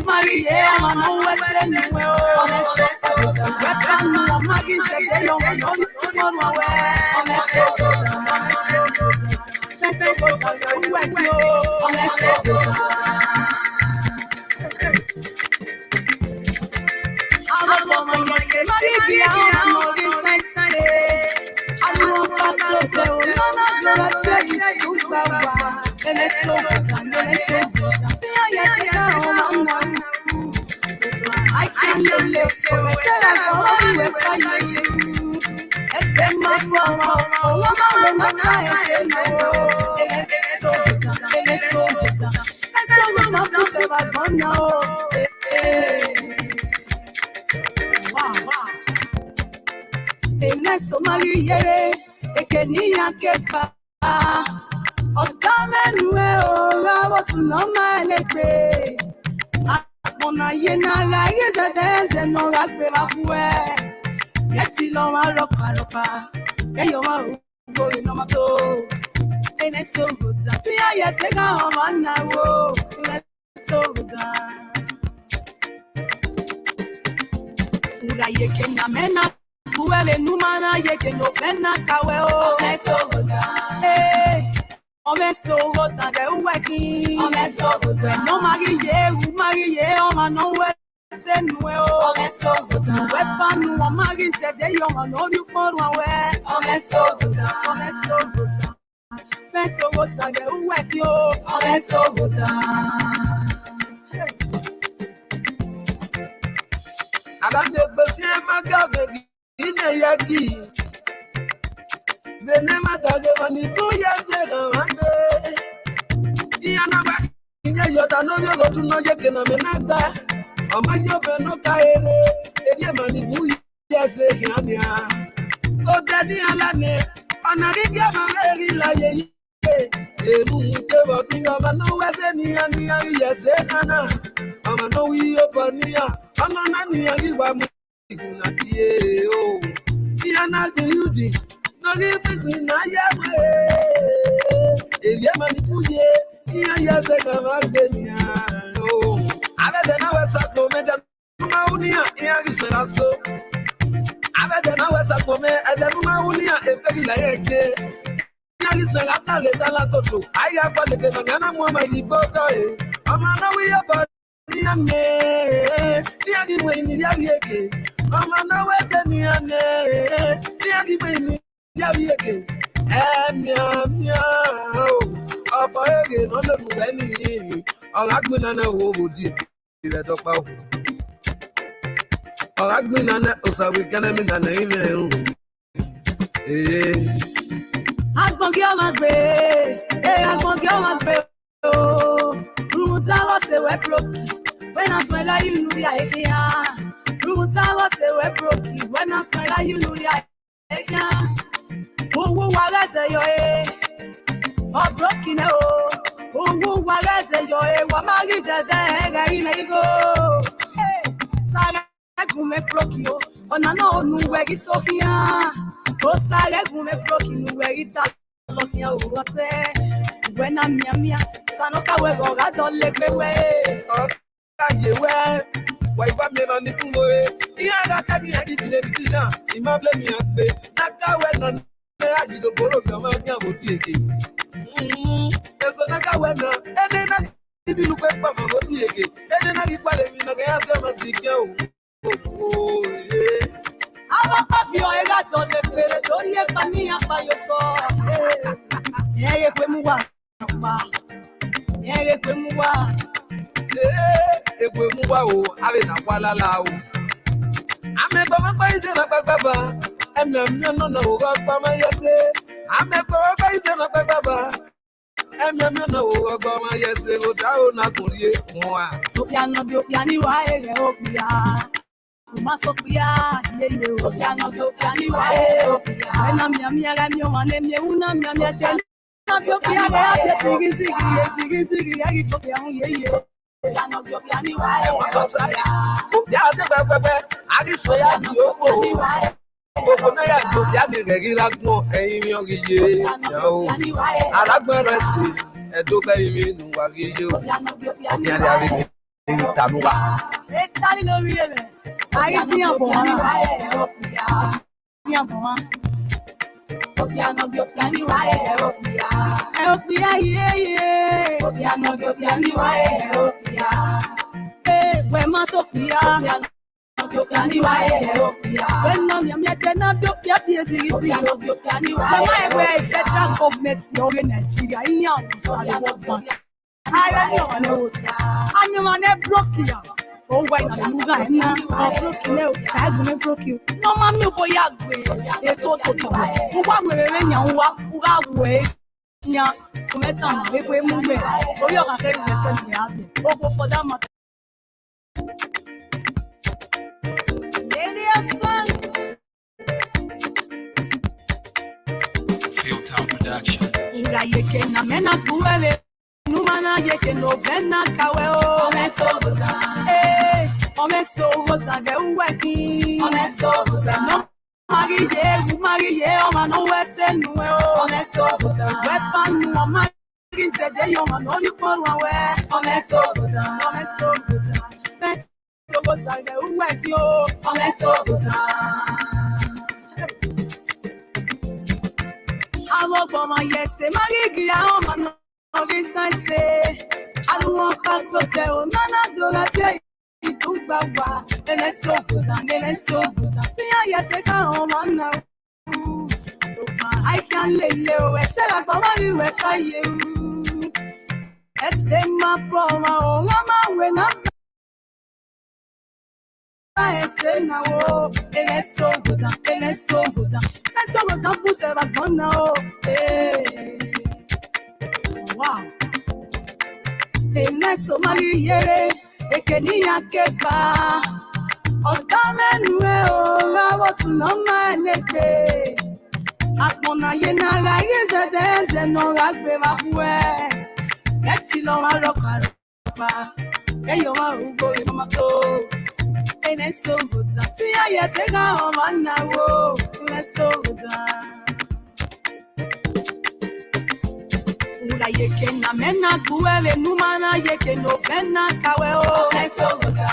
Marie, I'm no Western. Weapon, Maggie said they don't want my way. I can't live Osagie can I mean I won't get my grave. I won't get my grave. Ruta was a web broke. When I smell like you know the idea. Ruta was a web broke. When I smell like you know the idea. Who was a yo? Or broken who was a yo? What magis a day? I may go. Saga me broke you. On an old way is Sophia. Osagie me broke you. Where it's when I'm Mia, Sanoka will go at all the way. Why, what me on the Pungo? He had a decision. He might blame me at the Naka when on the Agido Boro Gamma would take it. There's a Naka when and then I look at Papa would take it. And then I get what I mean, I guess oh, yeah. I'm a few I got on the Peredonia Pania by your phone. Yeah, Quemua. Yeah, Quemua. Yeah, Quemua, Avena Walala. I'm a Bama a Baba. I'm no Bama, yes. I'm a Bama Baba. I'm no Bama, yes. Oda Nakoye. Topiano, Topiani, why, Opia. Masopia, Opiano, Topiani, why, Opia. And I'm Yamia, and your one name, Yuna, Tanua. Estali no vive. Aí sim a boa. Sim a boa. Opiano gyopiani wae opia. Opia ye. Opiano gyopiani wae opia. We must opia. Gyopiani wae opia. When no me tena gyopia piezi. Opiano gyopiani wae. My way federal government in Nigeria. Iyan so I know. I'm a broke here. Oh, why not? You got him now. Broke you. Tag me broke you. No, mammy, boy, I told you. Who are we in your way? Yeah, come at time. We move. Oh, you're a very recently out there. Oh, go for that matter. Lady of Sun. Field Town Production. You can amena kuele. Numana yeke novena kawe o. Omeso buta. Omeso buta ge uweki. Omeso buta. No mariye oma no wese nuwe o. Omeso buta. Wepa nu omari zede yoma no yukorwa we. Omeso buta. Omeso buta. Omeso buta ge uweki o. Omeso buta. Amo boma yese marigi ya oma no. I don't want to go tell Nana Dolate. You Baba, and it's so good, and it's so good. Yes, I come now. So I can lay low. I said, I'm going to you. I say, my poor mama, when I say now, and it's so good, and it's so good. That's so good, I'm pushing back on now. Wow. Eneso mariye ekenia keba otamenu o rawo tunoma eneke apona ye na ra yeze de no ra gbe ma buwe eti lo ma ro pa eyo ma ugo e ma to eneso goda ti aye se ga o ma na wo eneso goda yeke na mena kuele numana yeke no vena kawe o omeso goda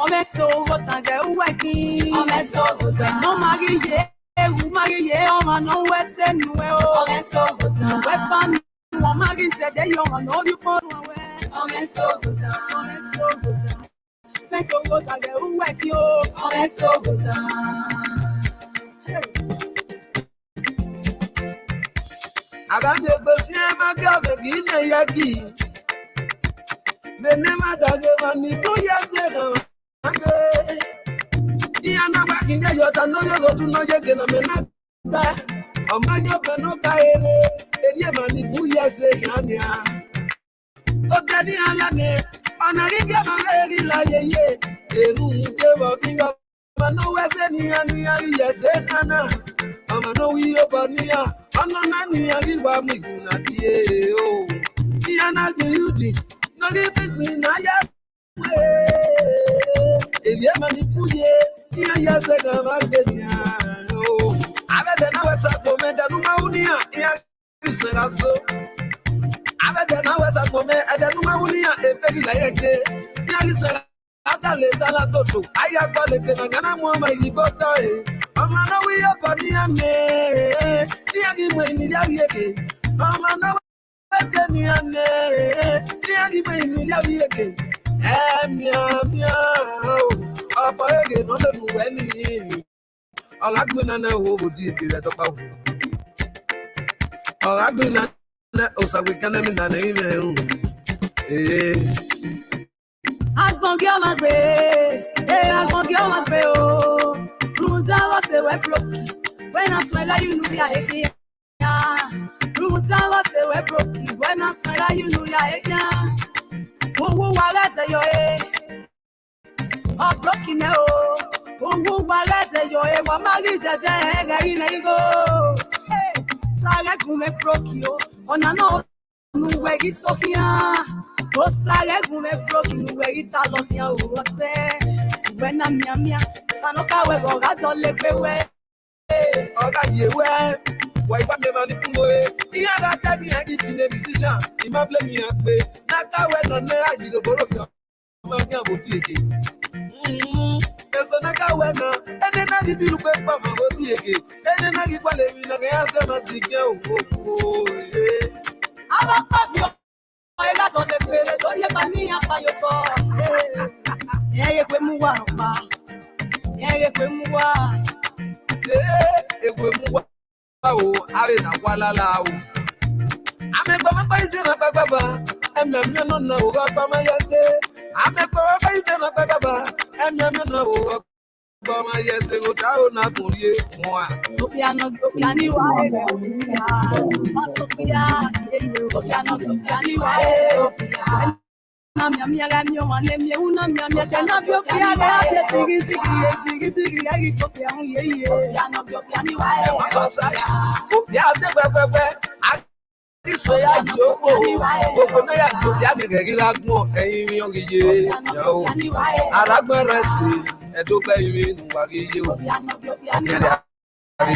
omeso goda ge uweki omeso goda no mariye oma no wese nuwe o omeso goda wepa no mari zede yoma no yukorwa we omeso goda omeso goda ge uweki o omeso goda. Abande gosie magabe gine yaki. Nene matage mani buya sega. Dion wa kinja yota no yo do no yeke na mena. Omanyo peno kaere. Erie mani buya sega nia. Ogani alane. Onari ga mangeri la yeye. Eru de wa kinga. Mano wese ni yese kana. Amano wi obania. Anana ni agiba miguna kie o. Iana gberuti. No give me na ya. Elie mani puye. Iya ya se ga magenia o. Abede na wesa komenda numa unia. Iya kisera so. Abede na wesa komenda numa unia. Efegi la yeke. Iya kisera atale tala toto. Aya kwale ke na ngana mo ma ibota e. Amana wi opania me. Niagi mwe ni yake. Amana wese ni ane. Niagi mwe ni yake. Mia. Afaege no le nuwe ni. Olagbina na wo di ipire to pa wo. Olagbina na Osagie kana mi na ime. Agbongi o ma gbe. Agbongi o ma gbe o. Ruta was a web broke. When I smell you know ya ekia. Ruta was a web broke. When I smell you know ya ekia. Wo wala se yo o broken o. Wo wala se yo wa marize de ga ina go. Sare gume broke yo. Ona no nuwe gi sofia. O sare gume broke nuwe gi talofia o se. When I'm mia sanoka we go ga dole pewe. Oga yewe. Why want the money to go? He had a tag in a musician. He might blame me and pay. Naka when on there, I did a borrow. Manya boutique. So Naka when and then I did look at Mama boutique. And then I give a living against a magic. Oh, I'm a coffee. I got on the plate. Don't you buy me up by your phone? Yeah, you can move on. Yeah, you can move on. Yeah, move. Oh, I didn't know what allow. I'm a baba, baba, and I'm no Bama yes. I'm a baba, and I'm no Bama yes. Go down, not to you. Piano, piano, government in Nigeria. I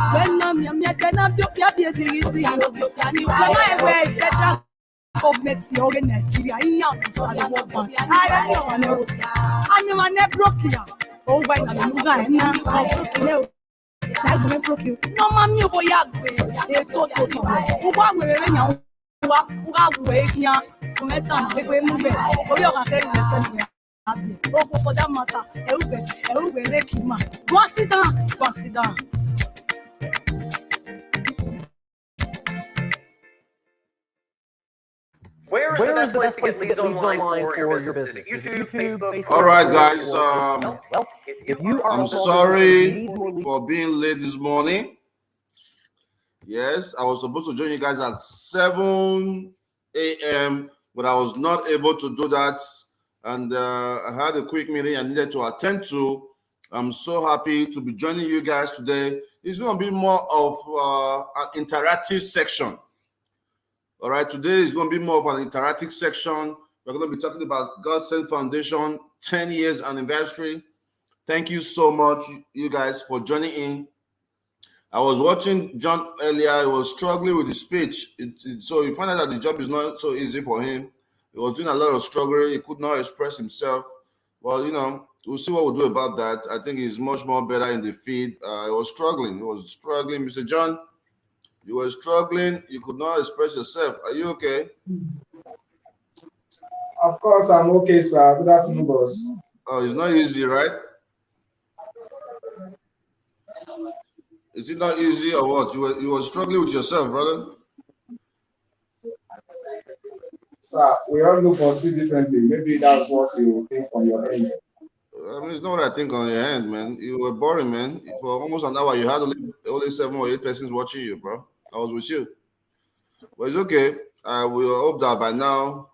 don't know. I'm a broke here. Oh, why not? I'm broke. No, mammy, boy, a total. Who are wearing your waking up? We're moving. We are having oh, for that matter, go sit down, go sit down. Where is the best place to get leads online for your business? YouTube, Facebook? All right, guys. Well, if you are I'm sorry for being late this morning. Yes, I was supposed to join you guys at 7 a.m., but I was not able to do that. And I had a quick meeting I needed to attend to. I'm so happy to be joining you guys today. It's going to be more of an interactive section. All right, today is going to be more of an interactive section. We're going to be talking about Godsent Foundation 10 years anniversary. Thank you so much, you guys, for joining in. I was watching John earlier. He was struggling with his speech. So you find out that the job is not so easy for him. He was doing a lot of struggling. He could not express himself. Well, you know, we'll see what we'll do about that. I think he's much more better in the field. He was struggling. Mr. John, you were struggling. You could not express yourself. Are you okay? Of course, I'm okay, sir. Good afternoon, boss. Oh, it's not easy, right? Is it not easy or what? You were struggling with yourself, brother? Sir, we all look or see differently. Maybe that's what you think on your end. I mean, it's not what I think on your end, man. You were boring, man. For almost an hour, you had only 7 or 8 persons watching you, bro. I was with you. But it's okay. I will hope that by now,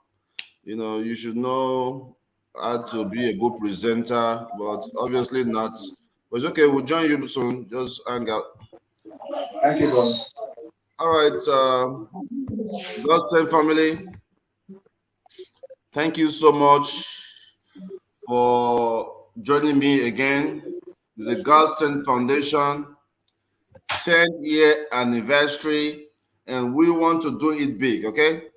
you know, you should know how to be a good presenter, but obviously not. But it's okay. We'll join you soon. Just hang out. Thank you, boss. All right. Godsent family, thank you so much for joining me again. The Godsent Foundation 10th year anniversary, and we want to do it big, okay?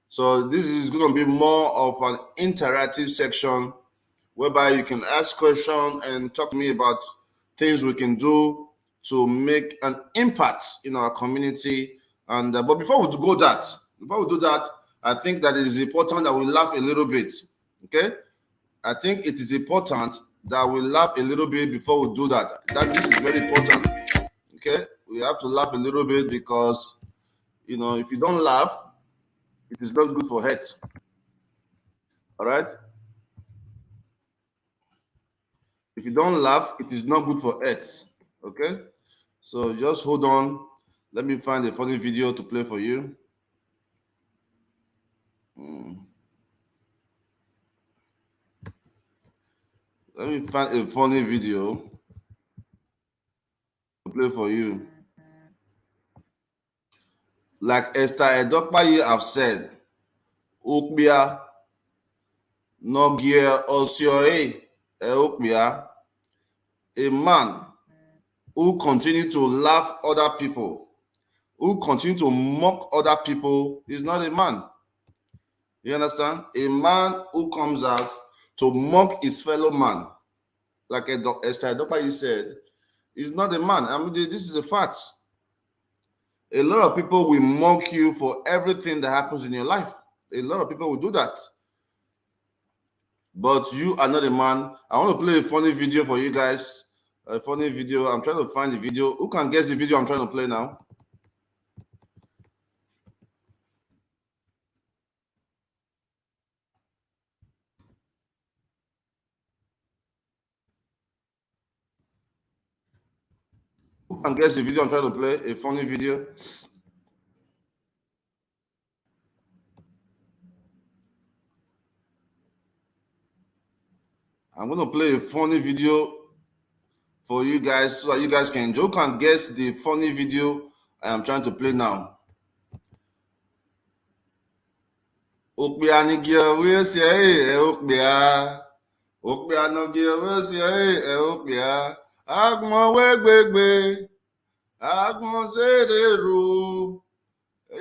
So this is going to be more of an interactive section whereby you can ask questions and talk to me about things we can do to make an impact in our community. And but before we do that, I think that it is important that we laugh a little bit, okay? I think it is important that we laugh a little bit before we do that. This is very important, okay? We have to laugh a little bit because, you know, if you don't laugh, it is not good for health. All right? If you don't laugh, it is not good for health. Okay? So just hold on. Let me find a funny video to play for you. Let me find a funny video play for you. Like Esther Edokpayi have said, Ukbia, Nogia Osioe, Ukbia, a man who continue to laugh other people, who continue to mock other people, is not a man. You understand? A man who comes out to mock his fellow man, like Esther Edokpayi said, is not a man. I mean, this is a fact. A lot of people will mock you for everything that happens in your life. A lot of people will do that. But you are not a man. I want to play a funny video for you guys. A funny video. I'm trying to find the video. Who can guess the video I'm trying to play now? Who can guess the video I'm trying to play? A funny video. I'm going to play a funny video for you guys so that you guys can enjoy. Who can guess the funny video I am trying to play now? Okbia ni gia we say okbia. Okbia no gia we say okbia. Agmo we gbegbe. Agmo se de ru.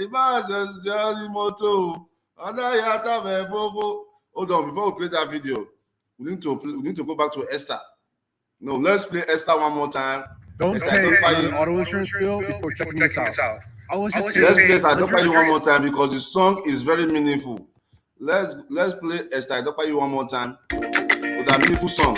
Iba just moto. Ada ya ta ve fofo. Hold on, before we play that video, we need to go back to Esther. No, let's play Esther one more time. Don't Esther, pay don't an auto insurance bill before checking this out. Let's play Esther Edokpayi one more time because the song is very meaningful. Let's play Esther Edokpayi one more time with that meaningful song.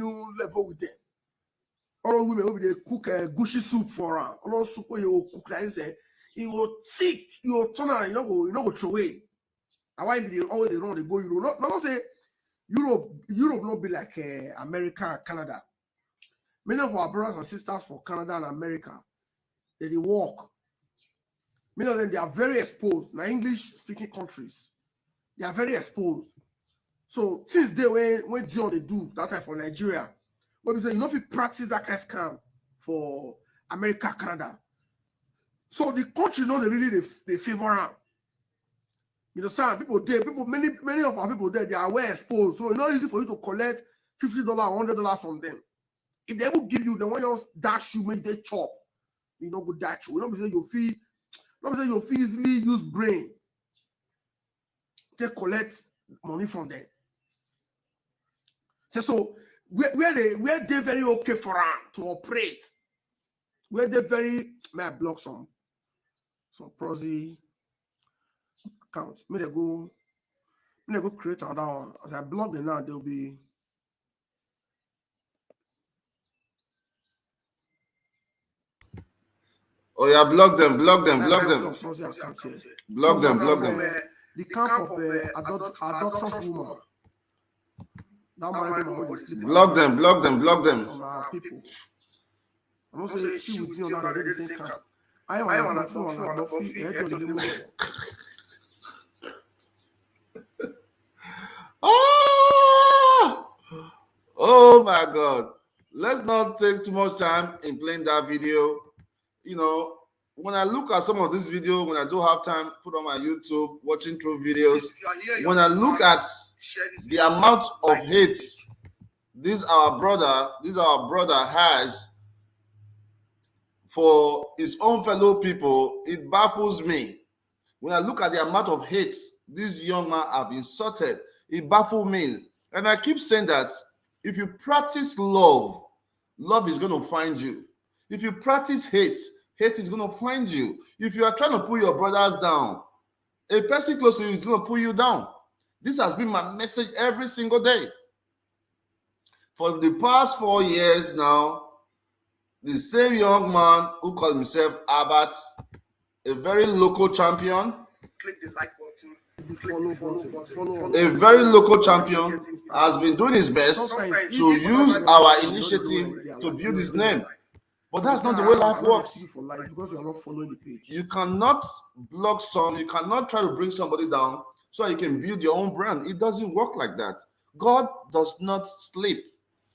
new level with them. All women will they cook gushy soup for her. All soup you will cook like say you will thick, you will turn around, you know go throw away. And why they always run they go Europe. Not say Europe not be like America and Canada. Many of our brothers and sisters for Canada and America, they walk. Many of them they are very exposed. Now English speaking countries, they are very exposed. So since they when Dion they do that time for Nigeria, but we say you know if you practice that kind of scam for America, Canada. So the country know they favor them. You understand? Many of our people there, they are well exposed. So it's not easy for you to collect $50, $100 from them. If they will give you, then when you dash you, make they chop. You know, go dash you. You don't say your fee. Not say your fee easily use brain. They collect money from them. So where they very okay for them to operate. Where they very may I block some prosy accounts. May they go create another one. As I block them now, they'll be. Oh yeah, block them. Block them. The camp of adulterous woman. Block them. From our people. I'm not saying she would see on that the same camp. I want to phone on the Oh my God. Let's not take too much time in playing that video. You know, when I look at some of this video, when I do have time, put on my YouTube, watching through videos, when I look at the amount of hate this our brother has for his own fellow people, it baffles me. When I look at the amount of hate this young man have insulted, it baffles me. And I keep saying that if you practice love, love is going to find you. If you practice hate, hate is going to find you. If you are trying to pull your brothers down, a person close to you is going to pull you down. This has been my message every single day. For the past 4 years now, the same young man who called himself Albert, a very local champion, click the like button, follow a very local champion, has been doing his best to use our initiative to build his name. But that's not the way life works. Because you are not following the page. You cannot block you cannot try to bring somebody down so you can build your own brand. It doesn't work like that. God does not sleep.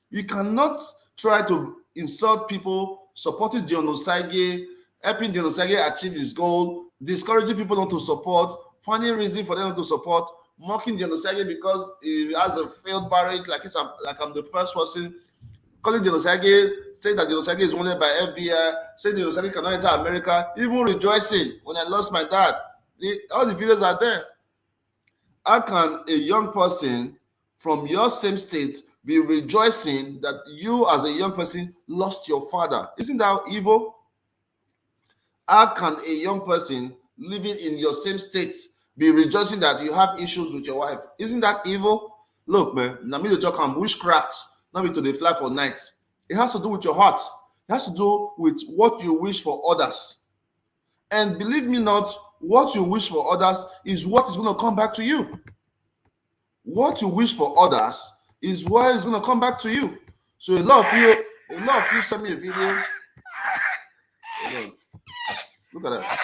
You cannot try to insult people, supporting Dion Osagie, helping Dion Osagie achieve his goal, discouraging people not to support, finding reason for them not to support, mocking Dion Osagie because he has a failed marriage, like I'm the first person, calling Dion Osagie, saying that Dion Osagie is wanted by FBI, saying Dion Osagie cannot enter America, even rejoicing when I lost my dad. All the videos are there. How can a young person from your same state be rejoicing that you as a young person lost your father? Isn't that evil? How can a young person living in your same state be rejoicing that you have issues with your wife? Isn't that evil? Look, man, now me to talk on witchcraft, not me to the fly for nights. It has to do with your heart. It has to do with what you wish for others. And believe me not, what you wish for others is what is going to come back to you. What you wish for others is what is going to come back to you. So a lot of you send me a video. Look at that.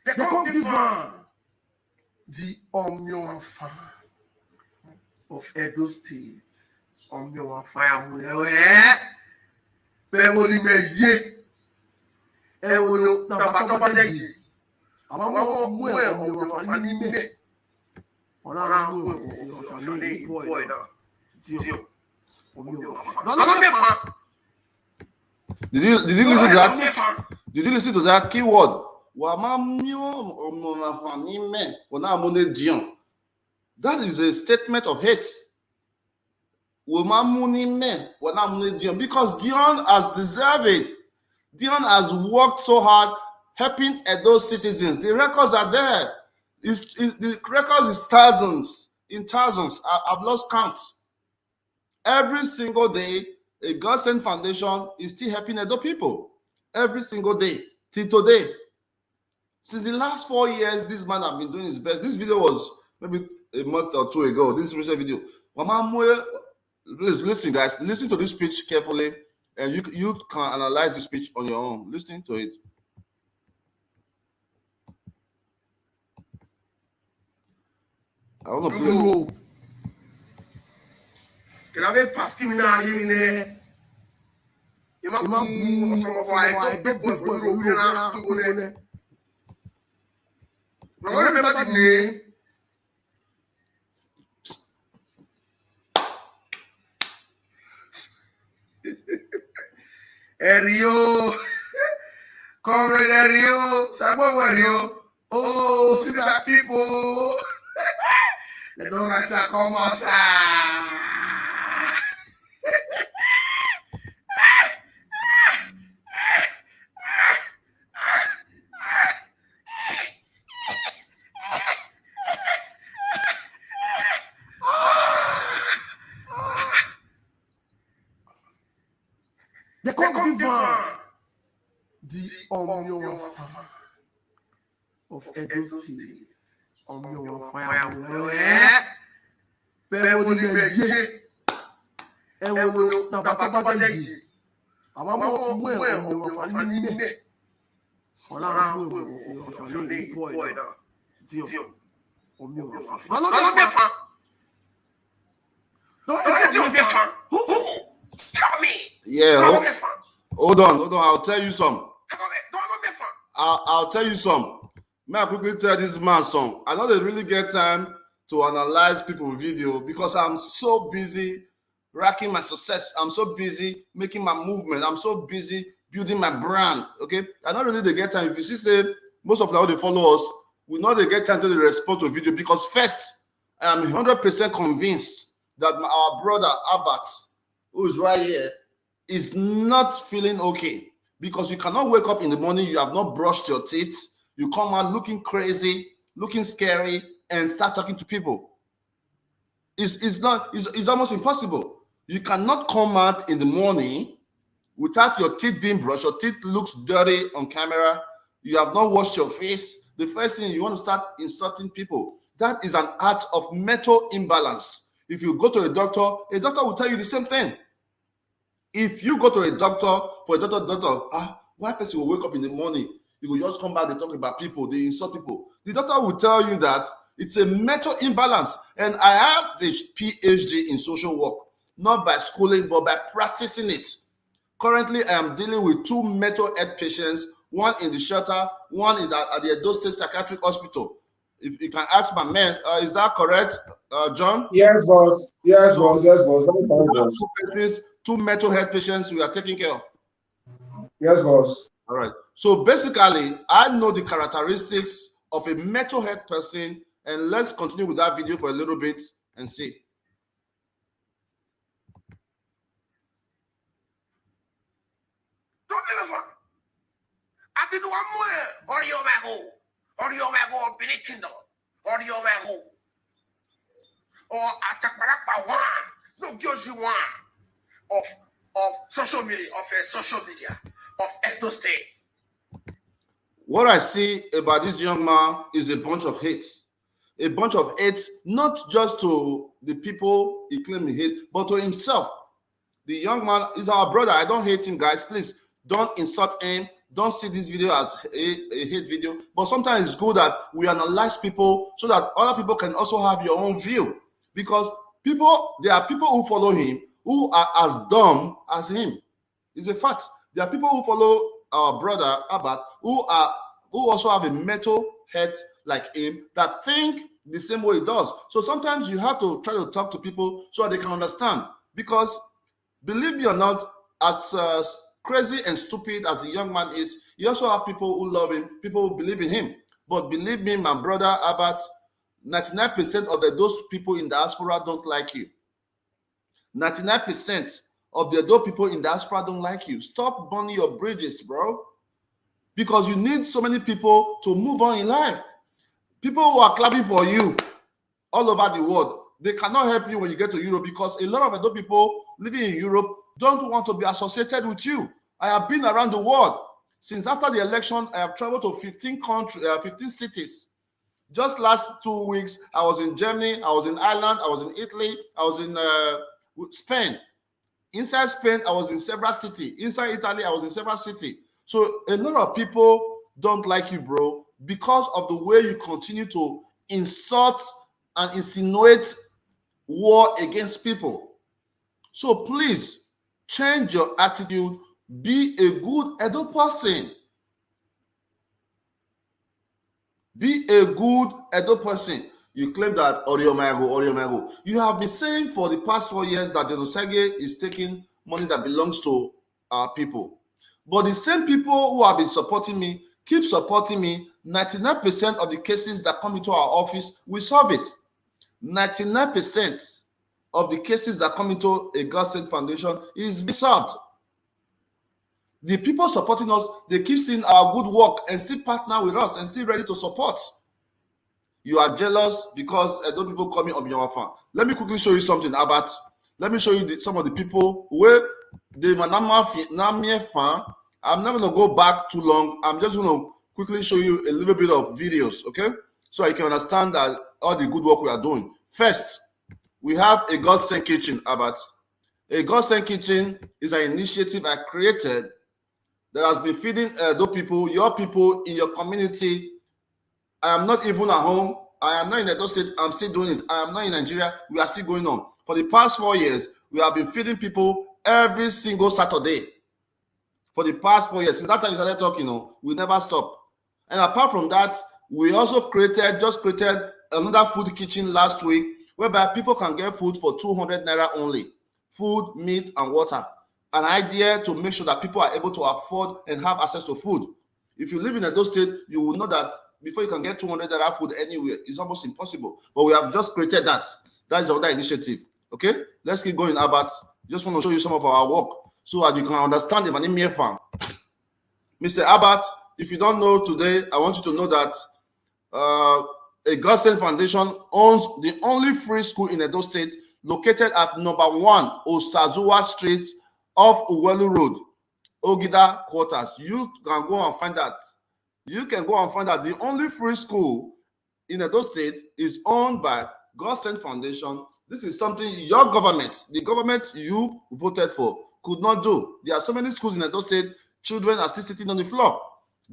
They come give the Omnion fan of Edo State. Omnion fan. Did you listen to that? Did you listen to that keyword? That is a statement of hate. Because Dion has deserved it. Dion has worked so hard, helping those citizens. The records are there. The records is thousands, in thousands. I've lost count. Every single day, a Godsent Foundation is still helping Edo people. Every single day, till today. Since the last 4 years, this man has been doing his best. This video was maybe a month or two ago. This recent video. Listen, guys. Listen to this speech carefully, and you can analyze the speech on your own. Listen to it. I want to play. Can I be passing me now? You might be from a fight. Don't put you around. I remember the name. Erio, comrade Erio, Sabo Erio. Oh, see that people. They don't write a commerce. The Convivan, Dion of Advocacy, Tell me. Yeah, hold on. I'll tell you some. I'll tell you some. May I quickly tell this man some? I know they really get time to analyze people's video because I'm so busy racking my success. I'm so busy making my movement. I'm so busy building my brand. Okay, I don't really get time. If you see, say most of the followers, we know they get time to respond to video because first, I'm 100% convinced that our brother Albert, who is right here, is not feeling okay because you cannot wake up in the morning, you have not brushed your teeth, you come out looking crazy, looking scary, and start talking to people. It's almost impossible. You cannot come out in the morning without your teeth being brushed. Your teeth looks dirty on camera. You have not washed your face. The first thing you want to start insulting people. That is an act of mental imbalance. If you go to a doctor will tell you the same thing. If you go to a doctor, why person will wake up in the morning, you will just come back, they talk about people, they insult people. The doctor will tell you that it's a mental imbalance. And I have a PhD in social work, not by schooling, but by practicing it. Currently, I am dealing with 2 mental health patients, one in the shelter, one at the Edo State Psychiatric Hospital. If you can ask my man, is that correct, John? Yes, boss. Yes, boss. Yes, boss. Very fine, boss. 2 cases, 2 mental health patients we are taking care of. Yes, boss. All right. So basically, I know the characteristics of a mental health person, and let's continue with that video for a little bit and see. Don't ever. I did one more. Or your mago, Billy Kindle. Or your mago. Or attack one. No girls you want of social media, of Edo State. What I see about this young man is a bunch of hate. A bunch of hate, not just to the people he claimed he hate, but to himself. The young man is our brother. I don't hate him, guys. Please don't insult him. Don't see this video as a hate video. But sometimes it's good that we analyze people so that other people can also have your own view. Because there are people who follow him who are as dumb as him. It's a fact. There are people who follow our brother Abbat who also have a mental health like him that think the same way he does. So sometimes you have to try to talk to people so that they can understand. Because believe me or not, as crazy and stupid as the young man is, you also have people who love him, people who believe in him. But believe me, my brother Abbat, 99% of those people in diaspora don't like you. 99% of the adult people in diaspora don't like you. Stop burning your bridges, bro. because you need so many people to move on in life. People who are clapping for you all over the world, they cannot help you when you get to Europe, because a lot of Edo people living in Europe don't want to be associated with you. I have been around the world. Since after the election, I have traveled to 15 countries, 15 cities. Just last 2 weeks, I was in Germany, I was in Ireland, I was in Italy, I was in Spain. Inside Spain, I was in several cities. Inside Italy, I was in several cities. So a lot of people don't like you, bro, because of the way you continue to insult and insinuate war against people. So please change your attitude. Be a good Edo person. Be a good Edo person. You claim that Oriomago. You have been saying for the past 4 years that the Osagie is taking money that belongs to our people. But the same people who have been supporting me keep supporting me. 99% of the cases that come into our office, we solve it. 99% of the cases that come into a Godsent Foundation is solved. The people supporting us, they keep seeing our good work and still partner with us and still ready to support. You are jealous because Edo people call me Obiyawafa. Let me quickly show you something about. Let me show you some of the people where they were not fan. I'm not going to go back too long. I'm just going to quickly show you a little bit of videos, okay? So you can understand that all the good work we are doing. First, we have a Godsent Kitchen, Abat. A Godsent Kitchen is an initiative I created that has been feeding those people, your people in your community. I am not even at home. I am not in Edo State. I'm still doing it. I am not in Nigeria. We are still going on. For the past 4 years, we have been feeding people every single Saturday. For the past 4 years, since that time we started talking, we never stop. And apart from that, we also created another food kitchen last week, whereby people can get food for 200 naira only. Food, meat, and water. An idea to make sure that people are able to afford and have access to food. If you live in Edo State, you will know that before you can get 200 naira food anywhere, it's almost impossible. But we have just created that. That is another initiative. Okay? Let's keep going, Albert. Just want to show you some of our work so that you can understand the Vanimir farm. Mr. Albert, if you don't know today, I want you to know that a Godsent Foundation owns the only free school in Edo State, located at number 1 Osagie Street off Uwelu Road, Ogida Quarters. You can go and find that. You can go and find that the only free school in Edo State is owned by Godsent Foundation. This is something your government, the government you voted for, could not do. There are so many schools in Edo State, children are still sitting on the floor.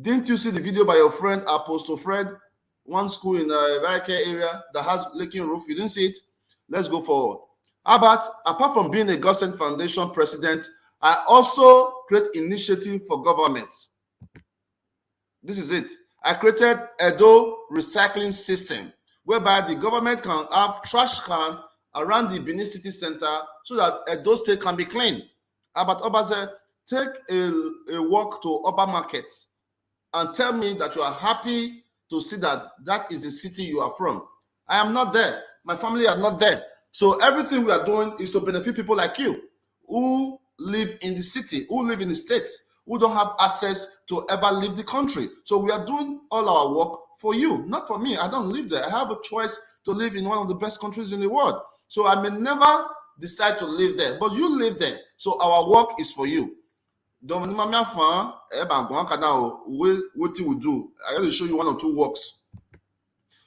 Didn't you see the video by your friend, Apostle Fred? One school in the Varike area that has leaking roof. You didn't see it? Let's go forward. Apart from being a Godsent Foundation president, I also create initiative for governments. This is it. I created Edo recycling system, whereby the government can have trash can around the Benin City Center so that Edo State can be clean. But Obaze, take a walk to Oba Market and tell me that you are happy to see that that is the city you are from. I am not there. My family are not there. So everything we are doing is to benefit people like you who live in the city, who live in the states, who don't have access to ever leave the country. So we are doing all our work for you, not for me. I don't live there. I have a choice to live in one of the best countries in the world. So I may never decide to live there, but you live there. So our work is for you. What we do, I will show you 1 or 2 works.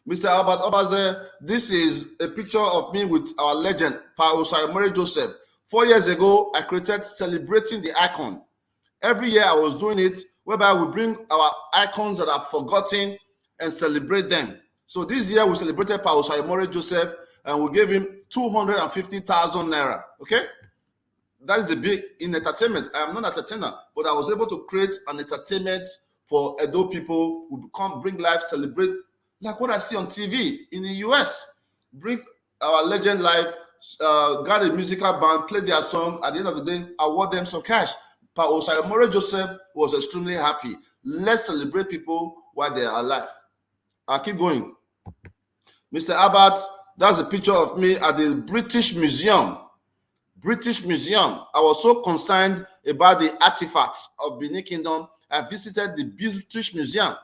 Mr. Albert Obaze, this is a picture of me with our legend, Pa Osagie Joseph. 4 years ago, I created Celebrating the Icon. Every year I was doing it, whereby we bring our icons that are forgotten and celebrate them. So this year we celebrated Pa Osagie Joseph and we gave him 250,000 naira. Okay? That is the big in entertainment. I am not an entertainer, but I was able to create an entertainment for Edo people who bring life, celebrate, like what I see on TV in the US. Bring our legend live, got a musical band, play their song. At the end of the day, award them some cash. Pa Osagie Joseph was extremely happy. Let's celebrate people while they are alive. I'll keep going. Mr. Albert, that's a picture of me at the British Museum. British Museum. I was so concerned about the artifacts of Benin Kingdom. I visited the British Museum.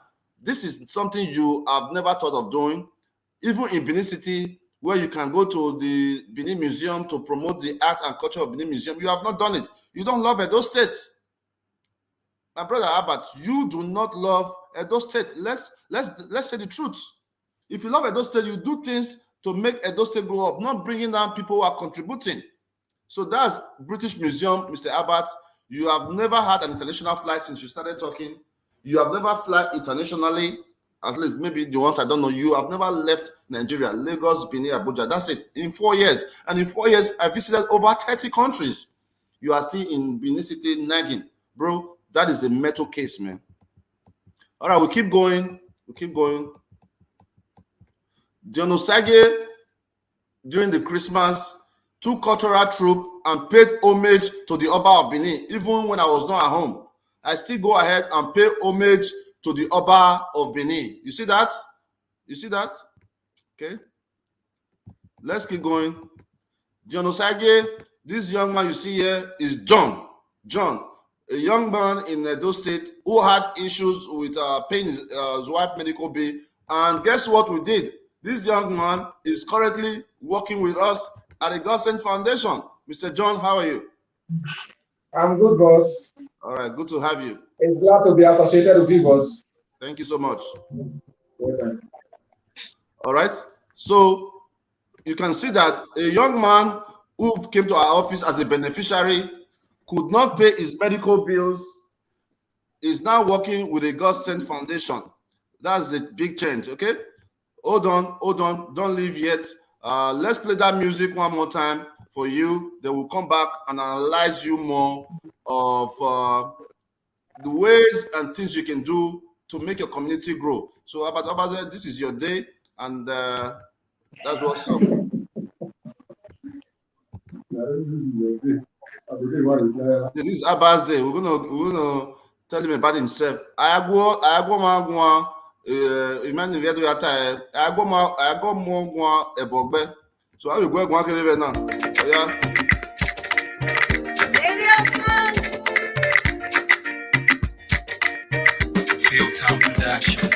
This is something you have never thought of doing. Even in Benin City, where you can go to the Benin Museum to promote the art and culture of Benin Museum, you have not done it. You don't love Edo State. My brother Albert, you do not love Edo State. Let's say the truth. If you love Edo State, you do things to make Edo State grow up, not bringing down people who are contributing. So that's British Museum, Mr. Albert. You have never had an international flight since you started talking. You have never flown internationally, at least maybe the ones I don't know. You have never left Nigeria, Lagos, Benin, Abuja. That's it, in 4 years. And in 4 years, I visited over 30 countries. You are still in Benin City nagging. Bro, that is a metal case, man. All right, we keep going. Dion Osagie, during the Christmas, took cultural troop and paid homage to the Oba of Benin, even when I was not at home. I still go ahead and pay homage to the Oba of Benin. You see that? Okay. Let's keep going. Dion Osagie, this young man you see here is John, a young man in Edo State who had issues with paying his wife medical bill. And guess what we did? This young man is currently working with us at the Godsent Foundation. Mr. John, how are you? I'm good, boss. All right, good to have you. It's glad to be associated with you, boss. Thank you so much. Yes, all right, so you can see that a young man who came to our office as a beneficiary could not pay his medical bills, is now working with the Godsent Foundation. That's a big change, okay? Hold on, don't leave yet. Let's play that music one more time for you. Then we'll come back and analyze you more of the ways and things you can do to make your community grow. So, Abaza, this is your day, and that's what's up. This is Abba's day. We're gonna tell him about himself. I go so how you go now? Yeah. Field Town Production.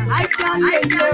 I can't let you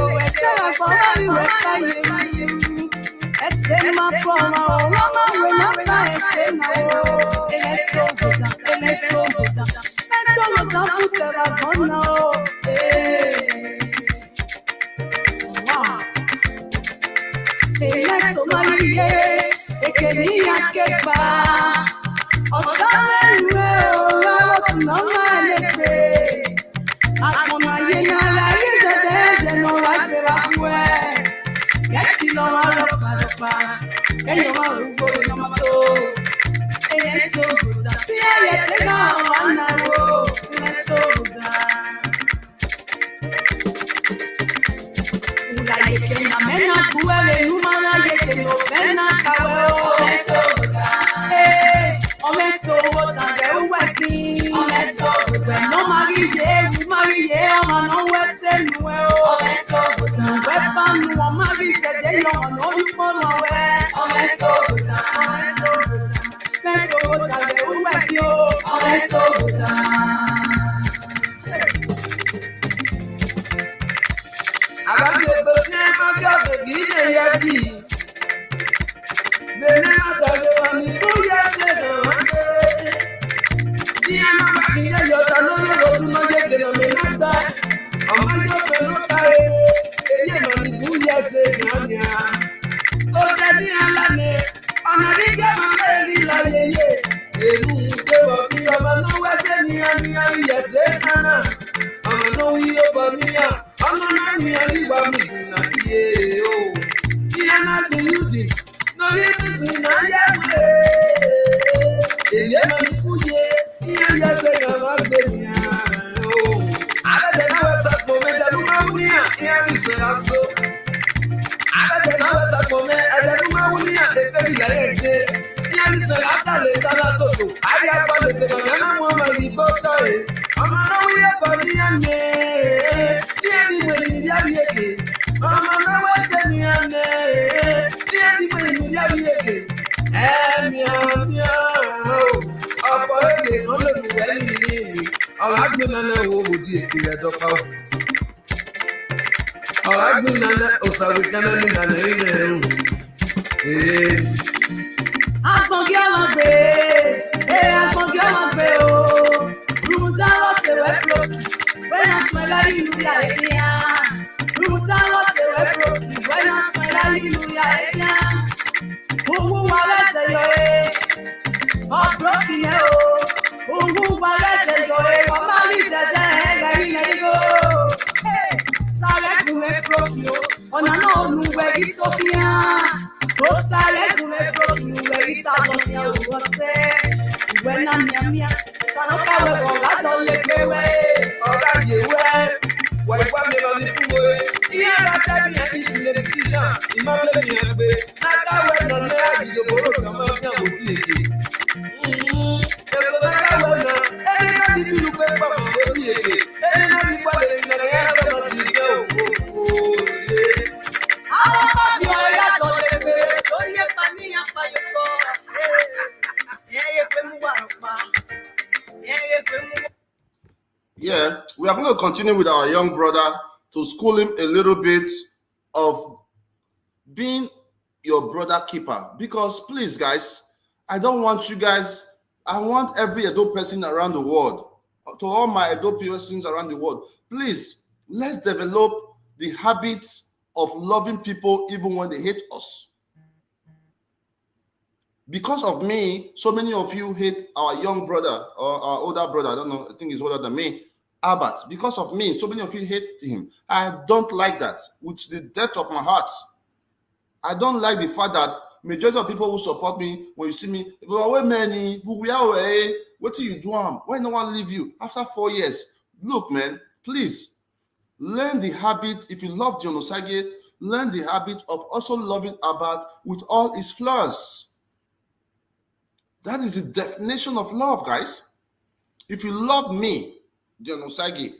we Obania, Amana, Yali, na ye, oh, Diana, the Uti, no, Agbọ̀ngì ọmọ gbé, agbọ̀ngì ọmọ gbé o. Rúmùtá lọ́sẹ̀ wẹ́ broki, wẹ́nà smẹ́lá inú ya ẹ̀díyà. Rúmùtá lọ́sẹ̀ wẹ́ broki, wẹ́nà smẹ́lá inú ya ẹ̀díyà. Owó wa lẹ́sẹ̀ yọ ẹ́, ọ̀bùrọ̀kì yẹn o. Owó wa lẹ́sẹ̀ yọ ẹ́, wọ́n bá rí ìṣẹ̀dẹ̀ ẹ̀ẹ́dẹ̀rí yẹn o. Sáré kùnlé broki o, ọ̀nà náà ò nù wẹ̀rí sófìyà. Ó sáré kùnlé broki o, wẹ̀rí tábọ̀ ní òwúrọ̀ tẹ́. Ìwé náà mìàmìà, sànọ́kà wẹ̀wọ̀ látọ̀ lè gbé wẹ̀. Ọ̀gá yè wẹ́, wọ̀ ìwà mi lọ ní kúwo. Iye lájà mi ẹ̀ ìlú lè musician, ìmọ̀lẹ́ mi ẹ̀ gbé. Náká wẹ̀ nà ní àjìjọba olóògbé ọmọ ọ̀gbìn àwọn òdì èké. Èso náká wẹ̀ nà, ẹni náà ti bí lùpẹ́ pọ̀ mọ́ òdì èké. Ẹni náà ti pọ̀ lè nà ẹ̀ sọ̀rọ̀ ti gbé òkú. Àwọn bá fi ọ̀rẹ́ àtọ̀ lè gbé lórí ẹ̀pà ní àpàyọ̀tọ̀. Ẹ̀yẹ pé mú wà pa. Ẹ̀yẹ pé mú wà. Yeah, we are going to continue with our young brother to school him a little bit of being your brother keeper. Because please, guys, I don't want you guys, I want every adult person around the world, to all my adult persons around the world, please, let's develop the habits of loving people even when they hate us. Because of me, so many of you hate our young brother or our older brother. I don't know, I think he's older than me, Albert. Because of me, so many of you hate him. I don't like that with the depth of my heart. I don't like the fact that majority of people who support me, when you see me, wait many, what do you do? Why no one leave you after 4 years? Look, man, please learn the habit. If you love Dion Osagie, learn the habit of also loving Albert with all his flaws. That is the definition of love, guys. If you love me, Dion Osagie,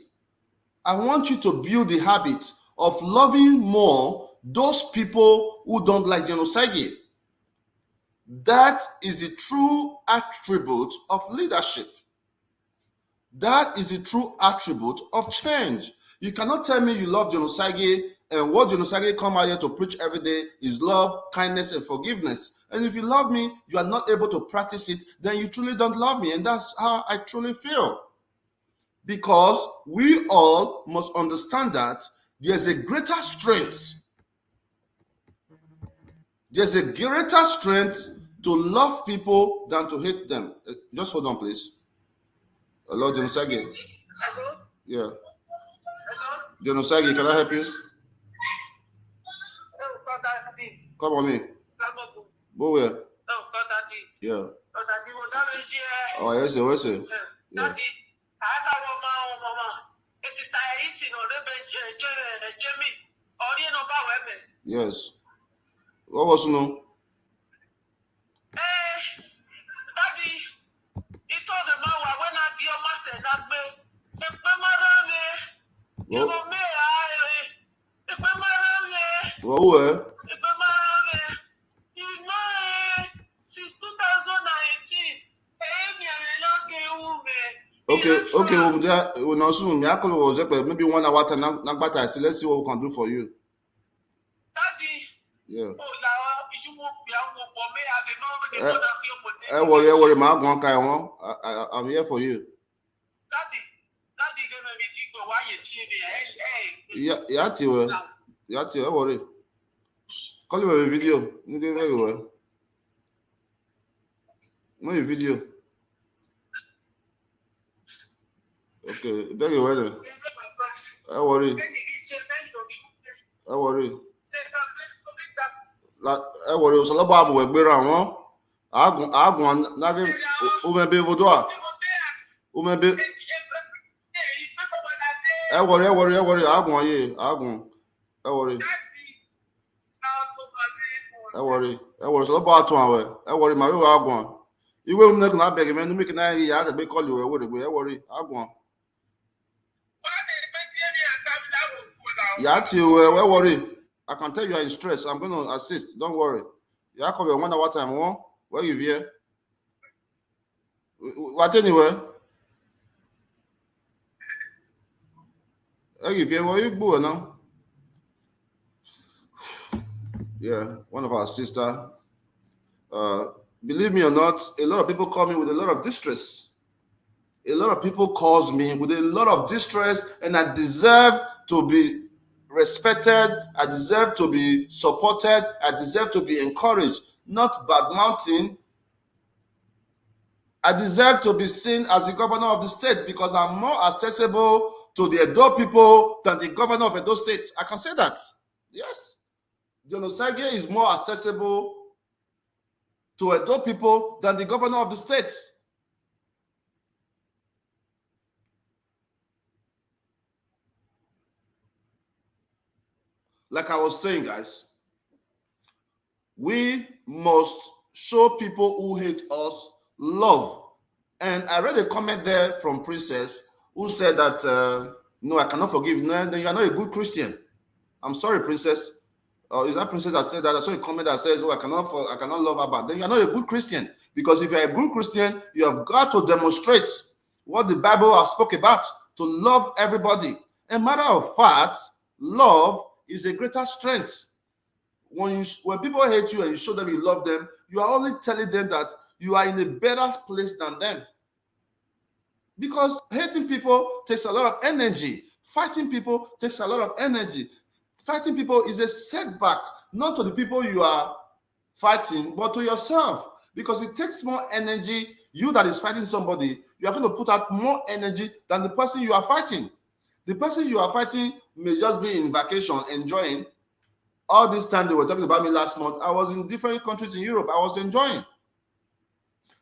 I want you to build the habit of loving more those people who don't like Dion Osagie. That is the true attribute of leadership. That is the true attribute of change. You cannot tell me you love Dion Osagie and what Dion Osagie come out here to preach every day is love, kindness, and forgiveness. And if you love me, you are not able to practice it, then you truly don't love me. And that's how I truly feel. Because we all must understand that there's a greater strength. There's a greater strength to love people than to hate them. Just hold on, please. Hello, Dion Osagie. Hello? Yeah. Hello? Dion Osagie, can I help you? Come on me. Go where? Yeah. Oh, yes, yes. Yeah. Yes. What was no? Where? Okay, we'll now soon. Maybe 1 hour time. Let's see what we can do for you. Yeah. Worry, I'm here for you. Yeah, worry. Call you a video. You do very well. No video. Okay, very well. worry. Worry. Worry. So laba abu egbera won. Agun nage umebe vodoa. Umebe. Worry. Agun ye. Agun. Worry. Worry. So laba atu awe. Worry ma we agun. Iwe umne na beg me no make na ya be call you worry. Worry. Agun. Yeah, worry. I can tell you are in stress. I'm going to assist. Don't worry. Yeah, come here. Wonder what time. Where you here? What anywhere? Where you here? Where you go now? Yeah, one of our sister. Believe me or not, a lot of people call me with a lot of distress. A lot of people calls me with a lot of distress, and I deserve to be respected, I deserve to be supported, I deserve to be encouraged, not bad-mouthing. I deserve to be seen as the governor of the state because I'm more accessible to the Edo people than the governor of Edo State. I can say that. Yes. Dion Osagie is more accessible to Edo people than the governor of the state. Like I was saying, guys, we must show people who hate us love. And I read a comment there from Princess who said that, no, I cannot forgive. No, you are not a good Christian. I'm sorry, Princess. Is that Princess that said that? I saw a comment that says, oh, I cannot love her back. Then you are not a good Christian. Because if you are a good Christian, you have got to demonstrate what the Bible has spoke about, to love everybody. And matter of fact, love is a greater strength. When people hate you and you show them you love them, you are only telling them that you are in a better place than them. Because hating people takes a lot of energy. Fighting people takes a lot of energy. Fighting people is a setback, not to the people you are fighting, but to yourself. Because it takes more energy. You that is fighting somebody, you are going to put out more energy than the person you are fighting. The person you are fighting may just be in vacation, enjoying. All this time they were talking about me last month, I was in different countries in Europe. I was enjoying.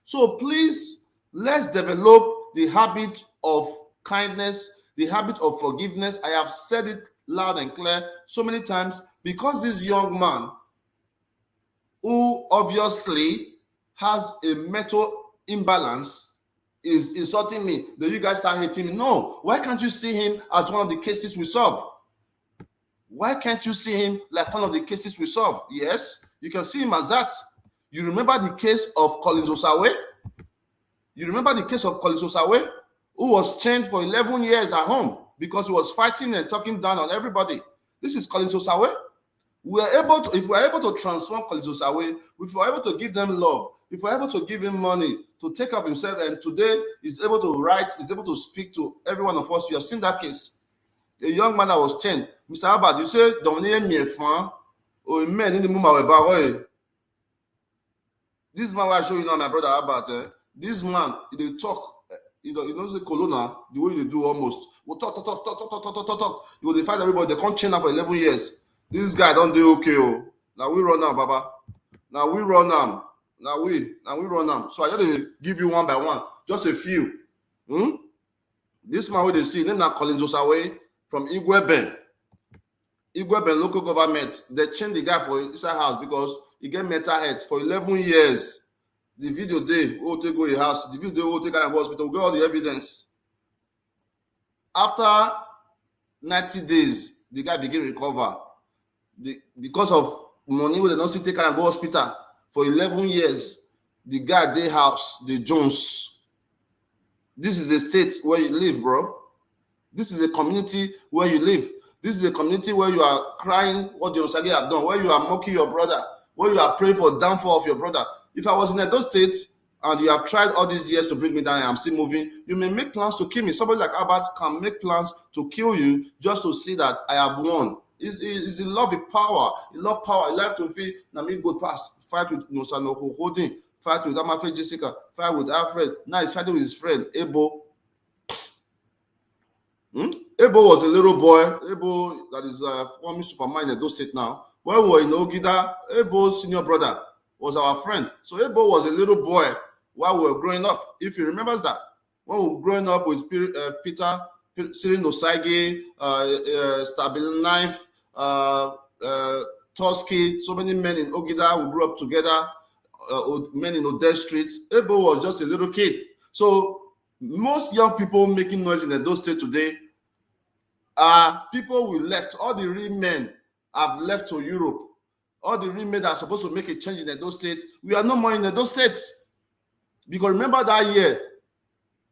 So please, let's develop the habit of kindness, the habit of forgiveness. I have said it loud and clear so many times, because this young man, who obviously has a mental imbalance, is insulting me, that you guys start hating me. No, why can't you see him as one of the cases we solve? Why can't you see him like one of the cases we solve? Yes, you can see him as that. You remember the case of Collins Osawe? You remember the case of Collins Osawe, who was chained for 11 years at home because he was fighting and talking down on everybody. This is Collins Osawe. If we are able to transform Collins Osawe, if we are able to give them love, if we are able to give him money to take care of himself, and today he's able to write, he's able to speak to every one of us. You have seen that case. A young man that was chained. Mr. Albert, you say, don't name me a fan, or a man in the moment. This man, I show you now, my brother Albert. This man, they talk, you know the Colonna, the way they do almost. We'll talk. You will fight everybody. They can't chain up for 11 years. This guy don't do okay. Oh. Now we run now, Baba. Now we run now. Now we run now. So I just give you one by one, just a few. This man, what they see, name now Collins Osawe from Igweben local government. They changed the guy for inside house because he get mental health for 11 years. The video day, oh, take go your house. The video will take out of hospital. We got all the evidence. After 90 days, the guy begin recover. Because of money, they don't see take out and go hospital for 11 years. The guy, they house, the Jones. This is a state where you live, bro. This is a community where you live. This is a community where you are crying what the Osagie have done, where you are mocking your brother, where you are praying for downfall of your brother. If I was in Edo State and you have tried all these years to bring me down and I'm still moving, you may make plans to kill me. Somebody like Albert can make plans to kill you just to see that I have won. It's in love with power. In love power. In life to feel, now me go past, fight with Nosano Holding, fight with Amafe Jessica, fight with Alfred. Now he's fighting with his friend, Ebo. Ebo was a little boy. Ebo, that is forming Superman in Edo State now. When we were in Ogida, Ebo's senior brother was our friend. So Ebo was a little boy while we were growing up. If he remembers that. When we were growing up with Peter, Sirin Osagie, Stabil Knife, Toski, so many men in Ogida, we grew up together, men in Ode Street. Ebo was just a little kid. So most young people making noise in Edo State today are people we left. All the real men have left to Europe. All the real men that are supposed to make a change in Edo State, we are no more in Edo State. Because remember that year,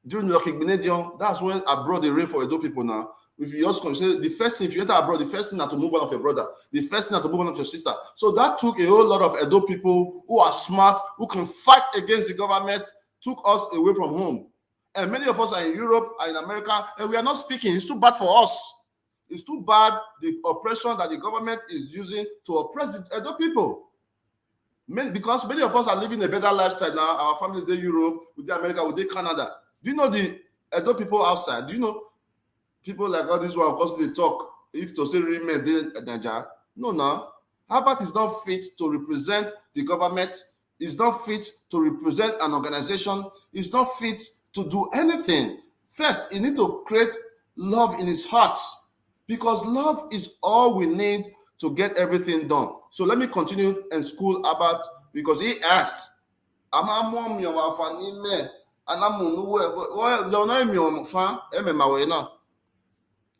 during the Dion, that's when abroad they reign for Edo people now. If you just come, say the first thing, if you enter abroad, the first thing is to move on of your brother, the first thing is to move on of your sister. So that took a whole lot of Edo people who are smart, who can fight against the government, took us away from home. And many of us are in Europe, are in America, and we are not speaking. It's too bad for us. It's too bad the oppression that the government is using to oppress the Edo people. Because many of us are living a better lifestyle now. Our families, they Europe, with the America, with the Canada. Do you know the Edo people outside? Do you know people like all this one, of course, they talk, if to say remain in Nigeria? No. Herbert is not fit to represent the government. He's not fit to represent an organization. He's not fit to do anything. First, he needs to create love in his heart, because love is all we need to get everything done. So let me continue and school about, because he asked,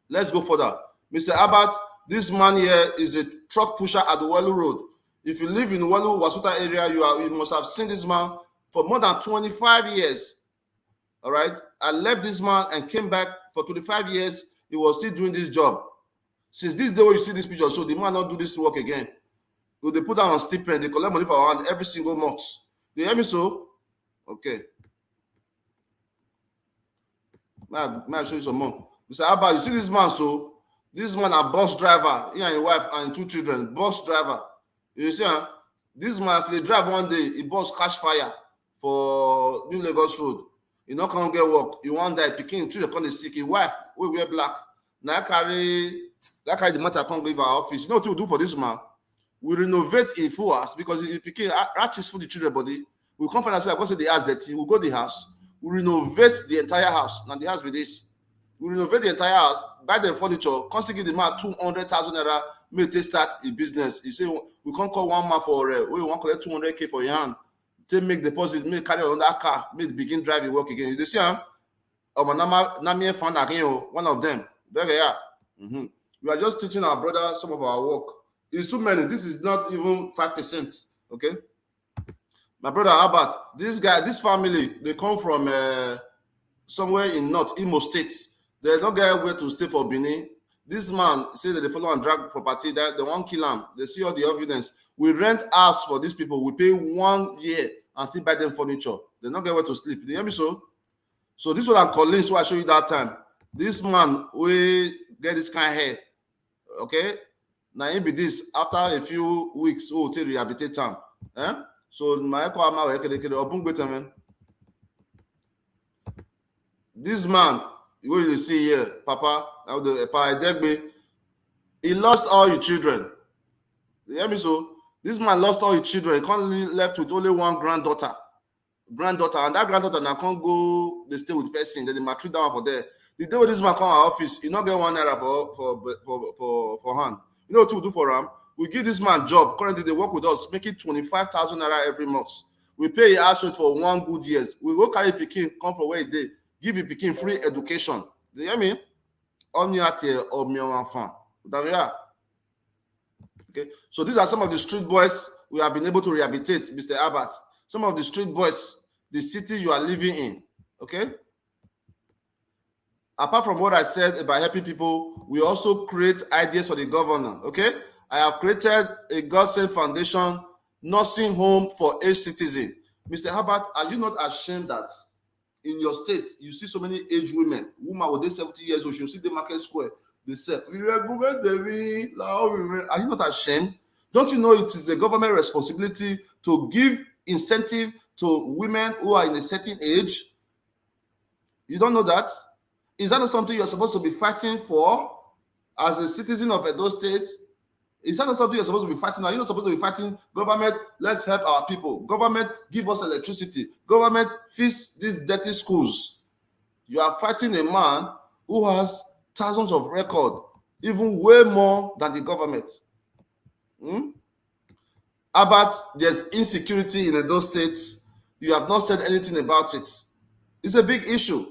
let's go further. Mr. Abbott, this man here is a truck pusher at the Welu Road. If you live in Welu, Wasuta area, you must have seen this man for more than 25 years. All right? I left this man and came back for 25 years. He was still doing this job. Since this day when you see this picture, so the man not do this work again. So they put down on stipend, they collect money for our hand every single month. You hear me so? Okay. May I show you some more? Mr. Abba, you see this man, so this man a bus driver, he and his wife and 2 children, bus driver. You see, this man, they drive one day, he bus catch fire for New Lagos Road. He not come get work. He one day, picking children come sick. His wife, we wear black. Now carry the matter come give our office. You know what we do for this man? We renovate in full house because he became ratchets for the children body. We come find ourselves, go say the house dirty. We go to the house. We renovate the entire house. Now the house with this. We renovate the entire house, buy the furniture, constantly give the man 200,000 naira, make they start a business. He say we can't call one man for we want to collect 200K for your hand. They make deposit, make carry on that car, make begin driving work again. You see, one of them. There they are. We are just teaching our brother some of our work. It's too many. This is not even 5%. Okay. My brother Albert, this guy, this family, they come from somewhere in North Imo State. They don't get where to stay for Benin. This man say that they follow and drag property, that they won't kill him. They see all the evidence. We rent house for these people. We pay 1 year and still buy them furniture. They don't get where to sleep. You hear me so? So this one I'm calling, so I show you that time. This man, we get this kind of hair. Okay? Now it be this after a few weeks, till rehabilitate time. So my this man, what you see here, Papa, he lost all his children. You hear me so? This man lost all his children. He can't left with only one granddaughter. And that granddaughter now can't go, they stay with person, then they might treat down for there. The day when this man come to our office, he not get 1 naira for hand. You know what we do for him? We give this man job. Currently, they work with us, making 25,000 naira every month. We pay a house for 1 good year. We go carry Pekin, come from where he did, give him Pekin free education. Do you hear me? Okay. So these are some of the street boys we have been able to rehabilitate, Mr. Albert. Some of the street boys, the city you are living in. Okay. Apart from what I said about helping people, we also create ideas for the governor. Okay. I have created a Godsent Foundation nursing home for aged citizens. Mr. Herbert, are you not ashamed that in your state you see so many aged women with 70 years old, you see the market square, they say, are you not ashamed? Don't you know it is a government responsibility to give incentive to women who are in a certain age? You don't know that? Is that not something you're supposed to be fighting for as a citizen of Edo State? Is that not something you're supposed to be fighting? Are you not supposed to be fighting? Government, let's help our people. Government, give us electricity. Government, fix these dirty schools. You are fighting a man who has thousands of records, even way more than the government. About there's insecurity in those states. You have not said anything about it. It's a big issue.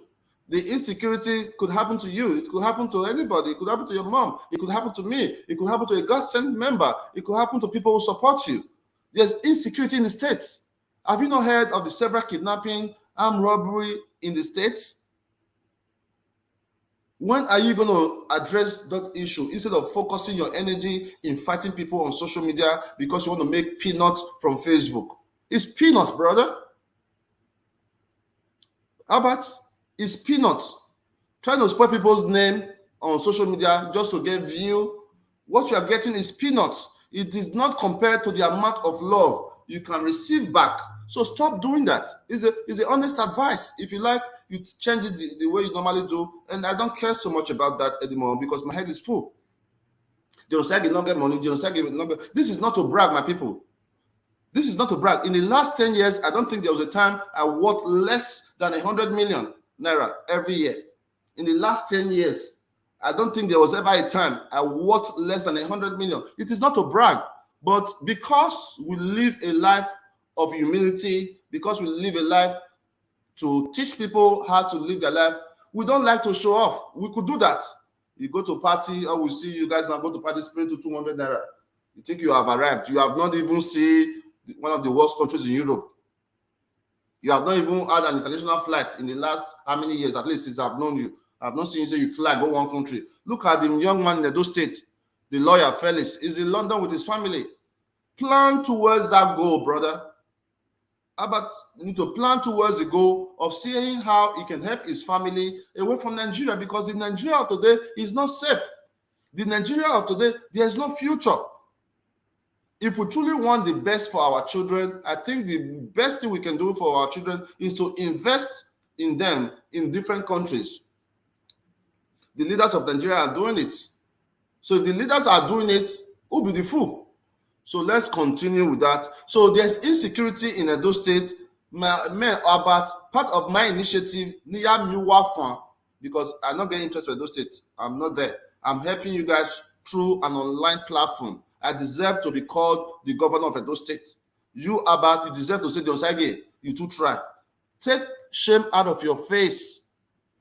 The insecurity could happen to you. It could happen to anybody. It could happen to your mom. It could happen to me. It could happen to a Godsent member. It could happen to people who support you. There's insecurity in the states. Have you not heard of the several kidnapping, armed robbery in the states? When are you going to address that issue instead of focusing your energy in fighting people on social media because you want to make peanuts from Facebook? It's peanut, brother. How about it's peanuts? Trying to spoil people's name on social media just to get view. What you are getting is peanuts. It is not compared to the amount of love you can receive back. So stop doing that. It's an honest advice. If you like, you change it the way you normally do. And I don't care so much about that anymore because my head is full. Osagie not get money. Osagie not get. This is not to brag, my people. This is not to brag. In the last 10 years, I don't think there was a time I worth less than 100 million naira every year. In the last 10 years, I don't think there was ever a time I worth less than 100 million. It is not to brag, but because we live a life of humility, because we live a life to teach people how to live their life, we don't like to show off. We could do that. You go to a party, or we see you guys now go to party, spend to 200 naira. You think you have arrived. You have not even seen one of the worst countries in Europe. You have not even had an international flight in the last how many years, at least since I've known you. I've not seen you say you fly, go one country. Look at the young man in Edo State, the lawyer, Felix, is in London with his family. Plan towards that goal, brother. How about you need to plan towards the goal of seeing how he can help his family away from Nigeria, because the Nigeria of today is not safe. The Nigeria of today, there is no future. If we truly want the best for our children, I think the best thing we can do for our children is to invest in them in different countries. The leaders of Nigeria are doing it. So if the leaders are doing it, who will be the fool? So let's continue with that. So there's insecurity in Edo State. About part of my initiative, because I'm not getting interested in Edo State. I'm not there. I'm helping you guys through an online platform. I deserve to be called the governor of Edo State. You deserve to say, Osagie, you too try. Take shame out of your face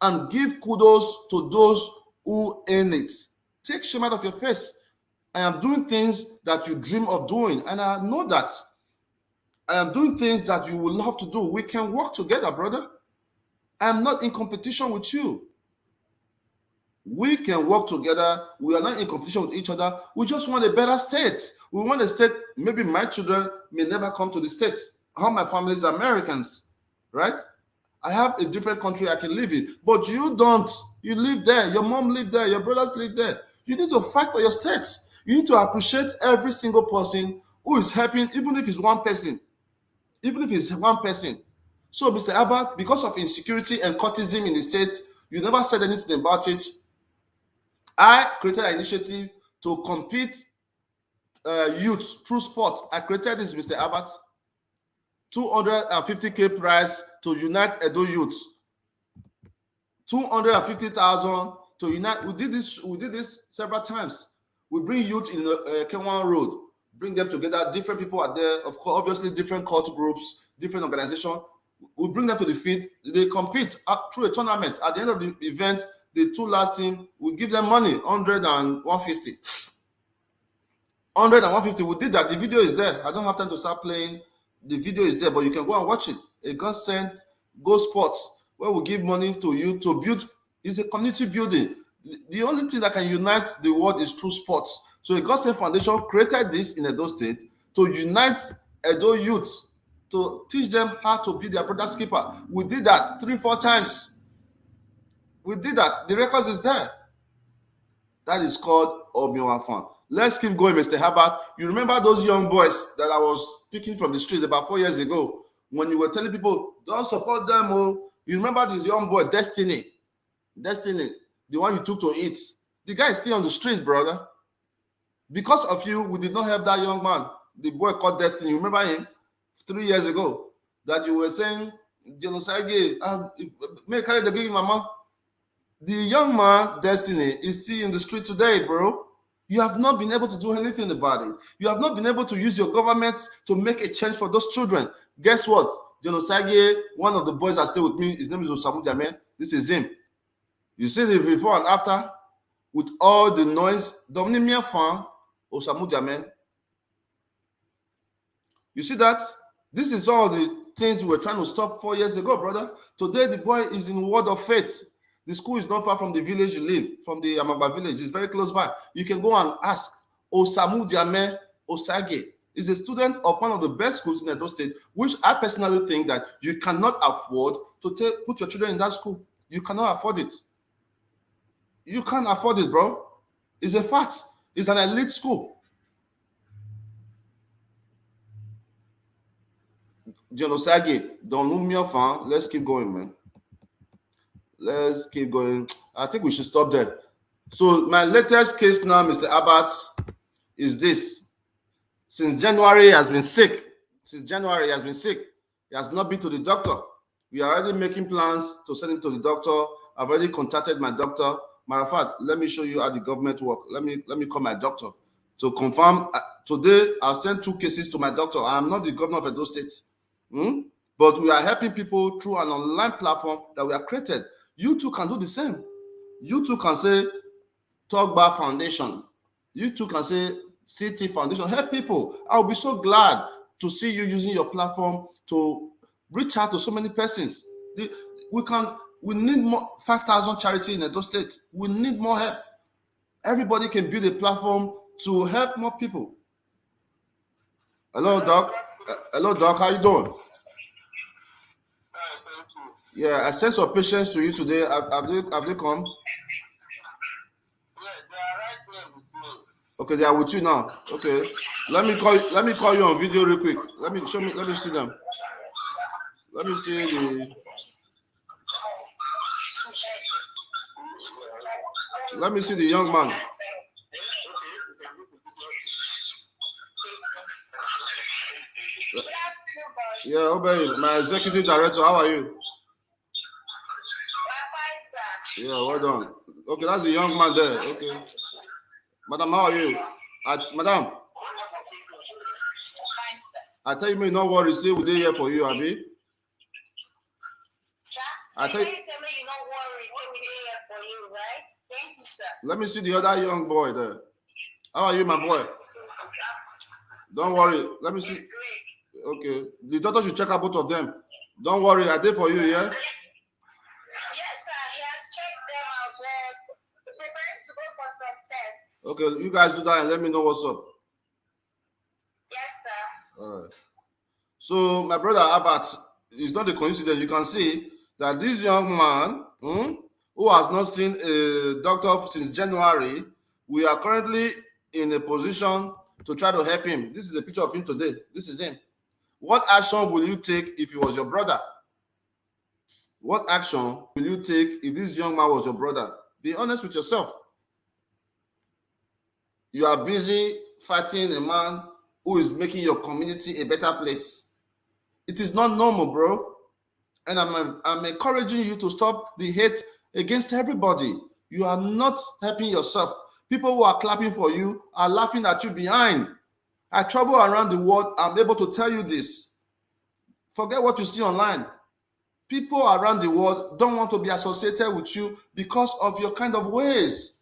and give kudos to those who earn it. Take shame out of your face. I am doing things that you dream of doing, and I know that. I am doing things that you will love to do. We can work together, brother. I am not in competition with you. We can work together. We are not in competition with each other. We just want a better state. We want a state, maybe my children may never come to the state. All my family is Americans, right? I have a different country I can live in. But you don't. You live there. Your mom live there. Your brothers live there. You need to fight for your state. You need to appreciate every single person who is helping, even if it's one person. Even if it's one person. So, Mr. Albert, because of insecurity and cultism in the states, you never said anything about it. I created an initiative to compete youth through sport. I created this, Mr. Albert. 250K prize to unite Edo youth. 250,000 to unite. We did this several times. We bring youth in the Kenwan Road, bring them together. Different people are there, of course, obviously different cult groups, different organizations. We bring them to the field. They compete through a tournament. At the end of the event, the two last team, we give them money, 100 and 150. 100 and 150. We did that. The video is there. I don't have time to start playing. The video is there, but you can go and watch it. A Godsent, Go Sports, where we give money to you to build. It's a community building. The only thing that can unite the world is through sports. So the Godsent Foundation created this in Edo State to unite Edo youths, to teach them how to be their brother's keeper. We did that 3-4 times. We did that. The records is there. That is called Obiwa Fund. Let's keep going, Mr. Herbert. You remember those young boys that I was picking from the streets about 4 years ago when you were telling people, don't support them. Oh, you remember this young boy, Destiny? Destiny, the one you took to eat, the guy is still on the street, brother. Because of you, we did not help that young man, the boy called Destiny. You remember him 3 years ago that you were saying, Osagie, may carry the give mama. The young man, Destiny, is still in the street today, bro. You have not been able to do anything about it. You have not been able to use your government to make a change for those children. Guess what? Osagie, one of the boys that stay with me, his name is Osagie. This is him. You see the before and after with all the noise. Dominion fan, Osagie. You see that? This is all the things we were trying to stop 4 years ago, brother. Today, the boy is in word of faith. The school is not far from the village you live, from the Amagba village. It's very close by. You can go and ask. Osagie is a student of one of the best schools in Edo State, which I personally think that you cannot afford to put your children in that school. You cannot afford it. You can't afford it, bro. It's a fact. It's an elite school. Osagie, don't move me off. Let's keep going, man. Let's keep going. I think we should stop there. So my latest case now, Mr. Abbott, is this. Since January, he has been sick. He has not been to the doctor. We are already making plans to send him to the doctor. I've already contacted my doctor. Matter of fact, let me show you how the government work. Let me call my doctor to confirm. Today, I'll send 2 cases to my doctor. I am not the governor of Edo State. But we are helping people through an online platform that we have created. You too can do the same. You too can say Togba Foundation. You too can say CT Foundation. Help people. I'll be so glad to see you using your platform to reach out to so many persons. We need more 5,000 charity in Edo State. We need more help. Everybody can build a platform to help more people. Hello, Doc. Hello, Doc. How you doing? Yeah, I sent some patients to you today. Have they come? Yeah, they are right there with me. Okay, they are with you now. Okay. Let me call you on video real quick. Let me see them. Let me see Let me see the young man. Yeah, Obey, my executive director. How are you? Yeah, well done. Okay, that's the young man there. Okay. Madam, how are you? Madam. I tell you, may not worry. Say we're here for you, Abi. I tell you, not worry. Say we're here for you, right? Thank you, sir. Let me see the other young boy there. How are you, my boy? Don't worry. Let me see. Okay. The doctor should check out both of them. Don't worry. I did for you, yeah? Okay, you guys do that and let me know what's up. Yes, sir. All right. So, my brother Abbott, it's not a coincidence. You can see that this young man who has not seen a doctor since January, we are currently in a position to try to help him. This is a picture of him today. This is him. What action will you take if he was your brother? What action will you take if this young man was your brother? Be honest with yourself. You are busy fighting a man who is making your community a better place. It is not normal, bro. And I'm encouraging you to stop the hate against everybody. You are not helping yourself. People who are clapping for you are laughing at you behind. I travel around the world. I'm able to tell you this. Forget what you see online. People around the world don't want to be associated with you because of your kind of ways.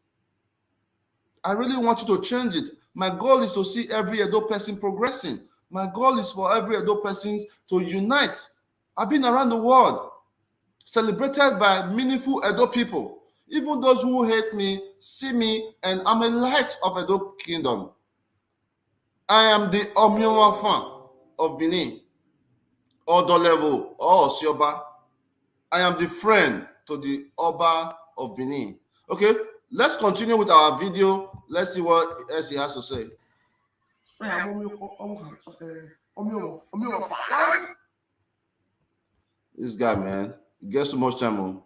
I really want you to change it. My goal is to see every Edo person progressing. My goal is for every Edo person to unite. I've been around the world, celebrated by meaningful Edo people. Even those who hate me, see me, and I'm a light of Edo Kingdom. I am the Omiowa fan of Benin, Odo level, or Sioba. I am the friend to the Oba of Benin. Okay, let's continue with our video. Let's see what else he has to say. This guy, man, he gets so much time on.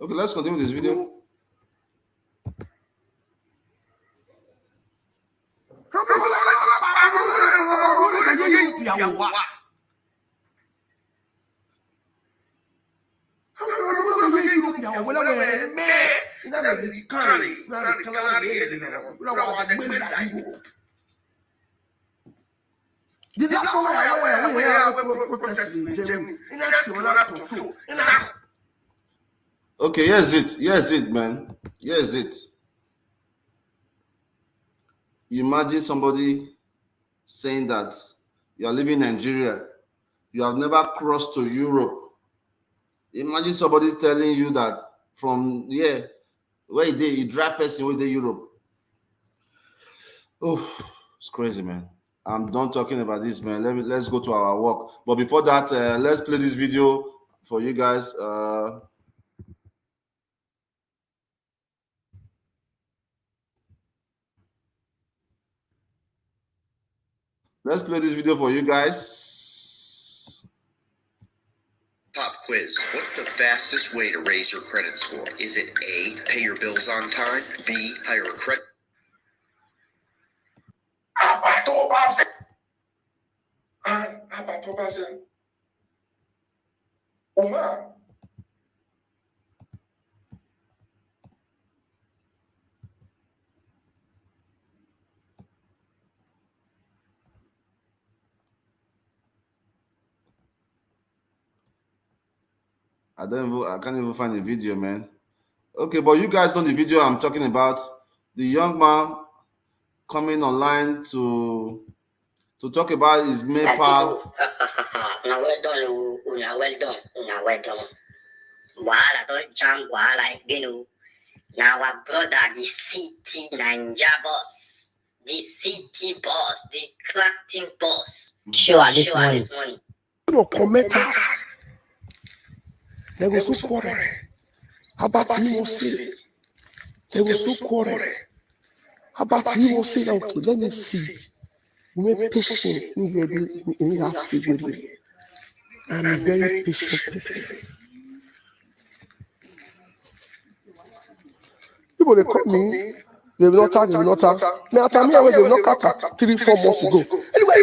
Okay, let's continue this video. Okay, here's it, man. Here's it. You imagine somebody saying that you are living in Nigeria, you have never crossed to Europe. Imagine somebody telling you that from where you drive person with the Europe. Oh, it's crazy, man. I'm done talking about this, man. Let's go to our work. But before that, let's play this video for you guys. Let's play this video for you guys. Pop quiz. What's the fastest way to raise your credit score? Is it A, pay your bills on time, B, hire a credit? I can't even find the video, man. Okay, but you guys know the video I'm talking about. The young man coming online to talk about his PayPal. Now well done, now well done. Wala to jam wala ginu. Now our brother, the city Ninja boss, the city boss, the crafting boss. Sure, this money. No commenters. They were so quarrel. About you will say. They were so quarrel. About you will say, okay, let me see. We make patience in our figure. I'm a very patient person. People they call me, they will not talk. Now tell me where they will not cut 3-4 months ago. Anyway,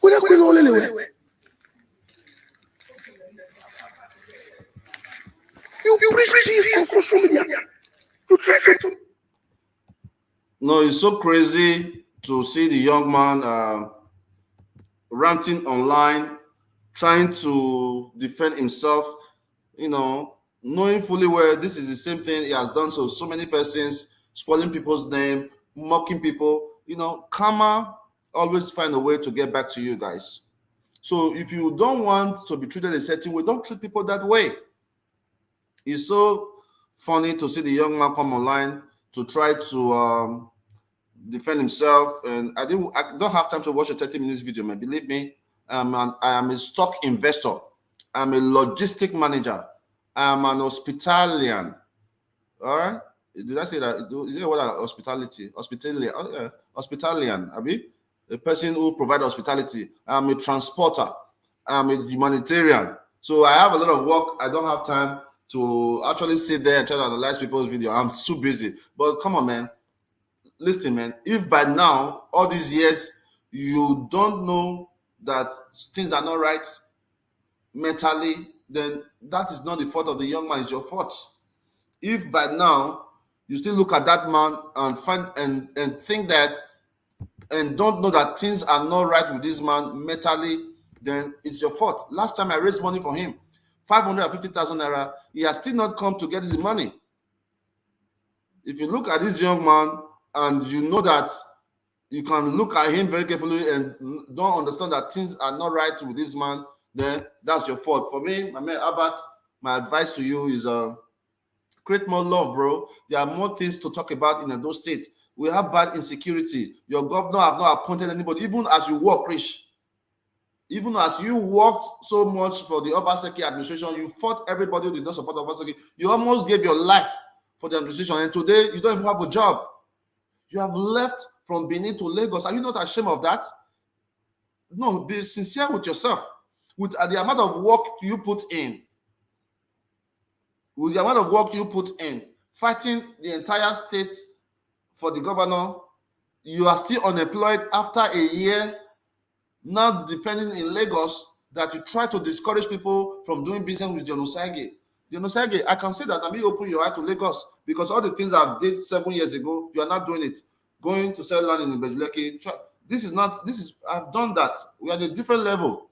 we're not going anywhere. You preach peace on social media. You try to. No, it's so crazy to see the young man ranting online, trying to defend himself, knowing fully well this is the same thing he has done to so many persons, spoiling people's name, mocking people. Karma always find a way to get back to you guys. So if you don't want to be treated a certain way, don't treat people that way. It's so funny to see the young man come online to try to defend himself. And I don't have time to watch a 30-minute video, man. Believe me, I am a stock investor. I'm a logistic manager. I'm an hospitalian. All right? Did I say that? Is it what hospitality? Hospitalian. Oh, yeah. Hospitalian. Abi? A person who provides hospitality. I'm a transporter. I'm a humanitarian. So I have a lot of work. I don't have time to actually sit there and try to analyze people's video. I'm too busy. But come on, man. Listen, man. If by now, all these years, you don't know that things are not right mentally, then that is not the fault of the young man. It's your fault. If by now you still look at that man and find and think that and don't know that things are not right with this man mentally, then it's your fault. Last time I raised money for him, 550,000 naira, he has still not come to get his money. If you look at this young man and you know that you can look at him very carefully and don't understand that things are not right with this man, then that's your fault. For me, my man Albert, my advice to you is create more love, bro. There are more things to talk about in Edo State. We have bad insecurity. Your governor have not appointed anybody, even as you work, Rich. Even as you worked so much for the Obaseki administration, you fought everybody who did not support Obaseki. You almost gave your life for the administration, and today you don't even have a job. You have left from Benin to Lagos. Are you not ashamed of that? No, be sincere with yourself. With the amount of work you put in, with the amount of work you put in, fighting the entire state for the governor, you are still unemployed after a year, not depending in Lagos, that you try to discourage people from doing business with Dion Osagie. Dion Osagie, I can say that I may open your eye to Lagos because all the things I did 7 years ago, you are not doing it. Going to sell land in Bejuleki. I've done that. We are at a different level.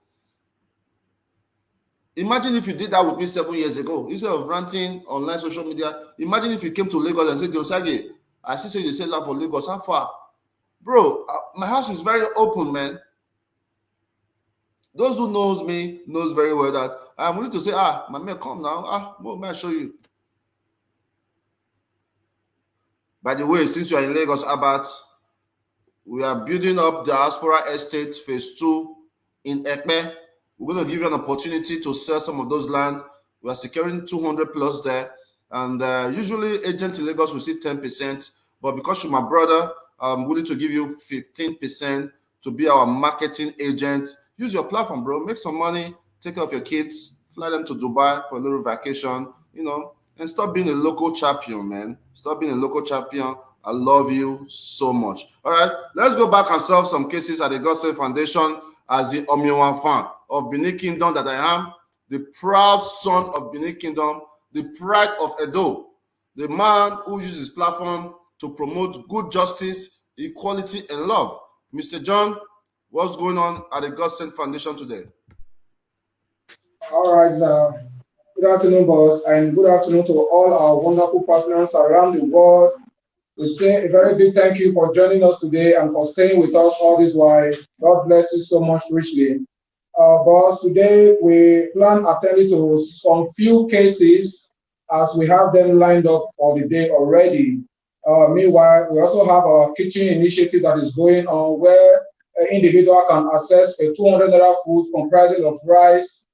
Imagine if you did that with me 7 years ago. Instead of ranting online social media, imagine if you came to Lagos and said, Dion Osagie, I see you sell land for Lagos. How far? Bro, my house is very open, man. Those who knows me knows very well that I'm willing to say, my man, come now. May I show you? By the way, since you are in Lagos, Abat, we are building up Diaspora Estate Phase 2 in Ekpe. We're going to give you an opportunity to sell some of those land. We are securing 200 plus there. And usually agents in Lagos will see 10%. But because you're my brother, I'm willing to give you 15% to be our marketing agent. Use your platform, bro. Make some money. Take care of your kids. Fly them to Dubai for a little vacation, and stop being a local champion, man. Stop being a local champion. I love you so much. All right, let's go back and solve some cases at the Godsent Foundation as the Omiwan fan of Benin Kingdom that I am, the proud son of Benin Kingdom, the pride of Edo, the man who uses his platform to promote good justice, equality, and love. Mr. John, what's going on at the Godsent Foundation today? All right, sir. Good afternoon, boss, and good afternoon to all our wonderful partners around the world. We say a very big thank you for joining us today and for staying with us all this while. God bless you so much richly. Boss, today we plan attending to some few cases as we have them lined up for the day already. Meanwhile, we also have our kitchen initiative that is going on where an individual can access a 200 naira food comprising of rice,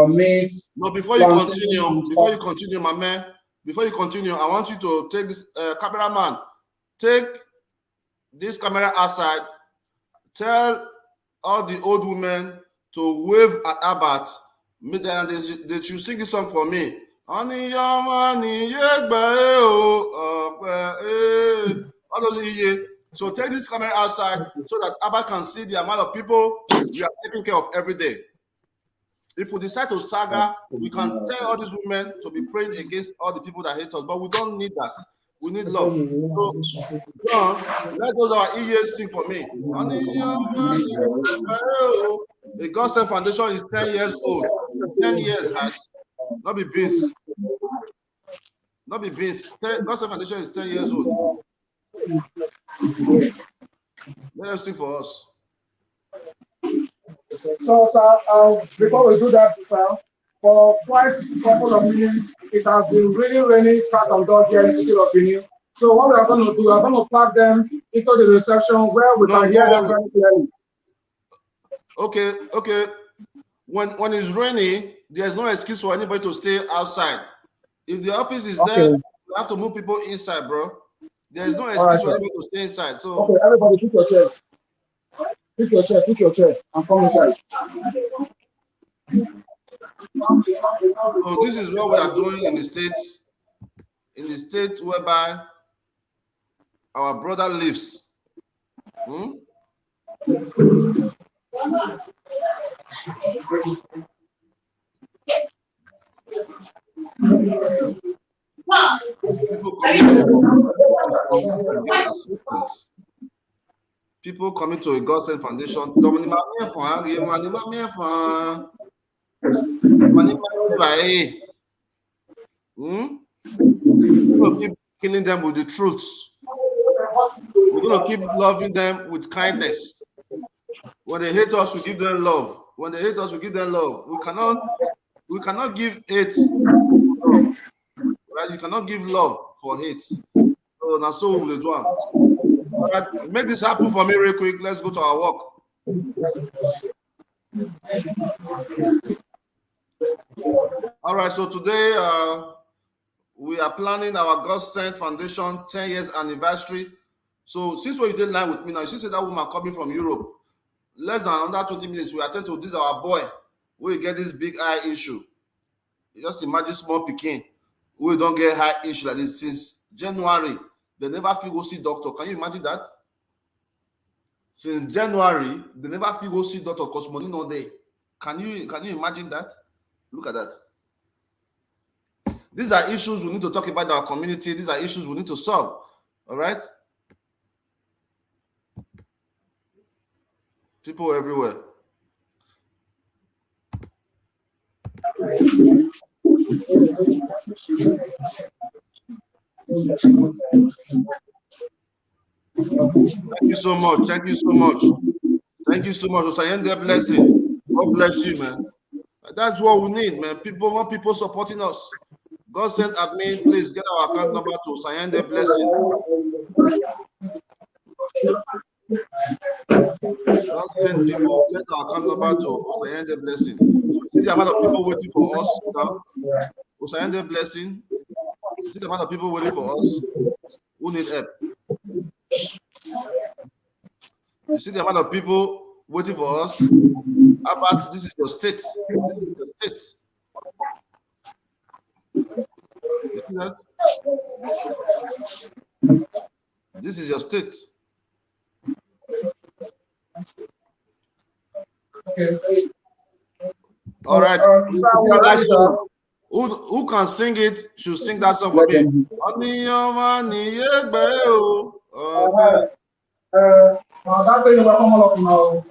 meat. No, before you continue, my man, I want you to take this cameraman, take this camera outside, tell all the old women to wave at Abat, and they should sing this song for me. What does he hear? So take this camera outside so that Abat can see the amount of people we are taking care of every day. If we decide to saga, we can tell all these women to be praying against all the people that hate us, but we don't need that. We need love. So, John, let those our ears sing for me. The Godsent Foundation is 10 years old. 10 years, guys. Not be beans. Not be beans. Godsent Foundation is 10 years old. Let them sing for us. So, sir, before we do that, sir, for quite a couple of minutes, it has been really raining cat and dog here in the city of Benin. So what we are going to do, we are going to plug them into the reception where we can hear them very clearly. Okay. When it's raining, there's no excuse for anybody to stay outside. If the office is there, you have to move people inside, bro. There's no excuse for anybody to stay inside. So okay, everybody pick your chairs. Pick your chair, and come inside. So this is what we are doing in the states whereby our brother lives. People coming to a Godsent Foundation. We're going to keep killing them with the truths. We're going to keep loving them with kindness. When they hate us, we give them love. When they hate us, we give them love. We cannot give hate. Right? You cannot give love for hate. So now so will do. All right, make this happen for me real quick. Let's go to our work. All right, so today we are planning our Godsent Foundation 10 years anniversary. So since we did line with me now, you see that woman coming from Europe, less than under 20 minutes, we attend to this our boy. We get this big eye issue. You just imagine small Peking. We don't get high issue like this since January. They never feel go see doctor. Can you imagine that? Since January, they never feel go see doctor because money no day. Can you imagine that? Look at that. These are issues we need to talk about in our community. These are issues we need to solve. All right? People everywhere. Thank you so much. Thank you so much. Thank you so much. Osayende blessing. God bless you, man. That's what we need, man. More people supporting us. Godsent admin, please get our account number to Osayende blessing. Godsent people, get our account number to Osayende blessing. So see the amount of people waiting for us now. Osayende blessing. See the amount of people waiting for us who need help. You see the amount of people waiting for us. How about this is your state? This is your state. You see that? This is your state. Okay. All right. Who can sing it should sing that song for me. That's it. Welcome all of you now.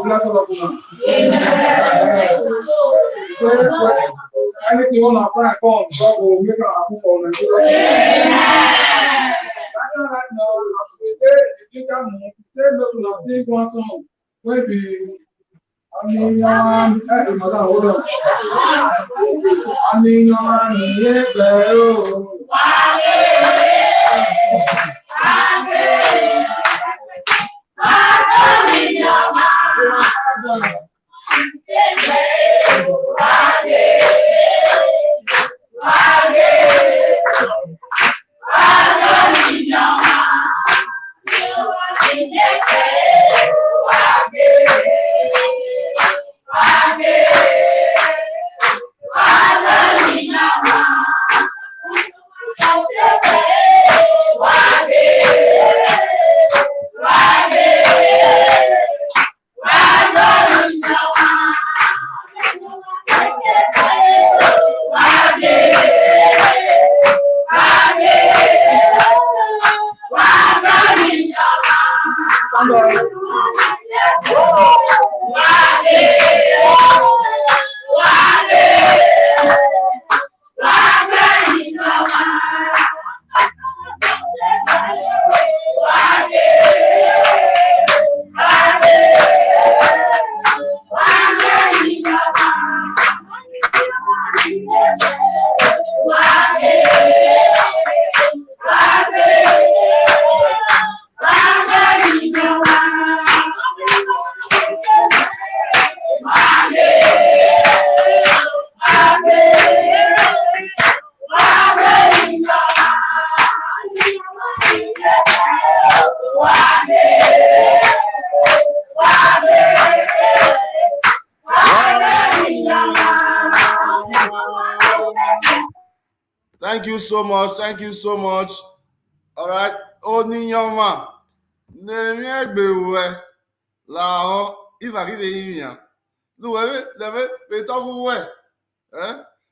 Bless all of you now. Anything on our prayer come, God will make our happen for Nigeria. Right now, as we say, you can say no to sing one song. Maybe hold on. Thank you so much. Thank you so much. All right. Oniyama. Nemi egbewe. La if I give you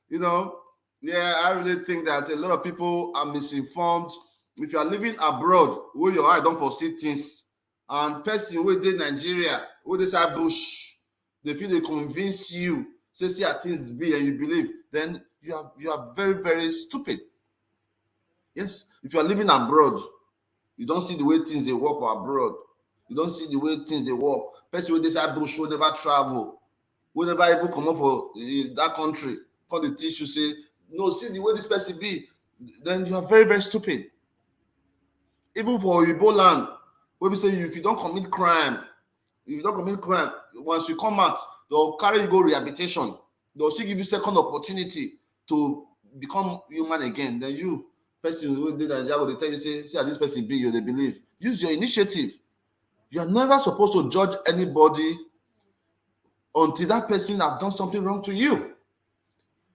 you know, yeah, I really think that a lot of people are misinformed. If you are living abroad, where your eye don't foresee things, and person who did Nigeria, who they say bush, they feel they convince you, say see how things be, and you believe, then you are very, very stupid. Yes, if you are living abroad, you don't see the way things they work for abroad. You don't see the way things they work. Person who they say bush will never travel, will never even come up for that country. Call the teach you say, no, see the way this person be, then you are very, very stupid. Even for Igbo land, where we say if you don't commit crime, once you come out, they'll carry you go rehabilitation. They'll still give you second opportunity to become human again. Then you, person who did that job, they tell you, say, see how this person be, you they believe. Use your initiative. You are never supposed to judge anybody until that person have done something wrong to you.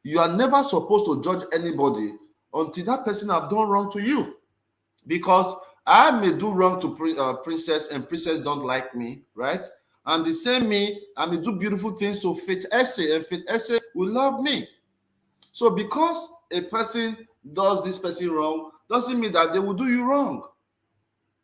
You are never supposed to judge anybody until that person have done wrong to you. Because I may do wrong to Princess, and Princess don't like me, right? And the same me, I may do beautiful things to Faith Essay, and Faith Essay will love me. So because a person does this person wrong, doesn't mean that they will do you wrong.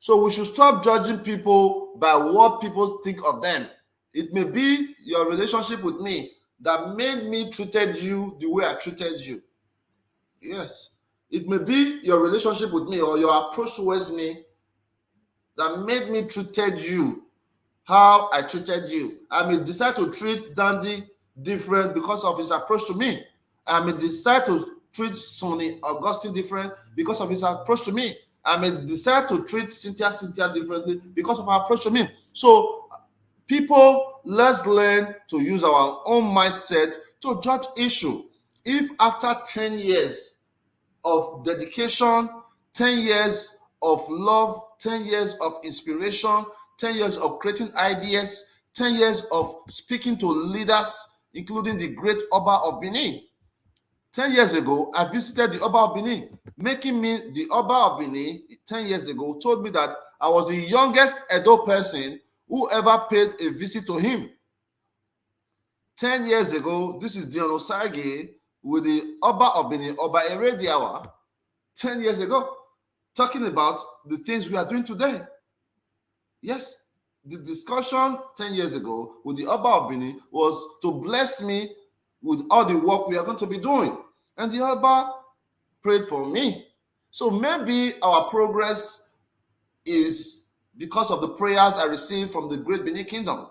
So we should stop judging people by what people think of them. It may be your relationship with me that made me treated you the way I treated you. Yes. It may be your relationship with me or your approach towards me that made me treated you how I treated you. I may decide to treat Dandy different because of his approach to me. I may decide to treat Sonny Augustine different because of his approach to me. I may decide to treat Cynthia differently because of her approach to me. So people, let's learn to use our own mindset to judge issue. If after 10 years of dedication, 10 years of love, 10 years of inspiration, 10 years of creating ideas, 10 years of speaking to leaders, including the great Oba of Benin. 10 years ago, I visited the Oba of Benin. Making me the Oba of Benin 10 years ago told me that I was the youngest Edo person who ever paid a visit to him. 10 years ago, this is Dion Osagie with the Oba of Benin, Oba Erediawa, 10 years ago, talking about the things we are doing today. Yes, the discussion 10 years ago with the Oba of Benin was to bless me with all the work we are going to be doing. And the Oba prayed for me. So maybe our progress is because of the prayers I received from the great Benin Kingdom.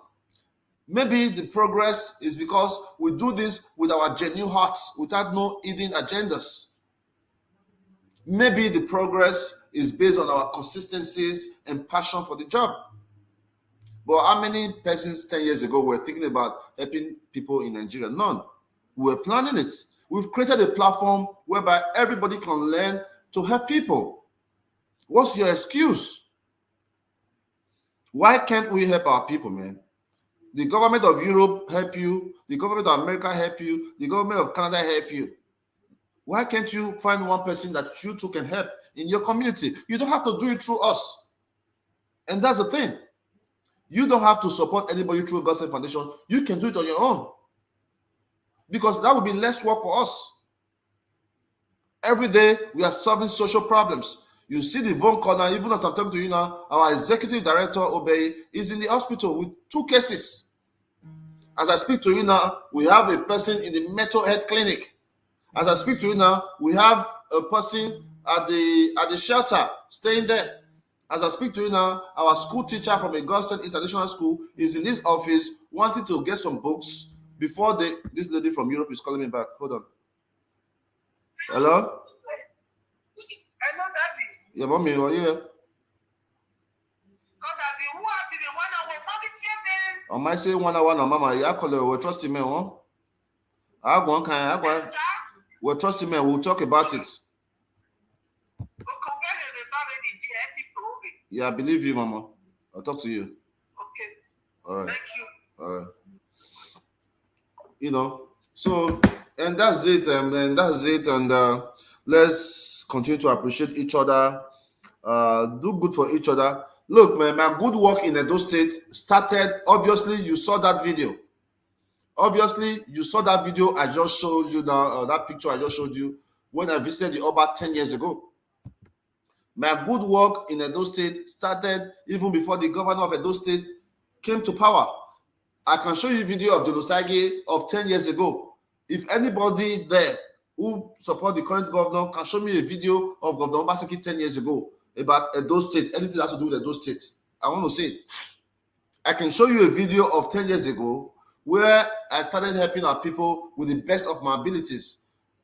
Maybe the progress is because we do this with our genuine hearts, without no hidden agendas. Maybe the progress is based on our consistencies and passion for the job. But how many persons 10 years ago were thinking about helping people in Nigeria? None. We were planning it. We've created a platform whereby everybody can learn to help people. What's your excuse? Why can't we help our people, man? The government of Europe help you. The government of America help you. The government of Canada help you. Why can't you find one person that you two can help in your community? You don't have to do it through us. And that's the thing. You don't have to support anybody through Godsent Foundation. You can do it on your own. Because that would be less work for us. Every day, we are solving social problems. You see the Von corner, even as I'm talking to you now, our executive director, Obey, is in the hospital with 2 cases. As I speak to you now, we have a person in the mental health clinic. As I speak to you now, we have a person at the shelter staying there. As I speak to you now, our school teacher from a Godsent International School is in this office wanting to get some books before this lady from Europe is calling me back. Hold on. Hello? Hello, Daddy. Yeah, mommy, are you here? Daddy, who are the one I was talking to? I might say 1 hour now, mama. Yeah, call her. We're trusting me, huh? I'll go on. We're trusting me. We'll talk about it. Yeah, I believe you, mama. I'll talk to you. Okay. All right. Thank you. All right. You know, so, and that's it, and that's it, and let's continue to appreciate each other, do good for each other. Look, man, my good work in Edo State started, obviously, you saw that video. Obviously, you saw that video I just showed you now, that picture I just showed you when I visited the Oba 10 years ago. My good work in Edo State started even before the governor of Edo State came to power. I can show you a video of the Osagie of 10 years ago. If anybody there who support the current governor can show me a video of Governor Obasanjo 10 years ago about Edo State, anything that has to do with Edo State, I want to see it. I can show you a video of 10 years ago where I started helping our people with the best of my abilities.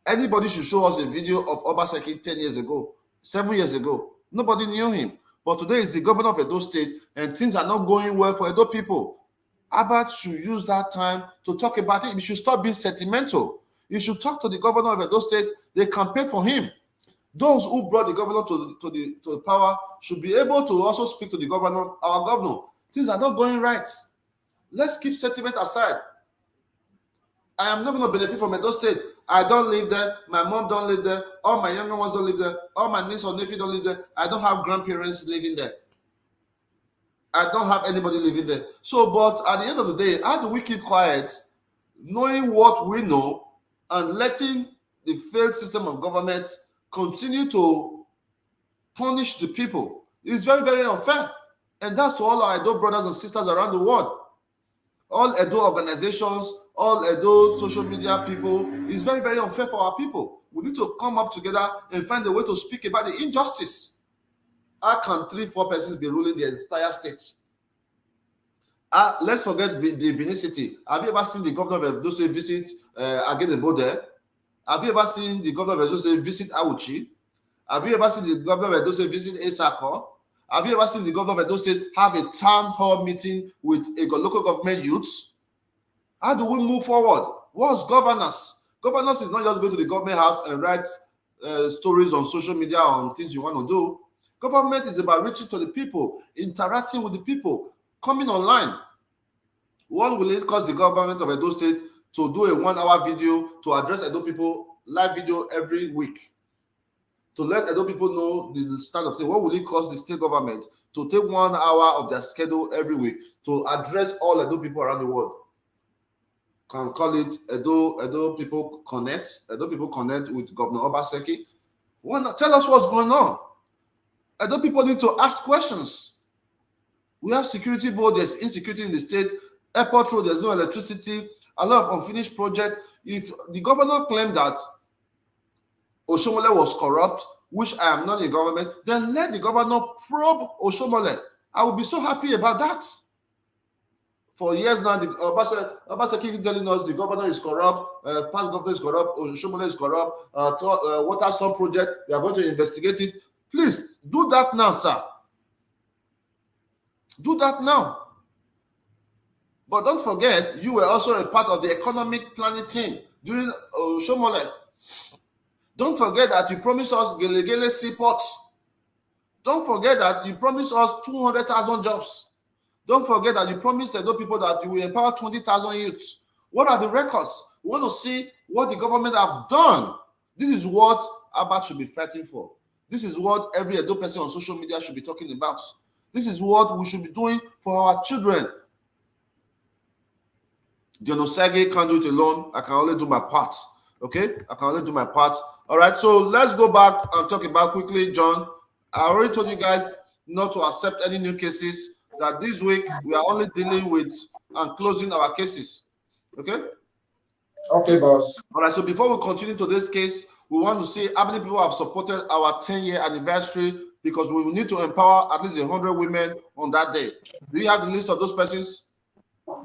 Anybody should show us a video of Obasanjo 10 years ago, 7 years ago. Nobody knew him. But today is the governor of Edo State and things are not going well for Edo people. Abbott should use that time to talk about it. We should stop being sentimental. You should talk to the governor of Edo State. They campaigned for him. Those who brought the governor to the power should be able to also speak to the governor, our governor. Things are not going right. Let's keep sentiment aside. I am not going to benefit from Edo State. I don't live there. My mom don't live there. All my younger ones don't live there. All my niece or nephew don't live there. I don't have grandparents living there. I don't have anybody living there. So, but at the end of the day, how do we keep quiet, knowing what we know and letting the failed system of government continue to punish the people? It's very, very unfair. And that's to all our Edo brothers and sisters around the world. All Edo organizations, all Edo social media people. It's very, very unfair for our people. We need to come up together and find a way to speak about the injustice. How can 3-4 persons be ruling the entire state? Let's forget the Benin City. Have you ever seen the governor of Edo State visit Agenebo there? Have you ever seen the governor of Edo State visit Awuchi? Have you ever seen the governor of Edo State visit Esako? Have you ever seen the governor of Edo State have a town hall meeting with a local government youths? How do we move forward? What's governance? Governance is not just go to the government house and write stories on social media on things you want to do. Government is about reaching to the people, interacting with the people, coming online. What will it cost the government of Edo State to do a 1-hour video to address Edo people, live video every week? To let Edo people know the stand of things. What will it cost the state government to take 1 hour of their schedule every week to address all Edo people around the world? Can call it Edo People Connect. Edo People Connect with Governor Obaseki. Tell us what's going on. Edo people need to ask questions. We have security vote, there's insecurity in the state. Airport road, there's no electricity. A lot of unfinished projects. If the governor claimed that Oshomole was corrupt, which I am not in government, then let the governor probe Oshomole. I will be so happy about that. For years now, Obaseki keeps telling us the governor is corrupt, past governor is corrupt, Oshomole is corrupt, water storm project, we are going to investigate it. Please, do that now, sir. Do that now. But don't forget, you were also a part of the economic planning team during Oshomole. Don't forget that you promised us Gelegele seaports. Don't forget that you promised us 200,000 jobs. Don't forget that you promised Edo people that you will empower 20,000 youths. What are the records? We want to see what the government have done. This is what Abba should be fighting for. This is what every Edo person on social media should be talking about. This is what we should be doing for our children. Dion Osagie can't do it alone. I can only do my part. Okay? I can only do my part. All right, so let's go back and talk about quickly, John. I already told you guys not to accept any new cases, that this week we are only dealing with and closing our cases. Okay? Okay, boss. All right, so before we continue to this case, we want to see how many people have supported our 10-year anniversary, because we will need to empower at least 100 women on that day. Do you have the list of those persons? Not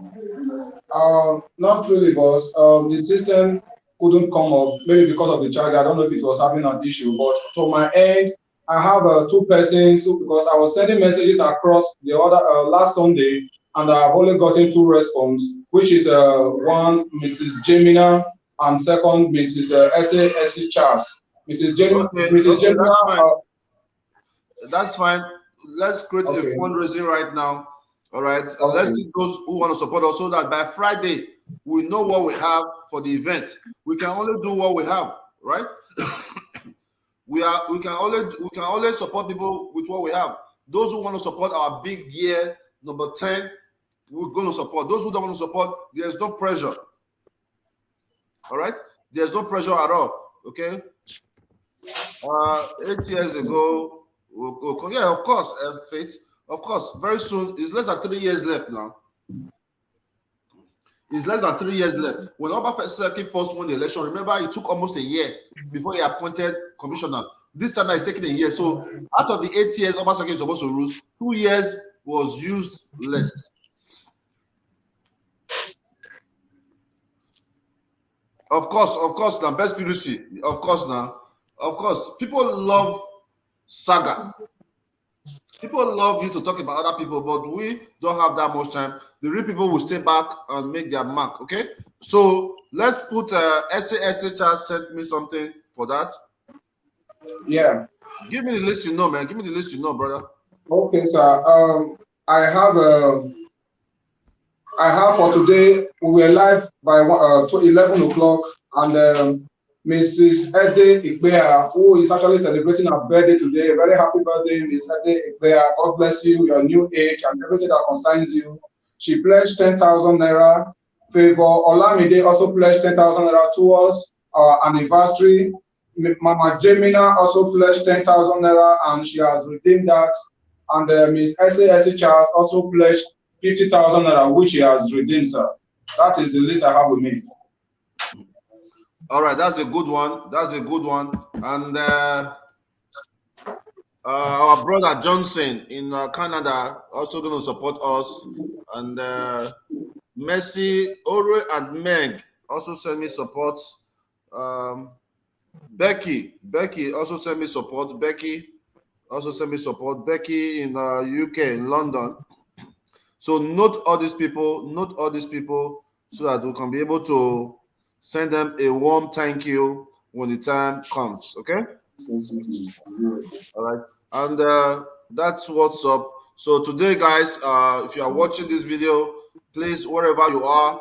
really, boss. The system couldn't come up, maybe because of the charge. I don't know if it was having an issue, but to my end, I have 2 persons, because I was sending messages across the other last Sunday, and I've only gotten 2 responses, which is one, Mrs. Jemina, and second, Mrs. S.A. Charles. Mrs. Jemina. Okay, Mrs. okay, Jemina. That's fine. Let's create a fundraising right now. All right. Okay. Let's see those who want to support us, so that by Friday we know what we have for the event. We can only do what we have, right? we can only support people with what we have. Those who want to support our big year number 10, we're going to support. Those who don't want to support, there's no pressure. All right? There's no pressure at all. Okay? 8 years ago, yeah, of course, Faith. Of course, very soon. It's less than 3 years left now. It's less than 3 years left. When Obaseki first won the election, remember, it took almost a year before he appointed commissioner. This time it's taking a year. So out of the 8 years Obaseki is supposed to rule, 2 years was used less. Of course, now best purity. Of course, people love saga. People love you to talk about other people, but we don't have that much time. The real people will stay back and make their mark. Okay, so let's put SASHR sent me something for that. Yeah. Give me the list, you know, man. Give me the list, you know, brother. Okay, sir. I have for today. We were live by 11 o'clock, and Mrs. Ede Igbea, who is actually celebrating her birthday today. A very happy birthday, Miss Ede Igbea. God bless you, your new age, and everything that concerns you. She pledged 10,000 naira. Favor Olamide also pledged 10,000 naira towards our anniversary. Mama Jemina also pledged 10,000 naira, and she has redeemed that. And Miss S.A.S. Charles also pledged 50,000 naira, which she has redeemed, sir. That is the list I have with me. All right, that's a good one. That's a good one. And our brother Johnson in Canada also going to support us. And Messi, Ore, and Meg also send me support. Becky also send me support. Becky also send me support. Becky in UK, in London. So note all these people, so that we can be able to send them a warm thank you when the time comes. Okay? All right. And that's what's up. So today, guys, if you are watching this video, please, wherever you are,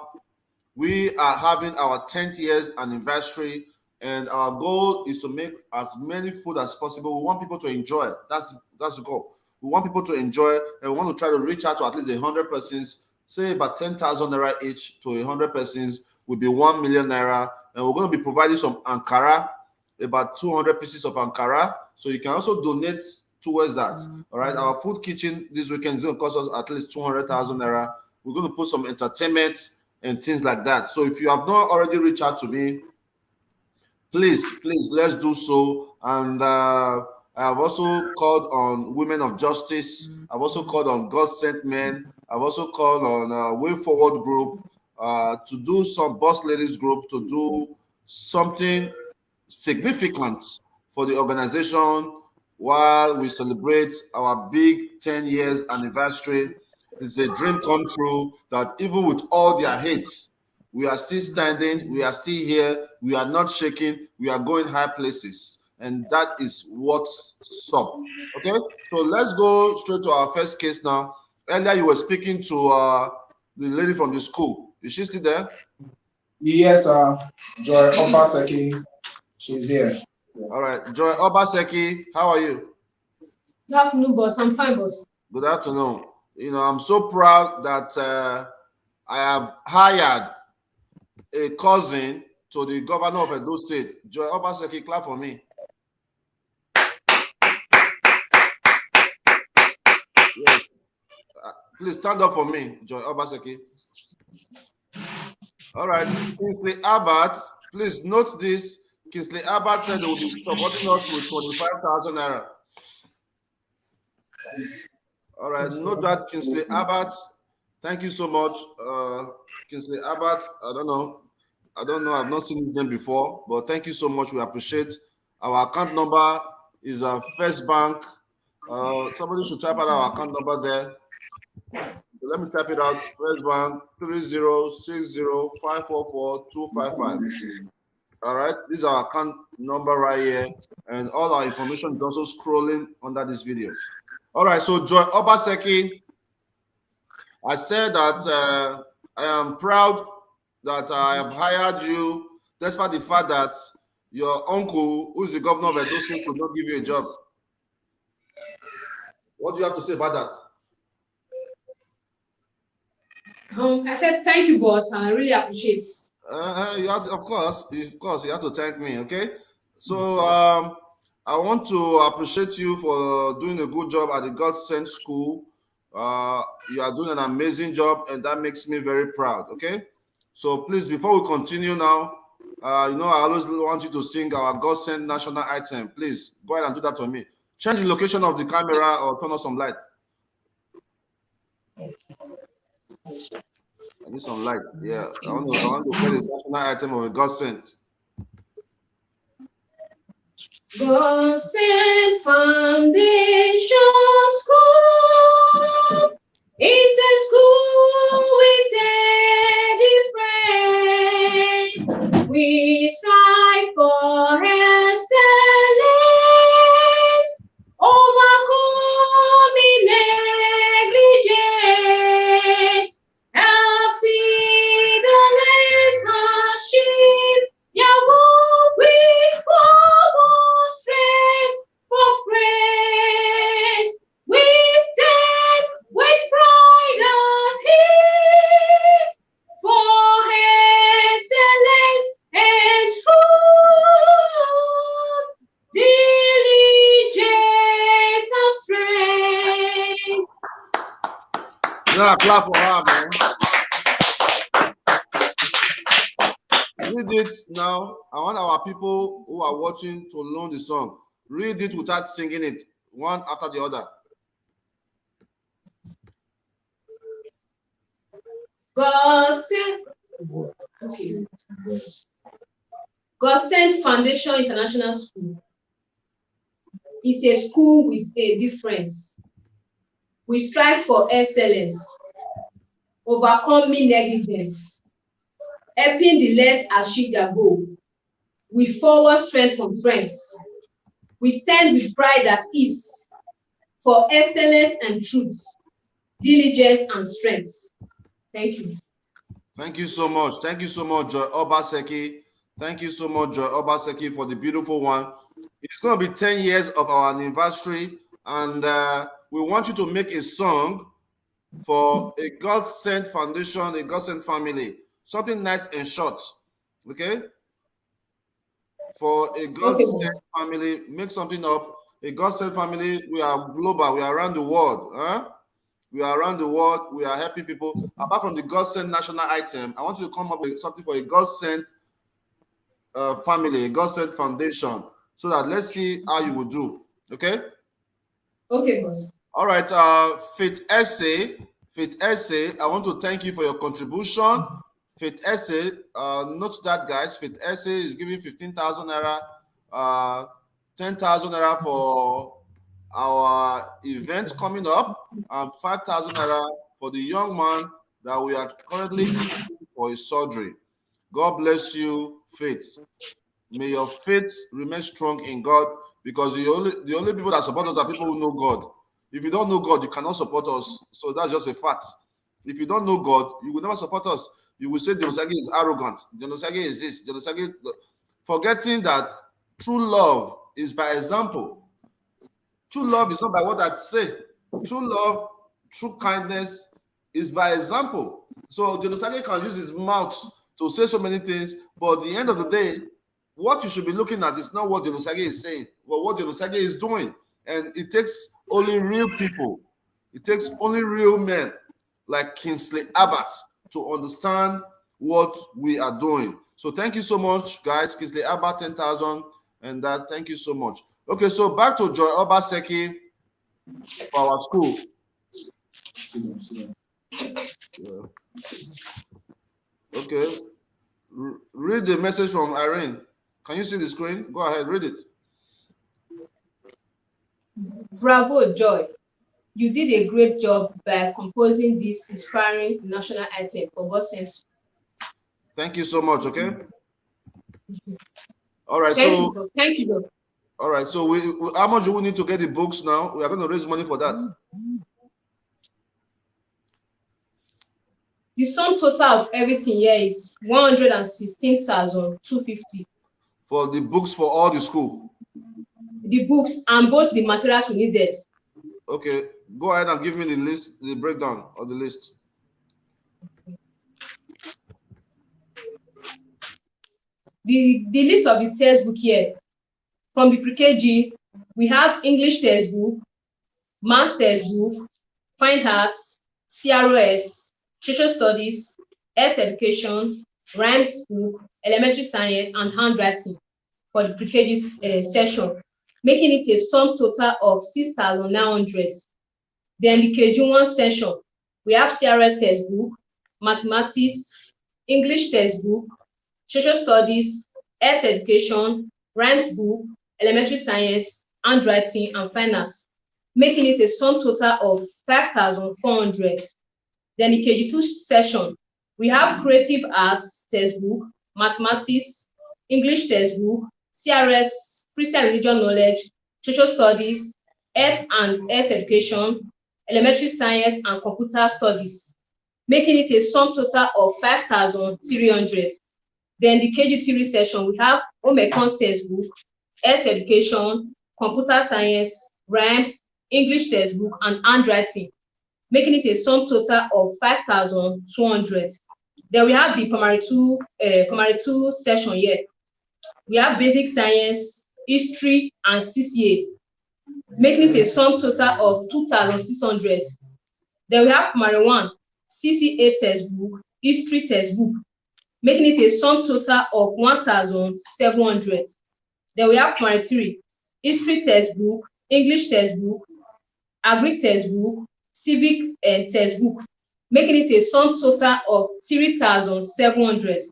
we are having our 10th years anniversary, and our goal is to make as many food as possible. We want people to enjoy. That's the goal. We want people to enjoy, and we want to try to reach out to at least 100 persons. Say about 10,000 naira each to 100 persons would be 1 million naira, and we're going to be providing some Ankara, about 200 pieces of Ankara, so you can also donate towards that. All right, our food kitchen this weekend is going to cost us at least 200,000 naira. We're going to put some entertainment and things like that. So if you have not already reached out to me, please let's do so. And I have also called on Women of Justice. I've also called on Godsent Men. I've also called on Way Forward Group to do some Boss Ladies Group to do something significant for the organization while we celebrate our big 10 years anniversary. It's a dream come true that even with all their hates, we are still standing, we are still here, we are not shaking, we are going high places. And that is what's up. Okay, so let's go straight to our first case now. Earlier, you were speaking to the lady from the school. Is she still there? Yes, Joy Obaseki. She's here. All right, Joy Obaseki, how are you? Good afternoon, boss. I'm fine, boss. Good afternoon. You know, I'm so proud that I have hired a cousin to the governor of Edo State. Joy Obaseki, clap for me. Yes. Please stand up for me, Joy Obaseki. All right, Kingsley Abbott, please note this. Kingsley Abbott said they will be supporting us with 25,000 naira. All right, note that, Kingsley Abbott. Thank you so much, Kingsley Abbott. I don't know. I've not seen them before, but thank you so much. We appreciate. Our account number is First Bank. Somebody should type out our account number there. So let me type it out. First Bank 3060544255. All right, this is our account number right here, and all our information is also scrolling under this video. All right, so Joy Obaseki, I said that I am proud that I have hired you, despite the fact that your uncle, who is the governor of Edo State, could not give you a job. What do you have to say about that? I said thank you, boss. I really appreciate. You have to, of course, you have to thank me. Okay, so I want to appreciate you for doing a good job at the Godsent School. You are doing an amazing job, and that makes me very proud. Okay, so please, before we continue now, I always want you to sing our Godsent national anthem. Please go ahead and do that for me. Change the location of the camera or turn on some light. I need some light. Yeah, I want to play the national anthem of a Godsent. Godsent Foundation School is a school with a difference. We strive for excellence, overcoming negligence, help feed the less sheep. Yahweh. clap for her, man. Read it now. I want our people who are watching to learn the song. Read it without singing it, one after the other. Godsent Foundation International School is a school with a difference. We strive for excellence, overcoming negligence, helping the less achieve their goal. We forward strength from friends. We stand with pride at ease for excellence and truth, diligence and strength. Thank you. Thank you so much. Thank you so much, Joy Obaseki. Thank you so much, Joy Obaseki, for the beautiful one. It's going to be 10 years of our anniversary, and we want you to make a song for a Godsent Foundation, a Godsent family. Something nice and short, okay? For a Godsent family, make something up. A Godsent family, we are global, we are around the world. Huh? We are around the world, we are helping people. Apart from the Godsent national item, I want you to come up with something for a Godsent family, a Godsent foundation, so that let's see how you will do. Okay? Okay, boss. All right, Faith Essay, I want to thank you for your contribution. Faith Essay, note that, guys. Faith Essay is giving 15,000 naira, 10,000 naira for our event coming up, and 5,000 naira for the young man that we are currently for his surgery. God bless you, Faith. May your faith remain strong in God, because the only people that support us are people who know God. If you don't know God, you cannot support us. So that's just a fact. If you don't know God, you will never support us. You will say the Osagie is arrogant. The Osagie is this. The Osagie, forgetting that true love is by example. True love is not by what I say. True love, true kindness is by example. So the Osagie can use his mouth to say so many things, but at the end of the day, what you should be looking at is not what the Osagie is saying, but what the Osagie is doing. And it takes only real people. It takes only real men like Kingsley Abbott to understand what we are doing. So thank you so much, guys. Kingsley Abbott, 10,000, and that. Thank you so much. Okay, so back to Joy Obaseki for our school. Yeah. Okay. Read the message from Irene. Can you see the screen? Go ahead, read it. Bravo, Joy. You did a great job by composing this inspiring national item for Godsent. Thank you so much, okay? All right, thank you. All right, so we how much do we need to get the books now? We are going to raise money for that. The sum total of everything here is 116,250. For the books for all the school? The books and both the materials we needed. Okay, go ahead and give me the list, the breakdown of the list. The list of the textbook here. From the pre-KG, we have English textbook, Maths textbook, Fine Arts, CROS, Social Studies, Health Education, Rhymes book, Elementary Science, and Handwriting for the pre-KG session, making it a sum total of 6,900. Then the KG1 session, we have CRS textbook, Mathematics, English textbook, Social Studies, Health Education, Rhymes book, Elementary Science, Handwriting, and Fine Arts, making it a sum total of 5,400. Then the KG2 session, we have Creative Arts textbook, Mathematics, English textbook, CRS, Christian Religion Knowledge, Social Studies, Health and Health Education, Elementary Science, and Computer Studies, making it a sum total of 5,300. Then the KG3 session, we have Home Econs textbook, Health Education, Computer Science, Rhymes, English textbook, and Handwriting, making it a sum total of 5,200. Then we have the primary two session here. We have Basic Science, History, and CCA, making it a sum total of 2,600. Then we have primary 1, CCA textbook, history textbook, making it a sum total of 1,700. Then we have primary 3, history textbook, English textbook, agri textbook, civic textbook, making it a sum total of 3,700.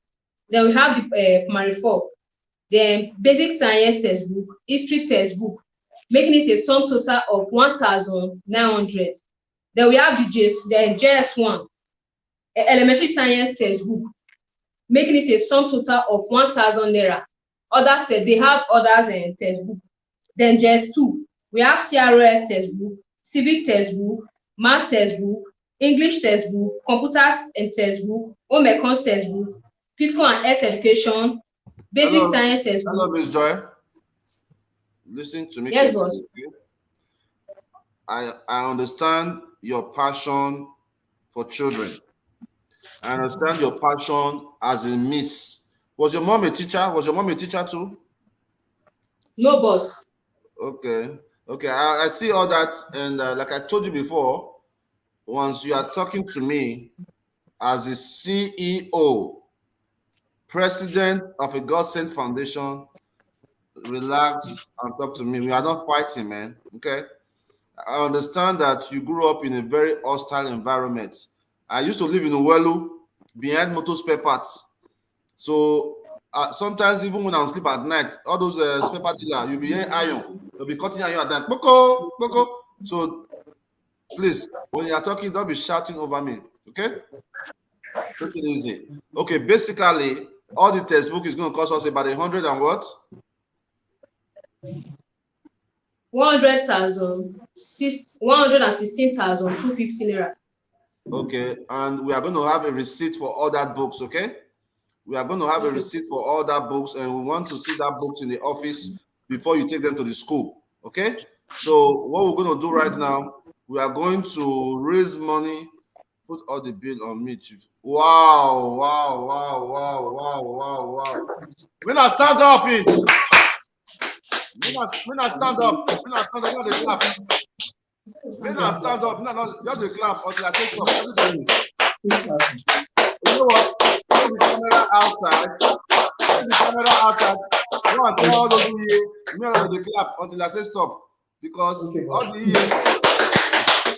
Then we have the primary 4, the basic science textbook, history textbook, making it a sum total of 1,900. Then we have the JS1, elementary science textbook, making it a sum total of 1,000 naira. Others they have others in textbook. Then JS2, we have CROS textbook, civic textbook, math textbook, English textbook, computers and textbook, home econs textbook, physical and health education, basic science textbook. Hello, Ms. Joy. Listen to me. Yes, boss. I understand your passion for children. I understand your passion as a miss. Was your mom a teacher? Was your mom a teacher too? No, boss. Okay. I see all that, and like I told you before, once you are talking to me as a CEO, president of a Godsent Foundation, relax and talk to me. We are not fighting, man. Okay. I understand that you grew up in a very hostile environment. I used to live in Uwelu, behind motor spare parts. So sometimes even when I sleep at night, all those spare part dealers, you'll be hearing iron. They'll be cutting iron at night. Boko, boko. So please, when you are talking, don't be shouting over me. Okay? Take it easy. Okay, basically, all the textbook is going to cost us about 100 and what? 116,250 naira. Okay, and we are going to have a receipt for all that books, okay? We are going to have a receipt for all that books, and we want to see that books in the office before you take them to the school, okay? So what we're going to do right now, we are going to raise money, put all the bill on me, Chief. Wow. When I stand up, when I stand up, not the clap. When I stand up, not the clap until I take stop. Everybody. You know what? Take the camera outside. Go and tell all those here, not the clap until I say stop. Because all the here,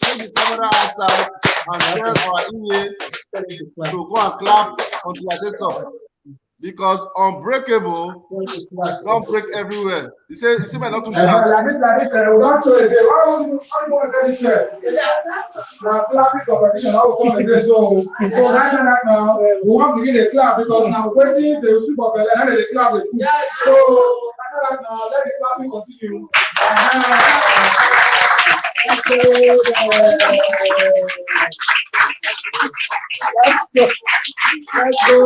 take the camera outside and tell our ear to go and clap until I say stop. Because unbreakable don't break everywhere. You see my not too sharp. Like this, we don't show it. How do you want to get this? Now, clapping competition, how we come again. So right now, we want to begin a clap because now waiting the super bell and then the clap. So right now, let the clapping continue. Let's go.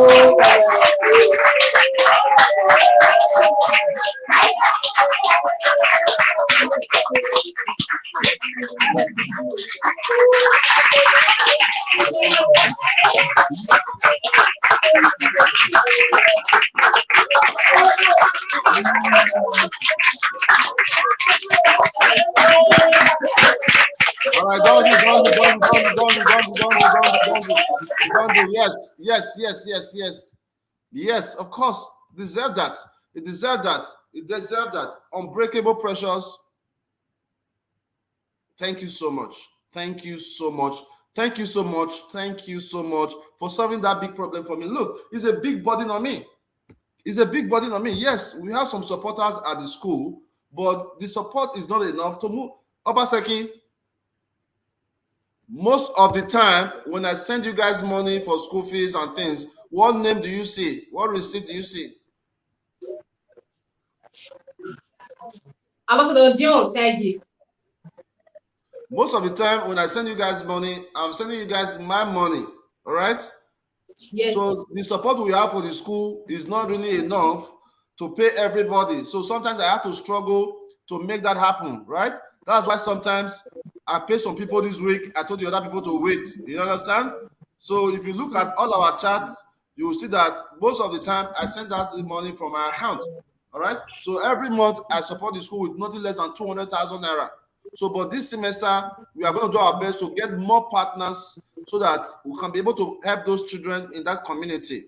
All right, don't do. Yes, of course. Deserve that. It deserves that. Unbreakable Precious. Thank you so much for solving that big problem for me. Look, it's a big burden on me. Yes, we have some supporters at the school, but the support is not enough to move. Osagie, most of the time, when I send you guys money for school fees and things, what name do you see? What receipt do you see? Ambassador Dion, Osagie. Most of the time, when I send you guys money, I'm sending you guys my money. All right? Yes. So the support we have for the school is not really enough to pay everybody. So sometimes I have to struggle to make that happen, right? That's why sometimes I pay some people this week. I told the other people to wait. You understand? So if you look at all our chats, you will see that most of the time I send out the money from my account. All right. So every month I support the school with nothing less than 200,000 naira. So, but this semester, we are going to do our best to get more partners so that we can be able to help those children in that community.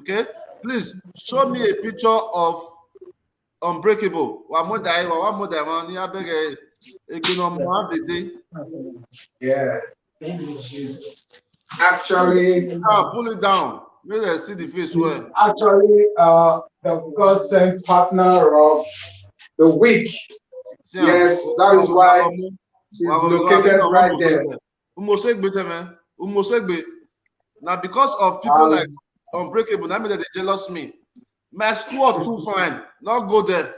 Okay? Please, show me a picture of Unbreakable. Yeah. Actually, pull it down. Maybe I see the face well. Actually, the Godsent partner of the week. Yes, that is why she's located right there. Now, because of people like Unbreakable, that means that they jealous me. My squad too fine. Not go there.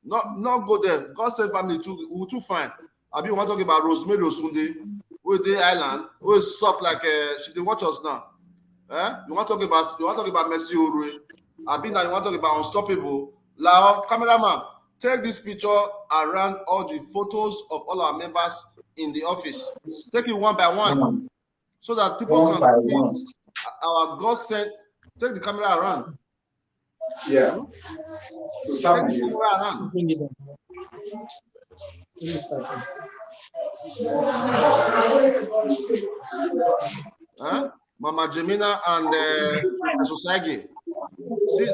Not go there. Godsent family too fine. I mean, want to talk about Rosemary Osunde, who the island, who is soft like they watch us now. You want to talk about Messi Uru. I mean, you want to talk about Unstoppable. Lao, cameraman, take this picture around all the photos of all our members in the office. Take it one by one, so that people can see our Godsent. Take the camera around. Yeah. So start take the camera around. Mama Jemina and Osagie.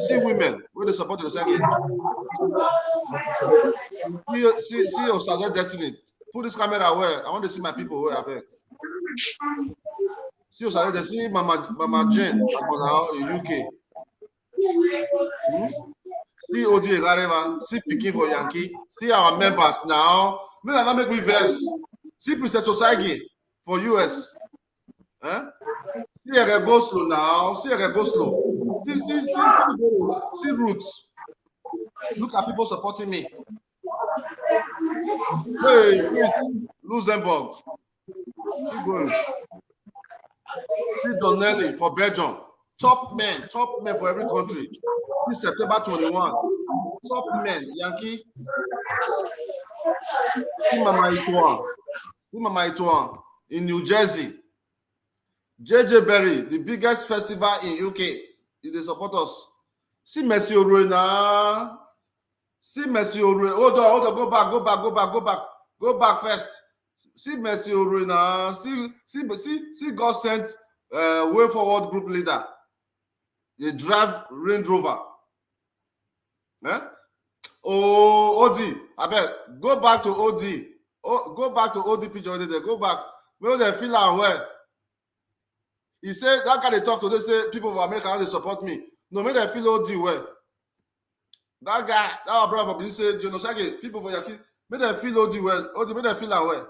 See women when they support Osagie. See Osagie Destiny. Put this camera where I want to see my people where I beg. See Osagie Destiny, Mama Jane in UK. See Odi Egareva, see Pikin for Yankee. See our members now. May not make me vex. See Princess Osagie for US. See Ereboslo now. See Ereboslo. See Roots. Look at people supporting me. Hey, Chris Luxembourg. Keep going. See Donnelly for Belgium. Top men for every country. This September 21. Top men, Yankee. See Mama Ituan in New Jersey. JJ Berry, the biggest festival in UK. They support us. See Messi Orena. See Messi Orena. Hold on. Go back first. See Messi Orena. See Godsent Way Forward group leader. They drive Range Rover. Oh, OD. I bet. Go back to OD. Go back to OD picture there. Go back. Where they feel and where. He said that guy they talk to, they say people of America, they support me. No, make them feel OD well. That guy, that brother, he said, Osagie, people for your kids, make them feel OD well. OD, make them feel that well.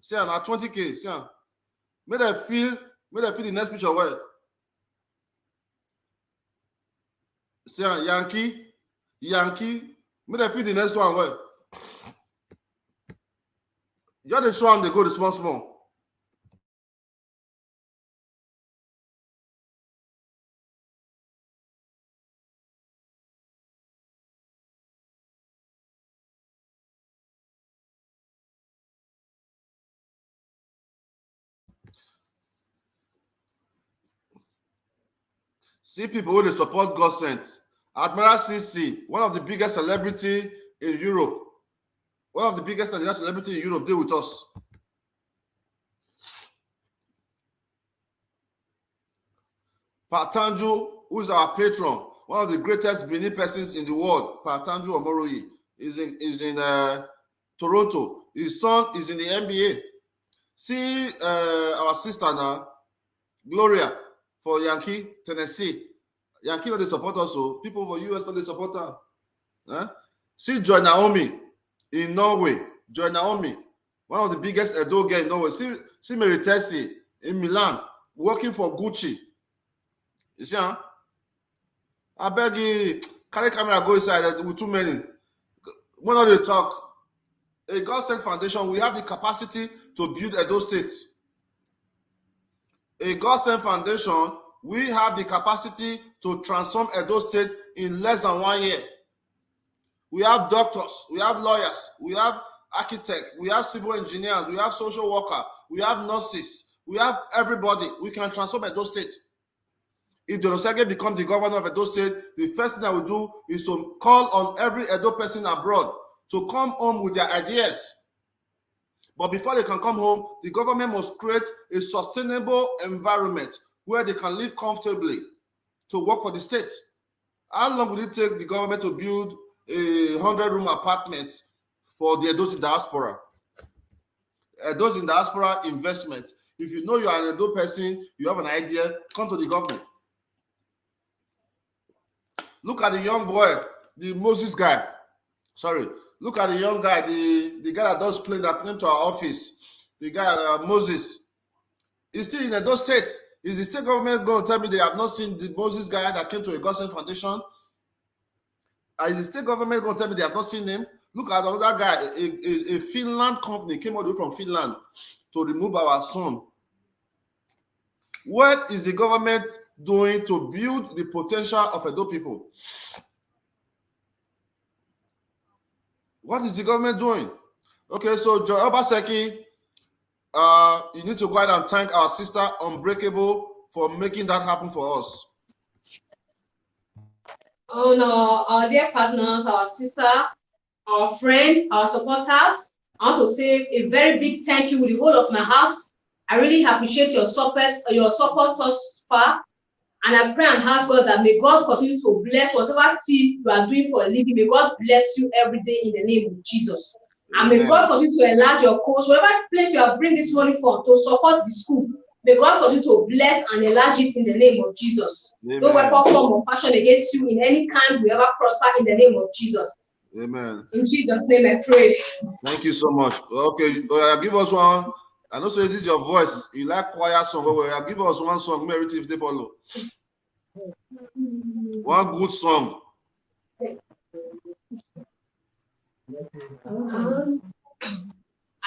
See, now 20K, see, make them feel the next picture well. See, Yankee, make them feel the next one well. You have to show them they go to small. See people who they support Godsent. Admiral CC, one of the biggest celebrity in Europe. One of the biggest celebrity in Europe, they with us. Patanju, who is our patron, one of the greatest Benin persons in the world, Patanju Omoroyi, is in Toronto. His son is in the NBA. See our sister now, Gloria, for Yankee, Tennessee. Yankee, they support us. So people for US, they support her. See Joy Naomi in Norway. Joy Naomi, one of the biggest Edo girls in Norway. See Mary Tessie in Milan, working for Gucci. You see, huh? I beg you, carry camera, go inside with too many. When are they talk? A Godsent Foundation, we have the capacity to build Edo State. A Godsent Foundation, we have the capacity to transform Edo State in less than 1 year. We have doctors, we have lawyers, we have architects, we have civil engineers, we have social workers, we have nurses, we have everybody. We can transform Edo State. If Osagie becomes the governor of Edo State, the first thing I will do is to call on every Edo person abroad to come home with their ideas. But before they can come home, the government must create a sustainable environment where they can live comfortably to work for the state. How long will it take the government to build a 100-room apartment for those in diaspora? Those in diaspora investment. If you know you are an Edo person, you have an idea, come to the government. Look at the young boy, the Moses guy. Sorry. Look at the young guy, the guy that does plane that came to our office. The guy, Moses. He's still in Edo State. Is the state government going to tell me they have not seen the Moses guy that came to a Godsent Foundation? Is the state government going to tell me they have not seen him? Look at another guy, a Finland company came all the way from Finland to remove our son. What is the government doing to build the potential of Edo people? What is the government doing? Okay, so Joy Obaseki, you need to go ahead and thank our sister Unbreakable for making that happen for us. Oh no, our dear partners, our sister, our friends, our supporters, I want to say a very big thank you with the whole of my heart. I really appreciate your support thus far. And I pray and ask God that may God continue to bless whatever thing you are doing for a living. May God bless you every day in the name of Jesus. And may God continue to enlarge your cause. Whatever place you have bring this money for to support the school, may God continue to bless and enlarge it in the name of Jesus. Amen. No weapon, form, or passion against you in any kind will ever prosper in the name of Jesus. Amen. In Jesus' name I pray. Thank you so much. Okay, give us one. I know so this is your voice. You like choir song. Give us one song. Maybe if they follow. One good song.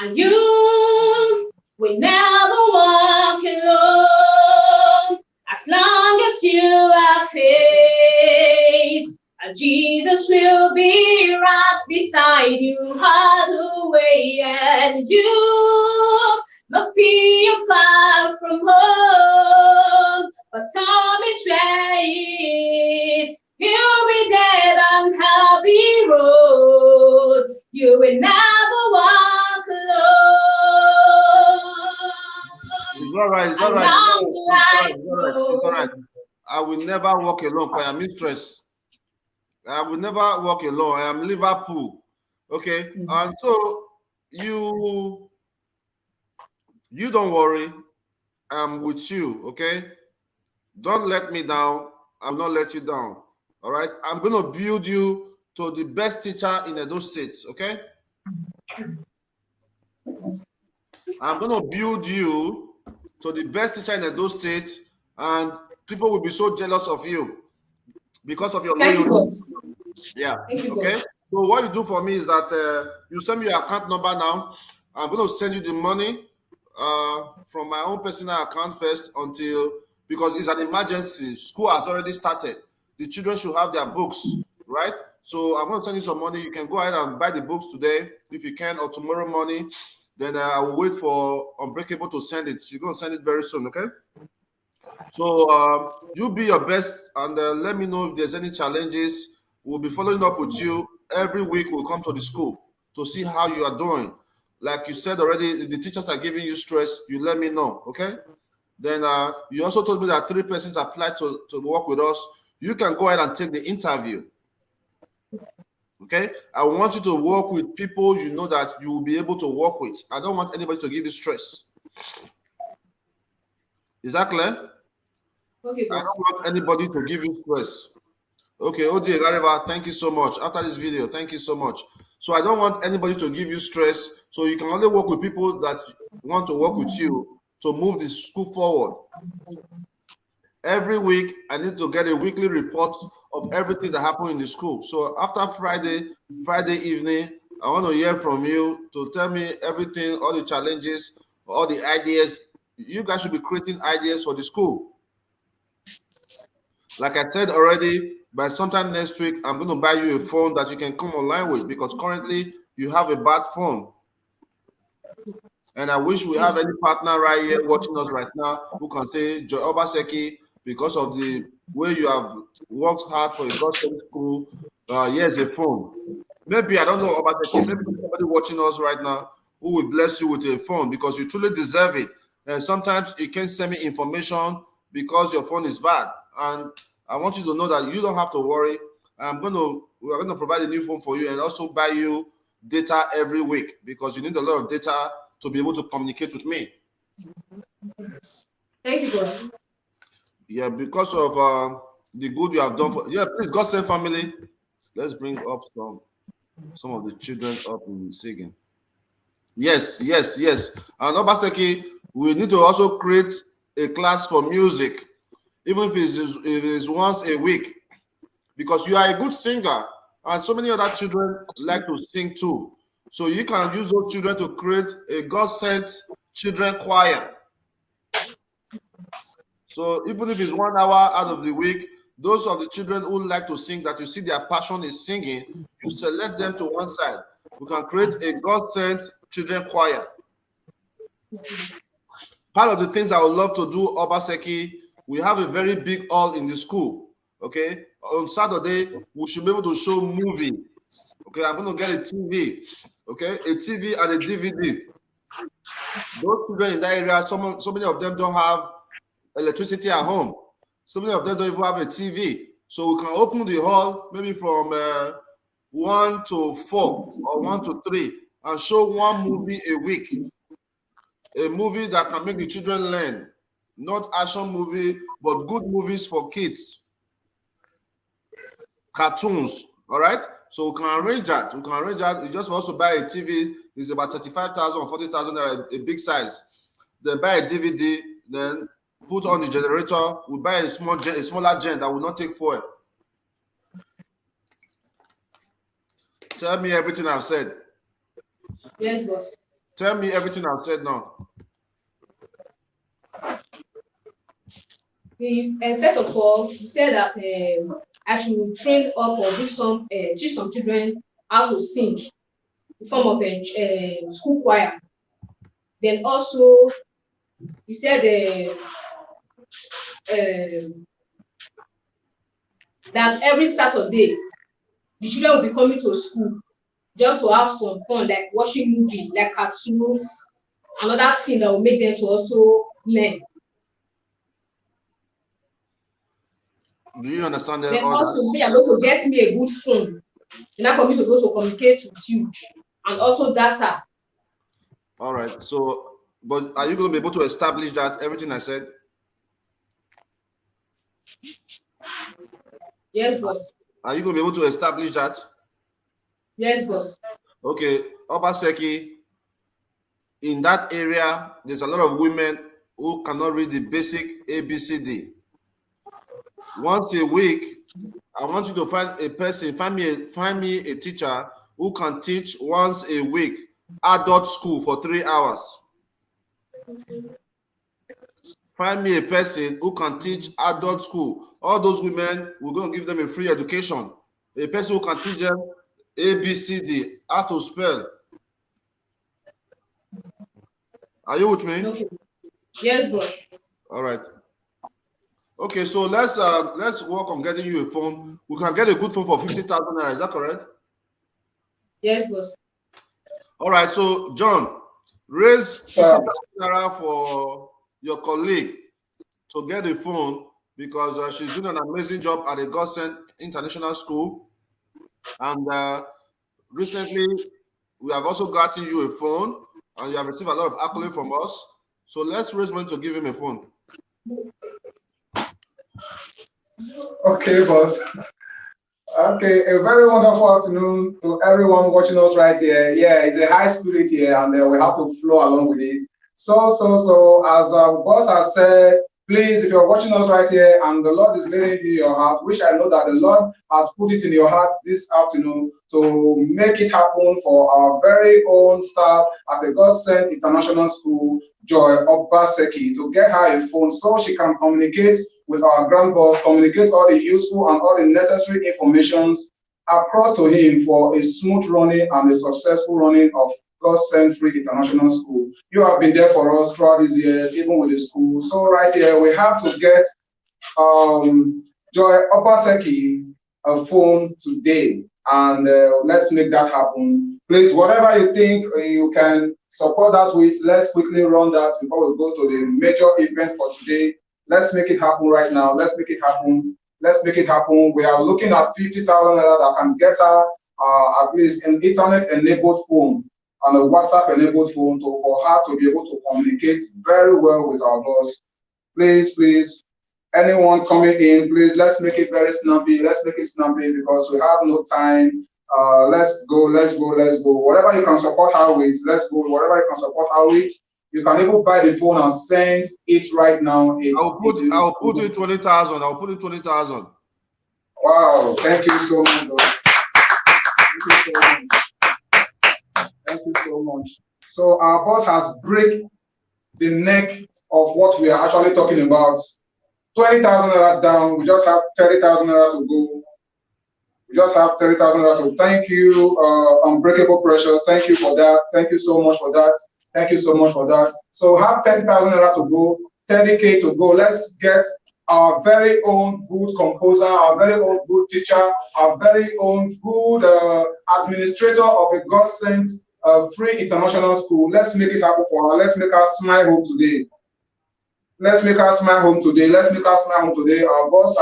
And you will never walk alone as long as you have faith. And Jesus will be right beside you all the way, and you no fear far from home. But some is where he is. He'll be there on Happy Road. You will never walk alone. It's all right. It's all right. It's all right. I will never walk alone. I am mistress. I will never walk alone. I am Liverpool. Okay. And so you don't worry. I'm with you. Okay. Don't let me down. I will not let you down. All right. I'm going to build you to the best teacher in Edo State. Okay. I'm going to build you to the best teacher in Edo State, and people will be so jealous of you because of your loyalty. Yeah. Okay. So what you do for me is that you send me your account number now. I'm going to send you the money from my own personal account first because it's an emergency. School has already started. The children should have their books, right? So I'm going to send you some money. You can go ahead and buy the books today if you can, or tomorrow morning. Then I will wait for Unbreakable to send it. You're going to send it very soon, okay? So you be your best and let me know if there's any challenges. We'll be following up with you. Every week we'll come to the school to see how you are doing. Like you said already, if the teachers are giving you stress, you let me know, okay? Then you also told me that 3 persons applied to work with us. You can go ahead and take the interview, okay? I want you to work with people you know that you will be able to work with. I don't want anybody to give you stress. Is that clear? Okay, I don't want anybody to give you stress. Okay, Odi Gariva, thank you so much. After this video, thank you so much. So I don't want anybody to give you stress. So you can only work with people that want to work with you to move the school forward. Every week, I need to get a weekly report of everything that happened in the school. So after Friday evening, I want to hear from you to tell me everything, all the challenges, all the ideas. You guys should be creating ideas for the school. Like I said already, by sometime next week, I'm going to buy you a phone that you can come online with, because currently you have a bad phone. And I wish we have any partner right here watching us right now who can say, Joy Obaseki, because of the way you have worked hard for a Godsent school, here's a phone. Maybe, I don't know, Obaseki, maybe somebody watching us right now who will bless you with a phone because you truly deserve it. And sometimes you can't send me information because your phone is bad. And I want you to know that you don't have to worry. We're going to provide a new phone for you and also buy you data every week because you need a lot of data to be able to communicate with me. Thank you, boss. Yeah, because of the good you have done for. Yeah, please, Godsent family. Let's bring up some of the children up in singing. Yes. And Obaseki, we need to also create a class for music, even if it is once a week, because you are a good singer, and so many other children like to sing too. So you can use those children to create a Godsent children choir. So even if it's 1 hour out of the week, those of the children who like to sing, that you see their passion is singing, you select them to one side. We can create a Godsent children choir. Part of the things I would love to do, Obaseki, we have a very big hall in the school. Okay, on Saturday we should be able to show movie. Okay, I'm going to get a TV. Okay, a TV and a DVD. Those children in that area, so many of them don't have electricity at home. So many of them don't even have a TV. So we can open the hall maybe from 1 to 4 or 1 to 3 and show one movie a week. A movie that can make the children learn. Not action movie, but good movies for kids. Cartoons, all right? So we can arrange that. You just also buy a TV. It's about 35,000 or 40,000, a big size. Then buy a DVD, then put on the generator. We buy a smaller gen that will not take fuel. Tell me everything I've said. Yes, boss. Tell me everything I've said now. First of all, you said that I should train up or teach some children how to sing in form of a school choir. Then also, you said that every Saturday the children will be coming to school just to have some fun, like watching movies, like cartoons, another thing that will make them to also learn. Do you understand that? Then also, you say you're going to get me a good phone, enough for me to go to communicate with you, and also data. All right. So, but are you going to be able to establish that everything I said? Yes, boss. Are you going to be able to establish that? Yes, boss. Okay, Obaseki, in that area, there's a lot of women who cannot read the basic ABCD. Once a week, I want you to find a person, find me a teacher who can teach once a week adult school for 3 hours. Find me a person who can teach adult school. All those women, we're going to give them a free education. A person who can teach them ABCD, how to spell. Are you with me? Okay. Yes, boss. All right. Okay, so let's work on getting you a phone. We can get a good phone for 50,000 naira. Is that correct? Yes, boss. All right. So John, raise 50,000 naira for your colleague to get a phone because she's doing an amazing job at the Godsent International School, and recently we have also gotten you a phone, and you have received a lot of accolade from us. So let's raise money to give him a phone. Okay, boss. Okay, a very wonderful afternoon to everyone watching us right here. Yeah, it's a high spirit here, and we have to flow along with it. So, as our boss has said, please, if you're watching us right here and the Lord is leading you in your heart, which I know that the Lord has put it in your heart this afternoon to make it happen for our very own staff at the Godsent International School, Joy Obaseki, to get her a phone so she can communicate with our grand boss, communicate all the useful and all the necessary informations across to him for a smooth running and a successful running of Godsent Free International School. You have been there for us throughout these years, even with the school. So right here, we have to get Joy Obaseki a phone today, and let's make that happen. Please, whatever you think you can support that with. Let's quickly run that before we go to the major event for today. Let's make it happen right now. Let's make it happen. Let's make it happen. We are looking at 50,000 that can get her at least an internet-enabled phone and a WhatsApp-enabled phone for her to be able to communicate very well with our boss. Please, anyone coming in, please, let's make it very snappy. Let's make it snappy because we have no time. Let's go. Whatever you can support her with, let's go. Whatever you can support her with, you can even buy the phone and send it right now. I'll put in 20,000. I'll put in 20,000. Wow, thank you so much. Thank you so much. So our boss has break the neck of what we are actually talking about. 20,000 naira down. We just have 30,000 naira to go. We just have 30,000 naira to. Thank you, Unbreakable Precious. Thank you for that. Thank you so much for that. Thank you so much for that. So have 30,000 naira to go, 30K to go. Let's get our very own good composer, our very own good teacher, our very own good administrator of a Godsent free international school. Let's make it happen for her. Let's make her smile home today. Let's make her smile home today. Let's make her smile home today. Our boss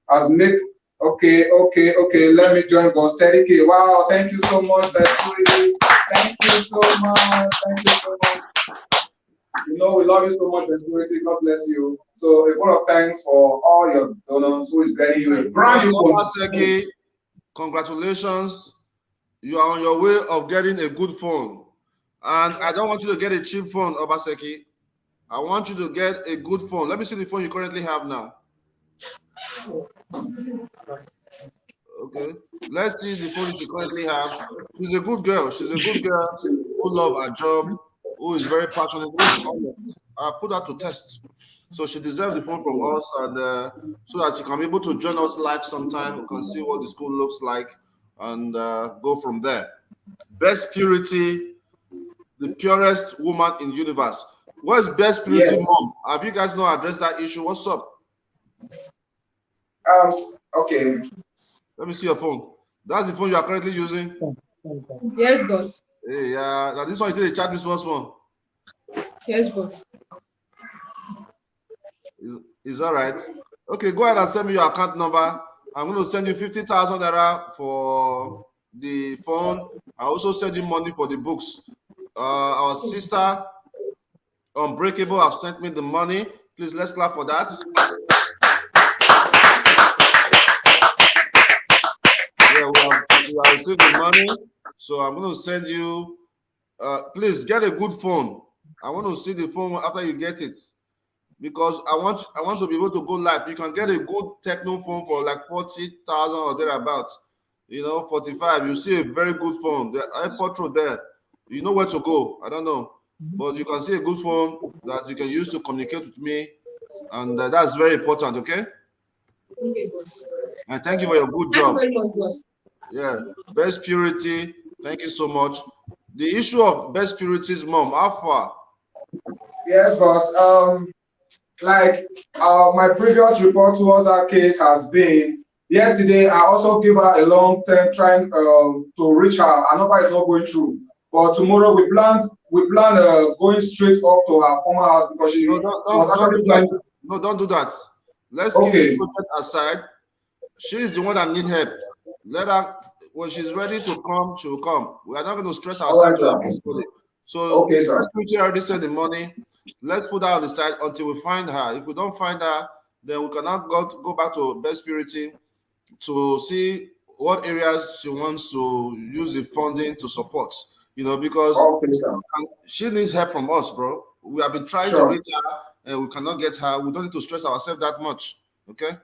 has made. Okay. Let me join boss. 30K. Wow. Thank you so much. Thank you so much. Thank you so much. You know, we love you so much, Security. God bless you. So, a word of thanks for all your donors who is getting you a brand new phone. Osagie, congratulations. You are on your way of getting a good phone. And I don't want you to get a cheap phone, Osagie. I want you to get a good phone. Let me see the phone you currently have now. Okay. Let's see the phone you currently have. She's a good girl. She's a good girl who loves her job, who is very passionate. I put her to test. So she deserves the phone from us, and so that she can be able to join us live sometime. We can see what the school looks like and go from there. Best Purity, the purest woman in the universe. Where's Best Purity Mom? Have you guys not addressed that issue? What's up? Okay. Let me see your phone. That's the phone you are currently using? Yes, boss. Hey, now this one is the chat response one. Yes, boss. Is all right. Okay, go ahead and send me your account number. I'm going to send you 50,000 naira for the phone. I also send you money for the books. Our sister Unbreakable have sent me the money. Please, let's clap for that. Yeah, we have received the money. So I'm going to send you. Please get a good phone. I want to see the phone after you get it, because I want to be able to go live. You can get a good techno phone for like 40,000 or thereabouts. 45. You see a very good phone. The iPod Pro there. You know where to go. I don't know, but you can see a good phone that you can use to communicate with me, and that's very important. Okay. Okay, boss. And thank you for your good job. Thank you very much, boss. Yeah, Best Purity. Thank you so much. The issue of Best Purity's mom, how far? Yes, boss. My previous report towards that case has been yesterday. I also gave her a long term trying to reach her. Her number is not going through. But tomorrow we plan going straight up to her former house because she was actually planning. No, don't do that. Let's keep the project aside. She is the one that needs help. Let her. When she's ready to come, she will come. We are not going to stress ourselves. Right, so, sir. We already sent the money. Let's put her on the side until we find her. If we don't find her, then we cannot go back to Best Purity to see what areas she wants to use the funding to support. Because she needs help from us, bro. We have been trying to reach her, and we cannot get her. We don't need to stress ourselves that much. Okay.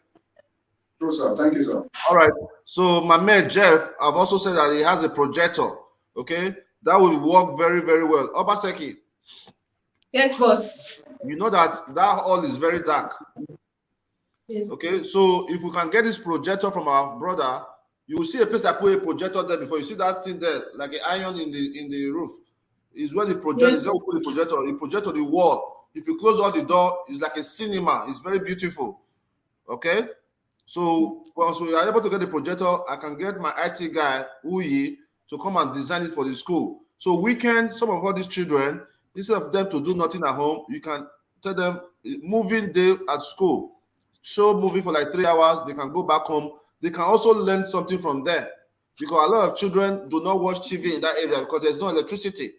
True, sir. Thank you, sir. All right. So my man Jeff, I've also said that he has a projector. Okay, that will work very, very well. Osagie. Yes, boss. You know that hall is very dark. Yes. Okay, so if we can get this projector from our brother, you will see a place I put a projector there before. You see that thing there, like an iron in the roof. Is where the projector is. Where we put the projector. You project on the wall. If you close all the door, it's like a cinema. It's very beautiful. Okay. So once we are able to get the projector, I can get my IT guy, Uyi, to come and design it for the school. So weekend, some of all these children, instead of them to do nothing at home, you can tell them moving day at school, show movie for like 3 hours, they can go back home. They can also learn something from there, because a lot of children do not watch TV in that area because there's no electricity.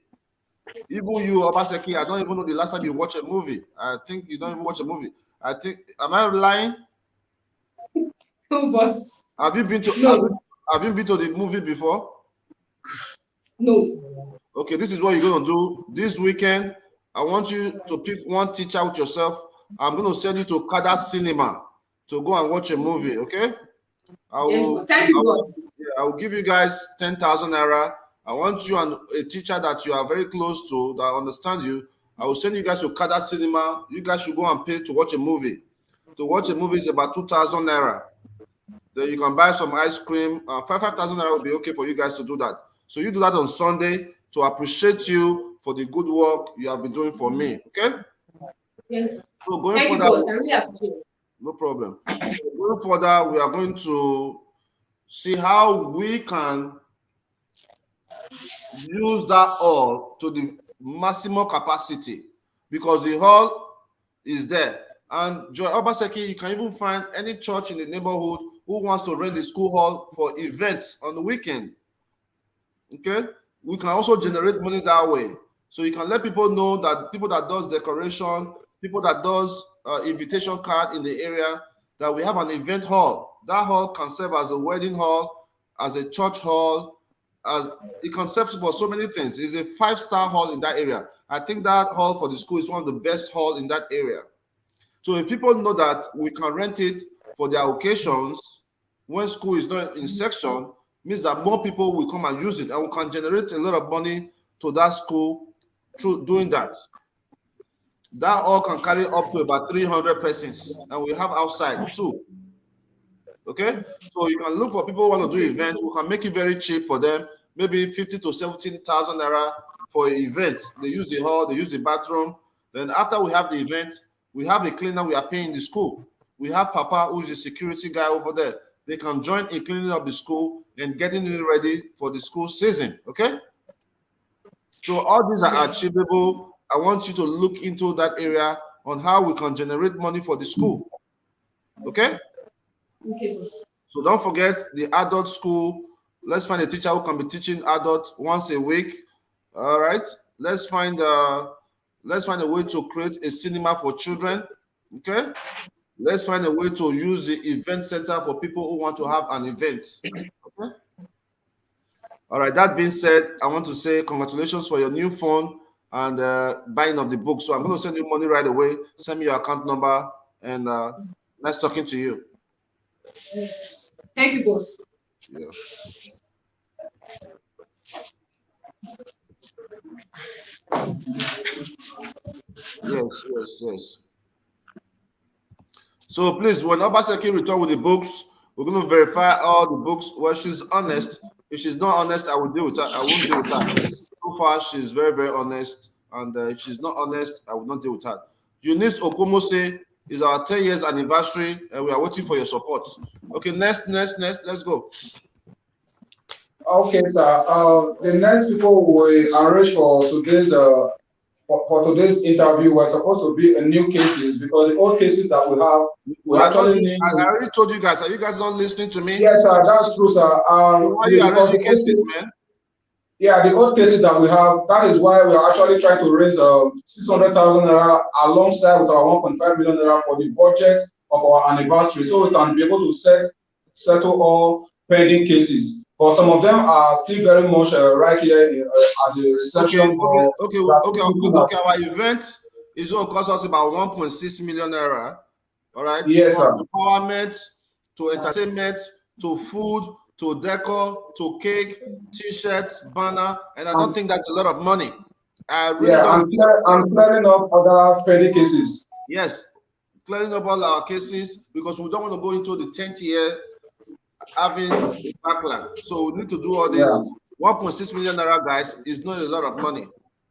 Even you, Obaseki, I don't even know the last time you watched a movie. I think you don't even watch a movie. I think, am I lying? No, boss. Have you been to have you been to the movie before? No. Okay, this is what you're gonna do this weekend. I want you to pick one teacher with yourself. I'm gonna send you to Kada Cinema to go and watch a movie. Okay? I will. Thank you, boss. I will give you guys 10,000 naira. I want you and a teacher that you are very close to, that understand you. I will send you guys to Kada Cinema. You guys should go and pay to watch a movie. To watch a movie is about 2,000 naira. Then you can buy some ice cream. 5,000 naira will be okay for you guys to do that. So you do that on Sunday to appreciate you for the good work you have been doing for me. Okay? So going Thank further, you, boss. I really appreciate it. no problem. Going further, we are going to see how we can use that hall to the maximum capacity, because the hall is there. And Joy Obaseki, you can even find any church in the neighborhood who wants to rent the school hall for events on the weekend. Okay? We can also generate money that way. So you can let people know that people that does decoration, people that does invitation card in the area, that we have an event hall. That hall can serve as a wedding hall, as a church hall, as it can serve for so many things. It's a 5-star hall in that area. I think that hall for the school is one of the best hall in that area. So if people know that we can rent it for their occasions, when school is not in section, means that more people will come and use it, and we can generate a lot of money to that school through doing that. That all can carry up to about 300 persons, and we have outside too. Okay, so you can look for people who want to do events. We can make it very cheap for them, maybe 50 to 17,000 naira for an event. They use the hall, they use the bathroom. Then after we have the event, we have a cleaner we are paying the school. We have Papa, who is a security guy over there. They can join in cleaning up the school and getting it ready for the school season. Okay, so all these are achievable. I want you to look into that area on how we can generate money for the school. Okay. Okay, boss. So don't forget the adult school. Let's find a teacher who can be teaching adults once a week. All right. Let's find a way to create a cinema for children. Okay. Let's find a way to use the event center for people who want to have an event. Okay. All right. That being said, I want to say congratulations for your new phone and buying of the book. So I'm going to send you money right away. Send me your account number, and nice talking to you. Thank you, boss. Yeah. Yes. So please, when Obaseki return with the books, we're going to verify all the books. Well, she's honest. If she's not honest, I will deal with her. I won't deal with her. So far, she's very, very honest. And if she's not honest, I will not deal with her. Eunice Okomose is our 10 years anniversary, and we are waiting for your support. Okay, next, let's go. Okay, sir. The next people we arrange for today's today's interview were supposed to be new cases, because the old cases that we have, we actually need. I already told you guys. Are you guys not listening to me? Yes, sir. That's true, sir. Why are you arranging cases, man? Yeah, the old cases that we have, that is why we are actually trying to raise 600,000 naira alongside with our 1.5 million naira for the budget of our anniversary, so we can be able to settle all pending cases. But some of them are still very much right here at the reception. Okay. Our event is going to cost us about 1.6 million naira. All right. Yes, from sir. Empowerment to entertainment to food to decor to cake, t-shirts, banner, and I don't think that's a lot of money. I really I'm clearing up other pending cases. Yes, clearing up all our cases, because we don't want to go into the 10th year having backlog. So we need to do all this. 1.6 million naira, guys, is not a lot of money.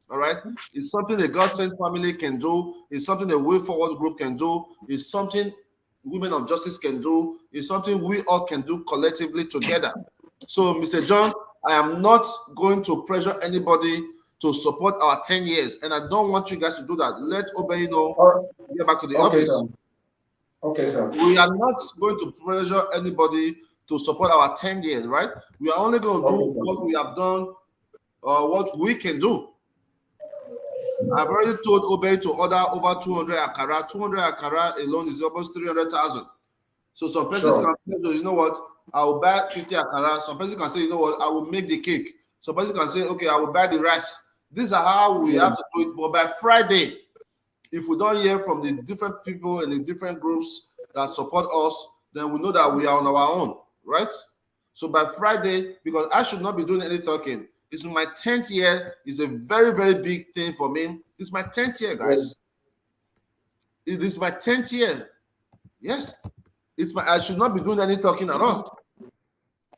All right, it's something the Godsent family can do. It's something the Way Forward group can do. It's something Women of Justice can do. It's something we all can do collectively together. So, Mr. John, I am not going to pressure anybody to support our 10 years, and I don't want you guys to do that. Let Obey know. Get back to the office. Sir. Okay, sir. We are not going to pressure anybody to support our 10 years, right? We are only going to do what we have done, what we can do. I've already told Obey to order over 200 akara. 200 akara alone is almost 300,000. So some persons can say, you know what, I will buy 50 akara. Some persons can say, you know what, I will make the cake. Some persons can say, okay, I will buy the rice. These are how we have to do it. But by Friday, if we don't hear from the different people and the different groups that support us, then we know that we are on our own, right? So by Friday, because I should not be doing any talking. It's my 10th year. It's a very, very big thing for me. It's my 10th year, guys. It is my 10th year. Yes. I should not be doing any talking at all.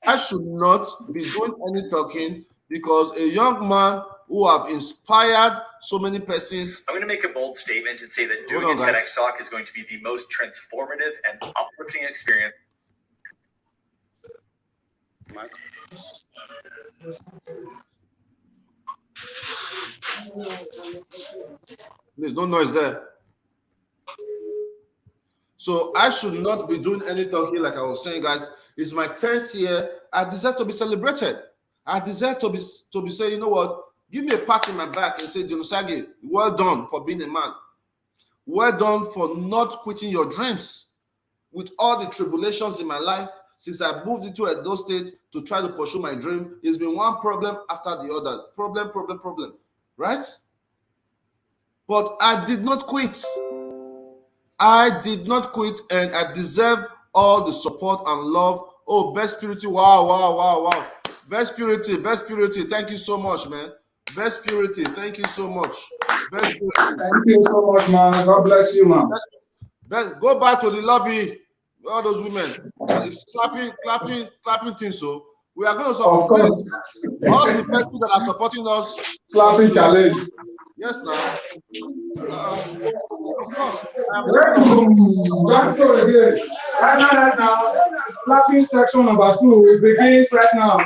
I should not be doing any talking because a young man who have inspired so many persons. I'm going to make a bold statement and say that doing a TEDx talk is going to be the most transformative and uplifting experience. Michael. There's no noise there. So I should not be doing any talking like I was saying, guys. It's my 10th year. I deserve to be celebrated. I deserve to be saying, you know what? Give me a pat in my back and say, Osagie, well done for being a man. Well done for not quitting your dreams. With all the tribulations in my life, since I moved into Edo State to try to pursue my dream, it's been one problem after the other. Problem. Right? But I did not quit. I did not quit, and I deserve all the support and love. Oh, Best Purity. Wow. Best Purity. Thank you so much, man. Best Purity. Thank you so much. Best Purity. Thank you so much, man. God bless you, man. Go back to the lobby. All those women. It's clapping things. So we are going to support all the persons that are supporting us. Clapping challenge. Yes, now. Of course. Right now, clapping section number 2 begins right now.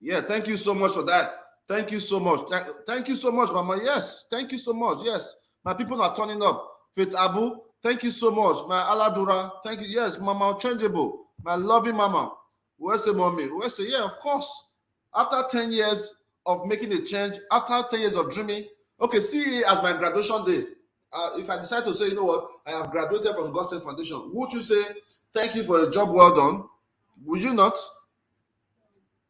Yeah, thank you so much for that. Thank you so much. Thank you so much, Mama. Yes, thank you so much. Yes, my people are turning up. Faith Abu, thank you so much. My Aladura, thank you. Yes, Mama Changeable, my loving Mama. Where's the mommy? Where's the, yeah, of course. After 10 years of making a change, after 10 years of dreaming, okay, see as my graduation day. If I decide to say, you know what, I have graduated from Godsent Foundation, would you say, thank you for a job well done? Would you not?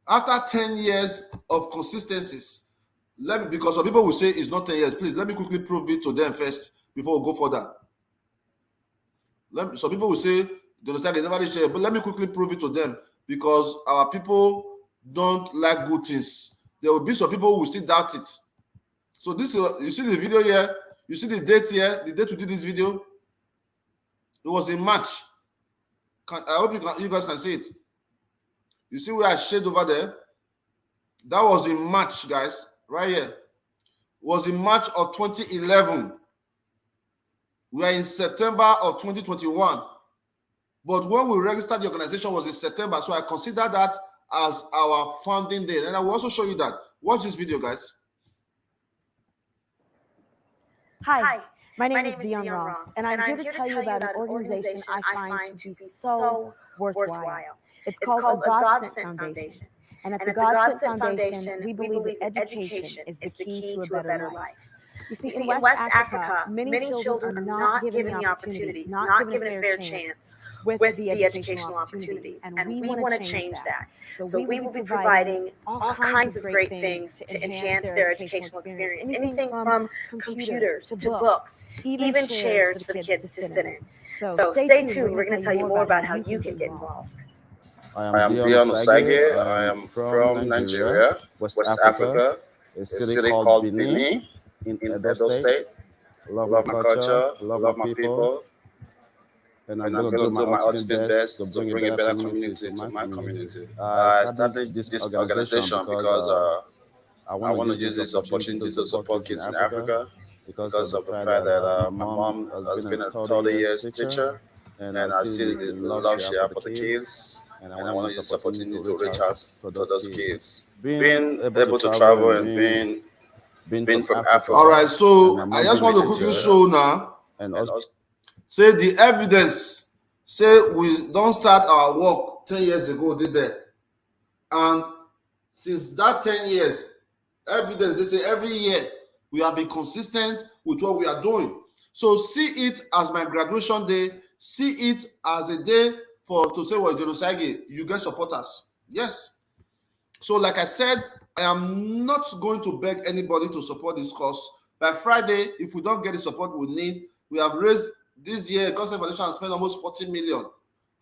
After 10 years of consistencies, because some people will say it's not 10 years, please, let me quickly prove it to them first before we go further. Some people will say, but let me quickly prove it to them because our people don't like good things. There will be some people who will still doubt it. So this, you see the video here, you see the date here, the date we did this video. It was in March. I hope you guys can see it. You see where I shaded over there? That was in March, guys, right here. It was in March of 2011. We are in September of 2021. But when we registered the organization was in September, so I consider that as our founding day. And I will also show you that. Watch this video, guys. Hi, my name is Dion Ross, and I'm here to tell you about an organization I find to be so worthwhile. It's called the Godsent Foundation. And at the Godsent Foundation, we believe that education is the key to a better life. You see, in West Africa, many children are not given the opportunities, not given a fair chance with the educational opportunities. And we want to change that. So we will be providing all kinds of great things to enhance their educational experience. Anything from computers to books, even chairs for the kids to sit in. So stay tuned. We're going to tell you more about how you can get involved. I am Dion Osagie. I am from Nigeria, West Africa, a city called Benin. in Edo State. Love my culture, love my people. And I'm going to do my ultimate best to bring a better community to my community. I established this organization because I want to use this opportunity to support kids in Africa because of the fact that my mom has been a 30 years teacher, and I see the love she has for the kids, and I want to use this opportunity to reach out to those kids. Being able to travel and being from Africa. All right, so I just want to quickly show now. And also say the evidence. Say we don't start our work 10 years ago, did they? And since that 10 years, evidence, they say every year we have been consistent with what we are doing. So see it as my graduation day. See it as a day to say, well, Osagie, you get supporters. Yes. So like I said, I am not going to beg anybody to support this cause. By Friday, if we don't get the support we need, we have raised this year, Godsent Foundation has spent almost 40 million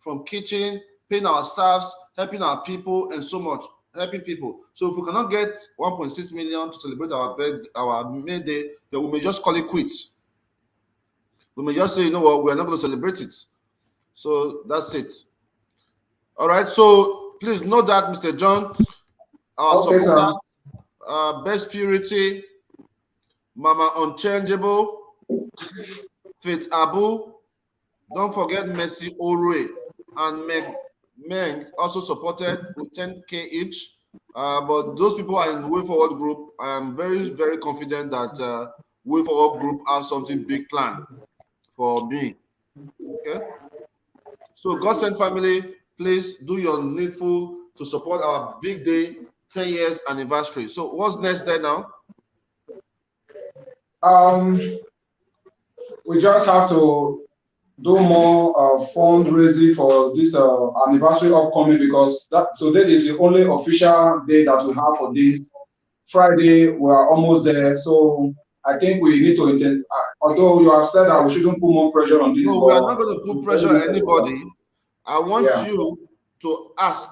from kitchen, paying our staffs, helping our people, and so much, helping people. So if we cannot get 1.6 million to celebrate our May Day, then we may just call it quits. We may just say, you know what, we're not going to celebrate it. So that's it. All right, so please note that, Mr. John, our supporters, Best Purity, Mama Unchangeable, Faith Abu, don't forget Mercy Orue, and Meng also supported with 10K each. But those people are in the Way Forward group. I am very, very confident that Way Forward group has something big planned for me. Okay. So Godsent family, please do your needful to support our big day, 10 years anniversary. So what's next there now? We just have to do more fundraising for this anniversary upcoming, because today is the only official day that we have for this. Friday, we are almost there. So I think we need to, although you have said that we shouldn't put more pressure on this. No, we are not going to put pressure on anybody. I want you to ask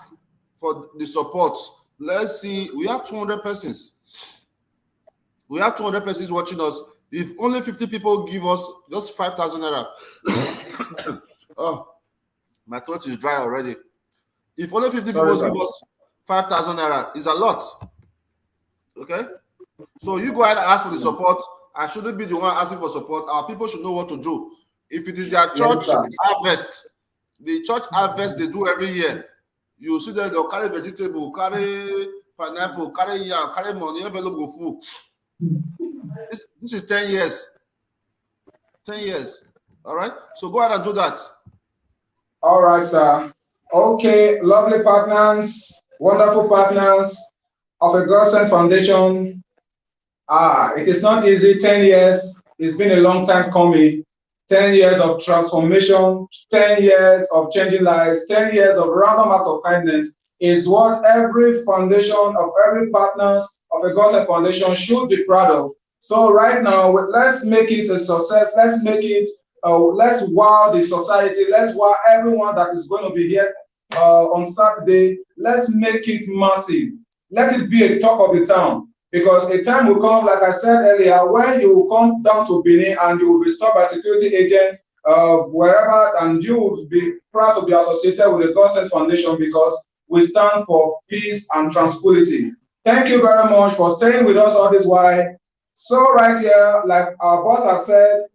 for the support. Let's see, we have 200 persons. We have 200 persons watching us. If only 50 people give us just 5,000 naira. Oh, my throat is dry already. If only 50 people give us 5,000 naira, is a lot. Okay? So you go ahead and ask for the support. I shouldn't be the one asking for support. Our people should know what to do. If it is their church harvest, the church harvest they do every year, you see that they'll carry vegetable, carry pineapple, carry yam, carry money, envelope go full. This is 10 years. 10 years. All right. So go ahead and do that. All right, sir. Okay, lovely partners, wonderful partners of a Godsent Foundation. It is not easy. 10 years. It's been a long time coming. 10 years of transformation, 10 years of changing lives, 10 years of random act of kindness is what every foundation of every partners of a Godsent Foundation should be proud of. So right now, let's make it a success. Let's make it, let's wow the society. Let's wow everyone that is going to be here on Saturday. Let's make it massive. Let it be a talk of the town. Because a time will come, like I said earlier, when you will come down to Benin and you will be stopped by security agents wherever, and you will be proud to be associated with the Godsent Foundation, because we stand for peace and tranquility. Thank you very much for staying with us all this while. So right here, like our boss has said,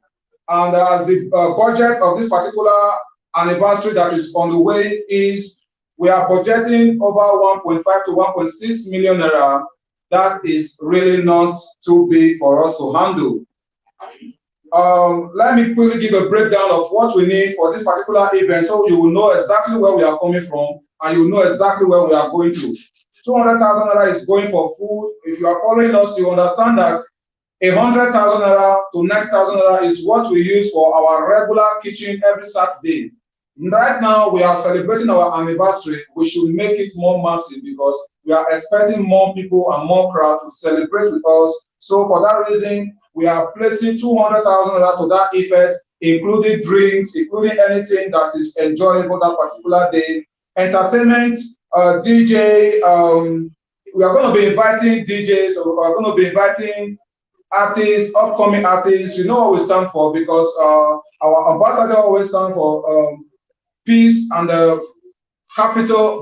and as the budget of this particular anniversary that is on the way is, we are budgeting over 1.5 to 1.6 million naira. That is really not too big for us to handle. Let me quickly give a breakdown of what we need for this particular event, so you will know exactly where we are coming from and you will know exactly where we are going to. 200,000 naira is going for food. If you are following us, you understand that 100,000 naira to 90,000 naira is what we use for our regular kitchen every Saturday. Right now, we are celebrating our anniversary. We should make it more massive because we are expecting more people and more crowd to celebrate with us. So for that reason, we are placing 200,000 naira to that effect, including drinks, including anything that is enjoyable that particular day. Entertainment, DJ, we are going to be inviting DJs, or we are going to be inviting artists, upcoming artists, you know what we stand for, because our ambassador always stand for peace and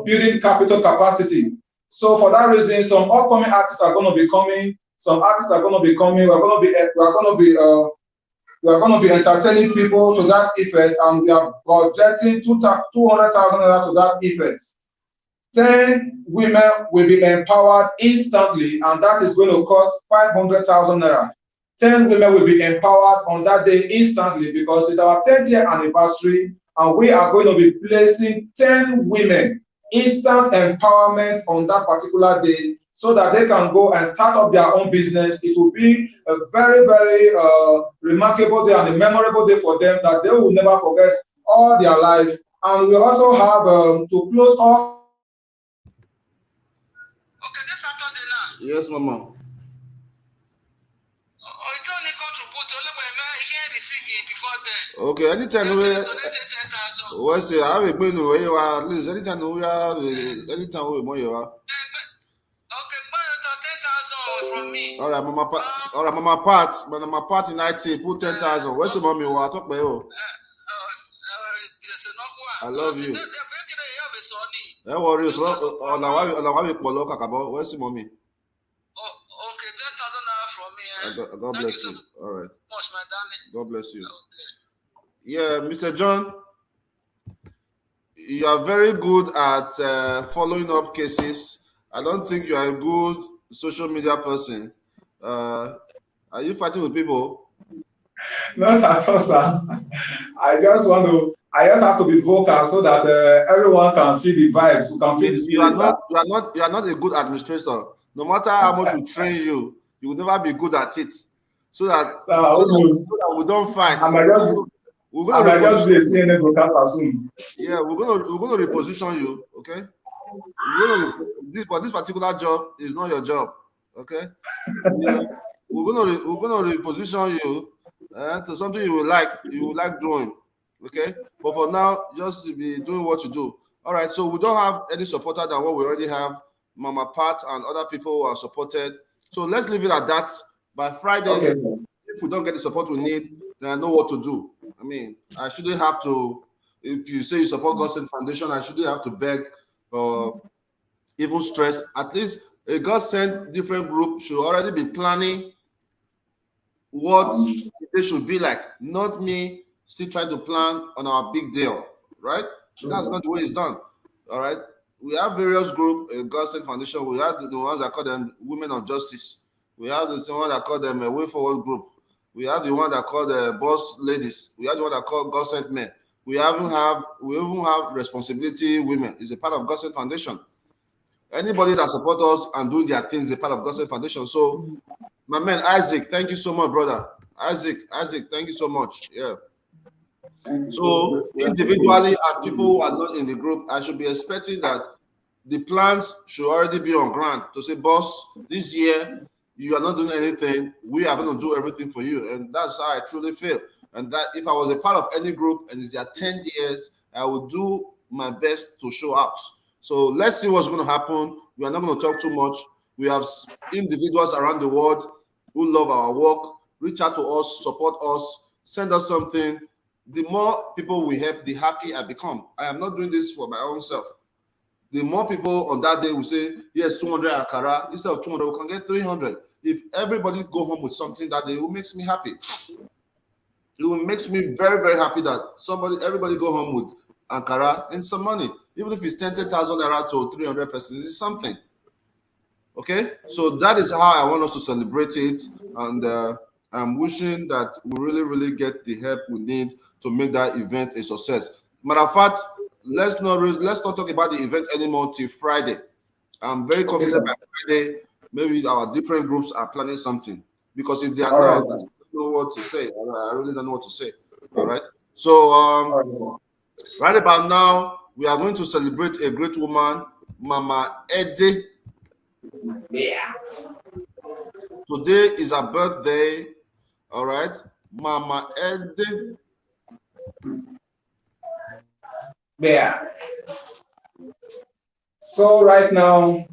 building capital capacity. So for that reason, some upcoming artists are going to be coming. Some artists are going to be coming. We're going to be entertaining people to that effect, and we are budgeting 200,000 naira to that effect. 10 women will be empowered instantly, and that is going to cost 500,000 naira. 10 women will be empowered on that day instantly, because it's our 10th year anniversary, and we are going to be placing 10 women instant empowerment on that particular day, so that they can go and start up their own business. It will be a very, very remarkable day and a memorable day for them that they will never forget all their life. And we also have to close all. Yes, Mama. Okay, anytime we what's it? I have been where you are. At least anytime we are, anytime we more you are. From me. All right, Mama Pat in IT put 10,000. Where's the mommy? What talk about you? I love you. Don't worry, so where's the mommy? Okay, 10,000 naira from me. God bless you. All right. Much, my darling. God bless you. Okay. Yeah, Mr. John, you are very good at following up cases. I don't think you are a good social media person. Are you fighting with people? Not at all, sir. I just have to be vocal so that everyone can feel the vibes. You can feel the spirit. You are not a good administrator. No matter how much we train you, you will never be good at it. So that we don't fight. I might just be a CNN broadcaster soon. Yeah, we're gonna reposition you. Okay. But this particular job is not your job. Okay. Yeah. We're gonna reposition you to something you will like doing. Okay. But for now, just be doing what you do. All right. So we don't have any supporter than what we already have. Mama Pat and other people who are supported. So let's leave it at that. By Friday, okay. If we don't get the support we need, then I know what to do. I mean, I shouldn't have to. If you say you support Godsent Foundation, I shouldn't have to beg or even stress. At least a Godsent different group should already be planning what they should be like. Not me still trying to plan on our big deal, right? That's not the way it's done. All right. We have various groups, Godsent Foundation. We have the ones that call them Women of Justice. We have the one that call them a Way Forward Group. We have the one that call the Boss Ladies. We have the one that call Godsent Men. We even have Responsibility Women. It's a part of Godsent Foundation. Anybody that supports us and doing their things is a part of Godsent Foundation. So, my man Isaac, thank you so much, brother. Isaac, thank you so much. Yeah. So individually, as people who are not in the group, I should be expecting that the plans should already be on ground to say, boss, this year you are not doing anything. We are going to do everything for you. And that's how I truly feel. And that if I was a part of any group and it's their 10 years, I would do my best to show out. So let's see what's going to happen. We are not going to talk too much. We have individuals around the world who love our work. Reach out to us, support us, send us something. The more people we help, the happier I become. I am not doing this for my own self. The more people on that day will say, yes, 200 akara, instead of 200, we can get 300. If everybody go home with something that day, it will make me happy. It will make me very, very happy that everybody go home with Ankara and some money. Even if it's 10,000 naira to 300 persons, it's something. Okay? So that is how I want us to celebrate it. And I'm wishing that we really, really get the help we need to make that event a success. Matter of fact, let's not talk about the event anymore till Friday. I'm very confident by Friday, maybe our different groups are planning something. Because if they are not, I don't know what to say. I really don't know what to say. All right? So right about now, we are going to celebrate a great woman, Mama Ede. Yeah. Today is her birthday. All right? Mama Ede. Yeah. So right now,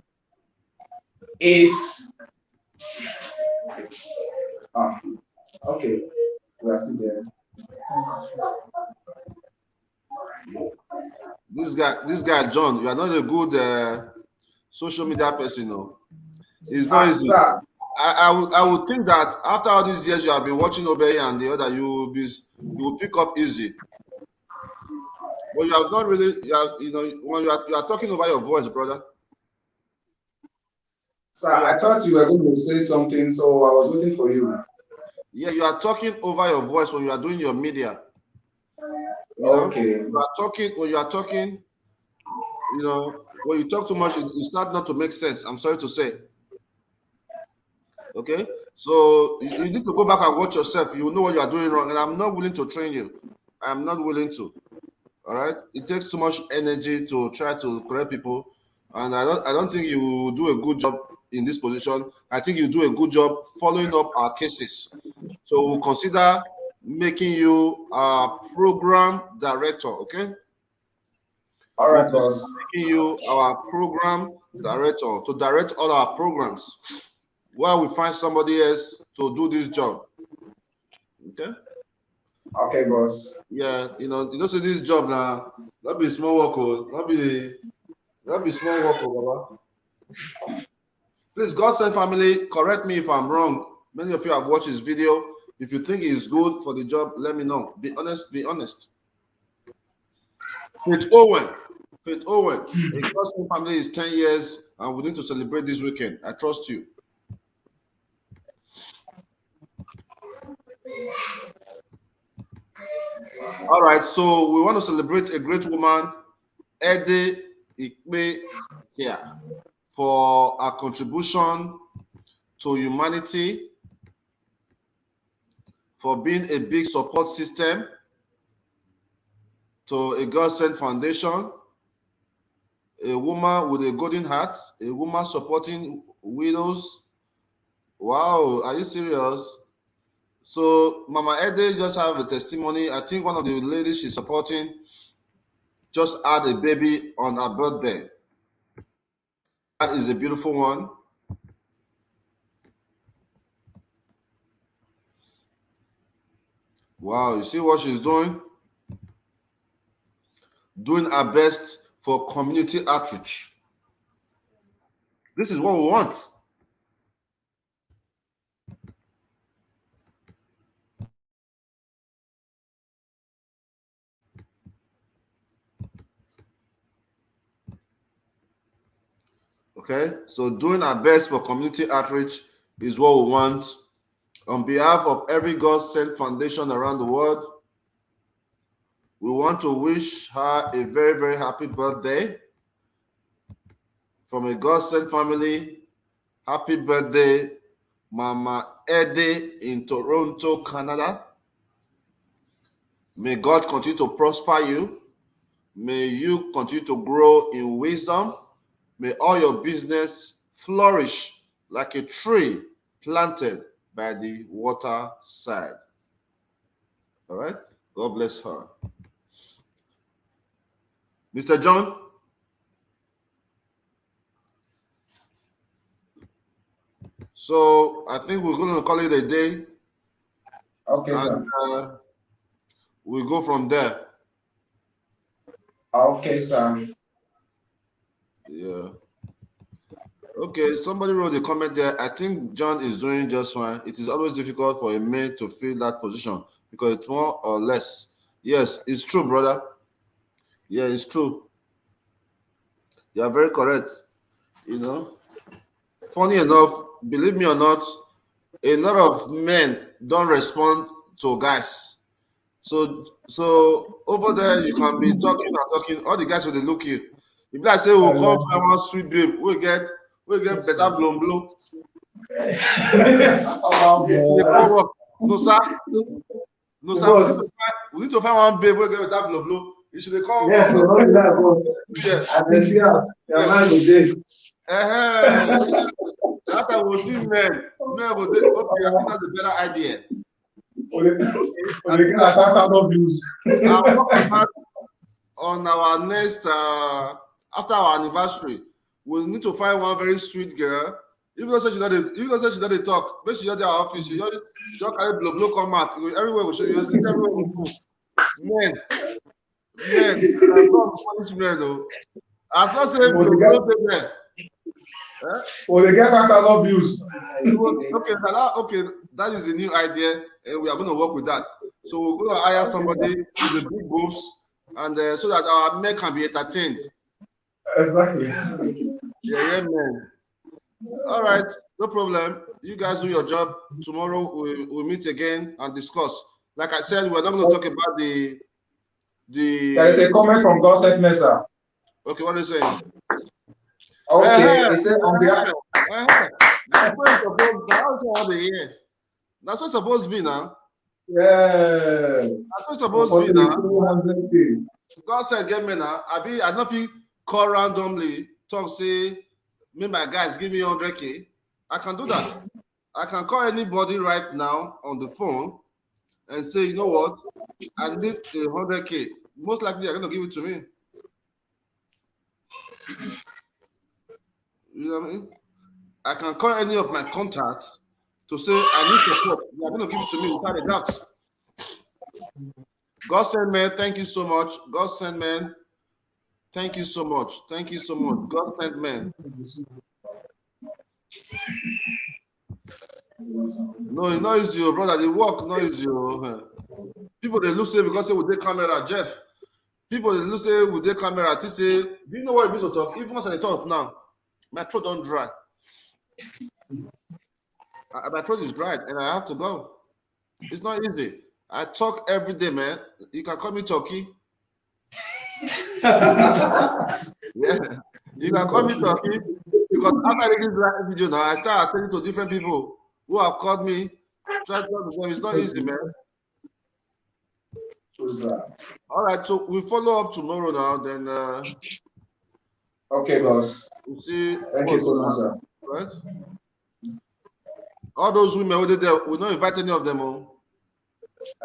it's Okay, we are still there. This guy, John, you are not a good social media person, no. It's not easy. Sir, I would think that after all these years you have been watching over here and the other, you will pick up easy. But you have not really, when you are talking over your voice, brother. Sir, I thought you were going to say something, so I was waiting for you. Yeah, you are talking over your voice when you are doing your media. Okay. You are talking, when you are talking, when you talk too much, it starts not to make sense. I'm sorry to say. Okay? So you need to go back and watch yourself. You know what you are doing wrong, and I'm not willing to train you. I'm not willing to. All right? It takes too much energy to try to correct people, and I don't think you do a good job in this position. I think you do a good job following up our cases. So we'll consider making you a program director, okay? All right, boss. Making you our program director to direct all our programs while we find somebody else to do this job. Okay? Okay, boss. Yeah, so this job now, that be small work, that be small work, Baba. Please, Godsent family, correct me if I'm wrong. Many of you have watched this video. If you think it's good for the job, let me know. Be honest, be honest. Faith Owen, a Godsent family is 10 years, and we need to celebrate this weekend. I trust you. All right, so we want to celebrate a great woman, Ede Ikpe here, for her contribution to humanity, for being a big support system to a Godsent Foundation, a woman with a golden heart, a woman supporting widows. Wow, are you serious? So Mama Ede just have a testimony. I think one of the ladies she's supporting just had a baby on her birthday. That is a beautiful one. Wow, you see what she's doing? Doing her best for community outreach. This is what we want. Okay, so doing our best for community outreach is what we want. On behalf of every Godsent Foundation around the world, we want to wish her a very, very happy birthday. From a Godsent family, happy birthday, Mama Ede in Toronto, Canada. May God continue to prosper you. May you continue to grow in wisdom. May all your business flourish like a tree planted by the water side. All right? God bless her. Mr. John? So I think we're going to call it a day. Okay, sir. We'll go from there. Okay, sir. Yeah. Okay, somebody wrote a comment there. I think John is doing just fine. It is always difficult for a man to fill that position because it's more or less. Yes, it's true, brother. Yeah, it's true. You are very correct. Funny enough, believe me or not, a lot of men don't respond to guys. So over there, you can be talking and talking. All the guys will look you. If I say we'll come from one sweet babe, we'll get better blow. No, sir. No, sir. We need to find one babe we'll get better blow. You should come. Yes, that boss. Yes. I can see how your man will do. After we'll see men will do. Okay, I think that's a better idea. On our next after our anniversary, we'll need to find one very sweet girl If you say she doesn't talk, make she just our office. She just carry blow come out. Everywhere we show you. See everywhere we go. Men, I'm not punishment though. As long as blow there. Well, they get 5,000 views. Okay, that is a new idea, and we are going to work with that. So we're going to hire somebody with the big boobs, and so that our men can be entertained. Exactly. Yeah, man. All right, no problem. You guys do your job. Tomorrow we'll meet again and discuss. Like I said, we're not going to talk about the. There is a comment from Godsent Mesa. Okay, what are you saying? Okay, it said on behalf. That's what it's supposed to be now. Yeah. That's what it's supposed to be now. God said, get me now. I don't feel call randomly, talk, say, me, my guys, give me 100K. I can do that. I can call anybody right now on the phone and say, you know what? I need 100K. Most likely, they're going to give it to me. You know what I mean? I can call any of my contacts to say, I need support. They're going to give it to me without a doubt. Godsent man, thank you so much. Godsent man, thank you so much. Thank you so much. Godsent man. No, it's not easy, brother. The work not easy. People they look say because they with their camera, Jeff. People they look say with their camera. They say, do you know what it means to talk? Even once I talk now, my throat don't dry. My throat is dried, and I have to go. It's not easy. I talk every day, man. You can call me Turkey. Yeah, you can call me Turkey because after this live video now, I start attending to different people who have called me. Try to talk to them. It's not easy, man. All right, so we follow up tomorrow now. Then. Okay, boss. We'll see. Thank you so much, sir. Right. All those women who did there, we don't invite any of them home.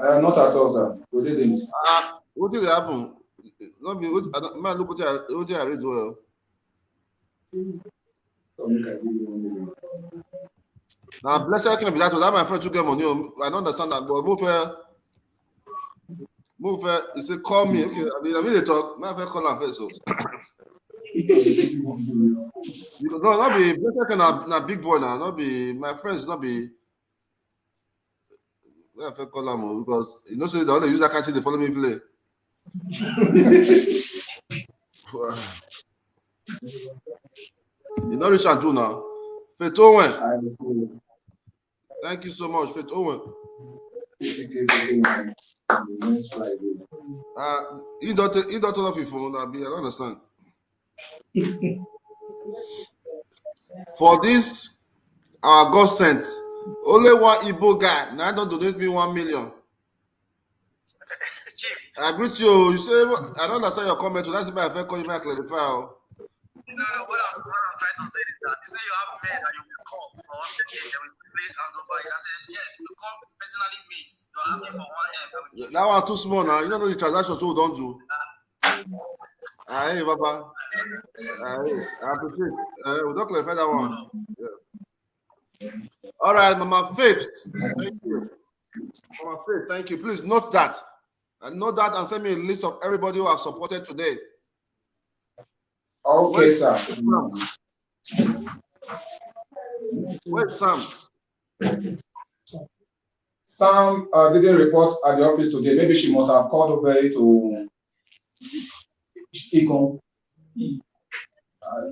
Not at all, sir. We didn't. What did happen? Not be. Man, look what I read well. Now, blessed can be that. That my friend took them on you. I don't understand that, but move. He said, call me. Okay, I mean they talk. My friend call him first. So. No, not be blessed can na big boy now. Not be my friends. Not be. I feel call him because you know say the only user can't see they follow me play. You know Richard do now. Faith Owen. Thank you so much, Faith Owen. You don't turn off your phone. I don't understand. For this, our Godsent, only one Igbo guy. Now I don't donate me 1 million. I agree with you. You say I don't understand your comment. So that's why I felt call you back clarify. No, what I'm trying to say is that you say you have men that you will call for 100K, they will place hand over you. I said, yes, you call personally me. You're asking for 1 M. That one too small now. You don't know the transactions we don't do. Hey, Baba. I appreciate it. We don't clarify that one. Yeah. All right, Mama Faith. Thank you. Mama Faith, thank you. Please note that. And note that and send me a list of everybody who have supported today. Okay, sir. Where's Sam? Sam didn't report at the office today. Maybe she must have called over to Ikon. He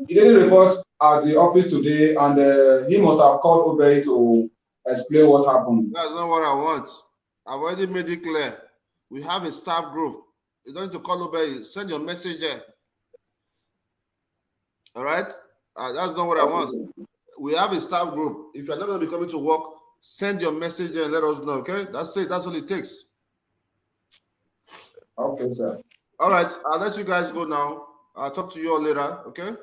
didn't report at the office today, and he must have called over to explain what happened. That's not what I want. I've already made it clear. We have a staff group. You don't need to call over. Send your message there. All right? That's not what I want. We have a staff group. If you're not going to be coming to work, send your message there and let us know, okay? That's it. That's all it takes. Okay, sir. All right. I'll let you guys go now. I'll talk to you all later, okay?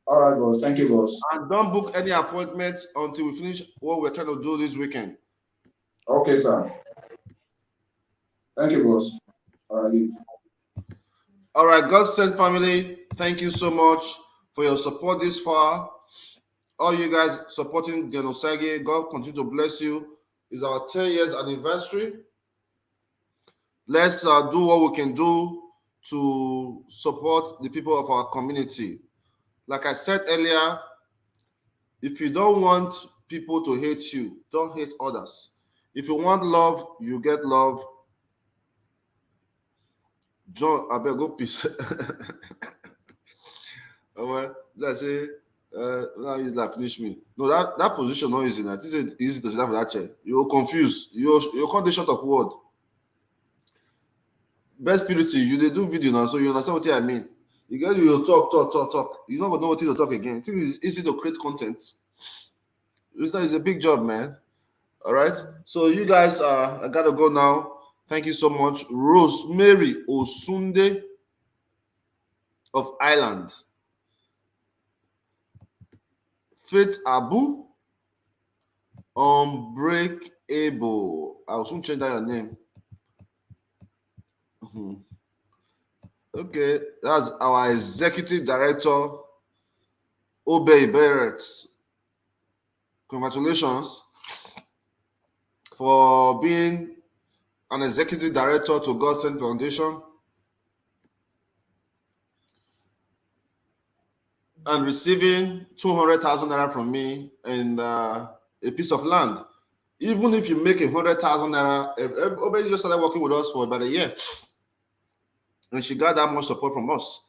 All right, boss. Thank you, boss. And don't book any appointments until we finish what we're trying to do this weekend. Okay, sir. Thank you, boss. All right, Godsent family, thank you so much for your support this far. all you guys supporting Dion Osagie. God continue to bless you. It's our 10 years anniversary. Let's do what we can do to support the people of our community. Like I said earlier, if you don't want people to hate you, don't hate others. If you want love, you get love. John, I better go peace. Let's say, now he's like finish me. No, that position not easy. It's easy to sit down for that chair. You're confused. You're short of word. Best purity, you they do video now, so you understand what I mean. You guys will talk. You're not gonna know what to talk again. I think it's easy to create content. It's a big job, man. All right. So you guys, I gotta go now. Thank you so much, Rosemary Osunde of Ireland, Faith Abu, Unbreakable. I'll soon change that your name. Okay, that's our executive director, Obey Barrett. Congratulations for being an executive director to Godsent Foundation and receiving 200,000 naira from me and a piece of land. Even if you make 100,000 naira, Obey just started working with us for about a year. And she got that much support from us.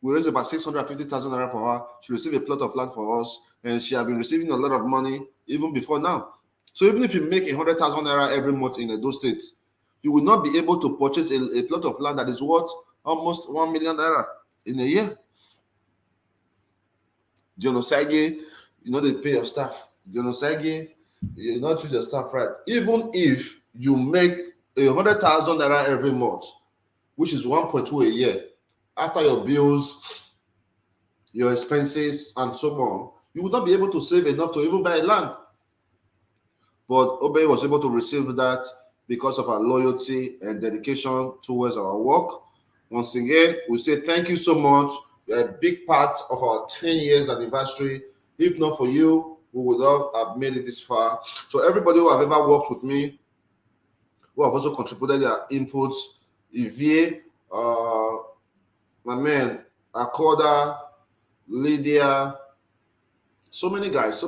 We raised about 650,000 naira for her. She received a plot of land for us, and she has been receiving a lot of money even before now. So even if you make 100,000 naira every month in those states, you will not be able to purchase a plot of land that is worth almost 1 million naira in a year. Dion Osagie, they pay your staff. Dion Osagie, you not treat your staff right. Even if you make 100,000 naira every month, which is 1.2 a year, after your bills, your expenses, and so on, you would not be able to save enough to even buy land. But Obey was able to receive that because of our loyalty and dedication towards our work. Once again, we say thank you so much. You're a big part of our 10 years anniversary. If not for you, we would not have made it this far. So everybody who have ever worked with me, who have also contributed their inputs, Ivie, my man, Akoda, Lydia, so many guys.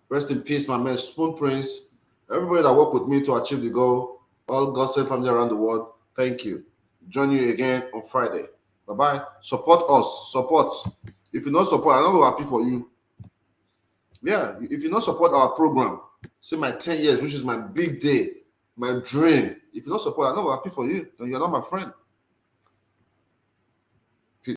Rest in peace, my man, Spoon Prince. Everybody that worked with me to achieve the goal, all Godsent family around the world, thank you. Join you again on Friday. Bye-bye. Support us. Support. If you not support, I'm not happy for you. Yeah, if you not support our program, say my 10 years, which is my big day, my dream. If you not support, I'm not happy for you. Then you're not my friend.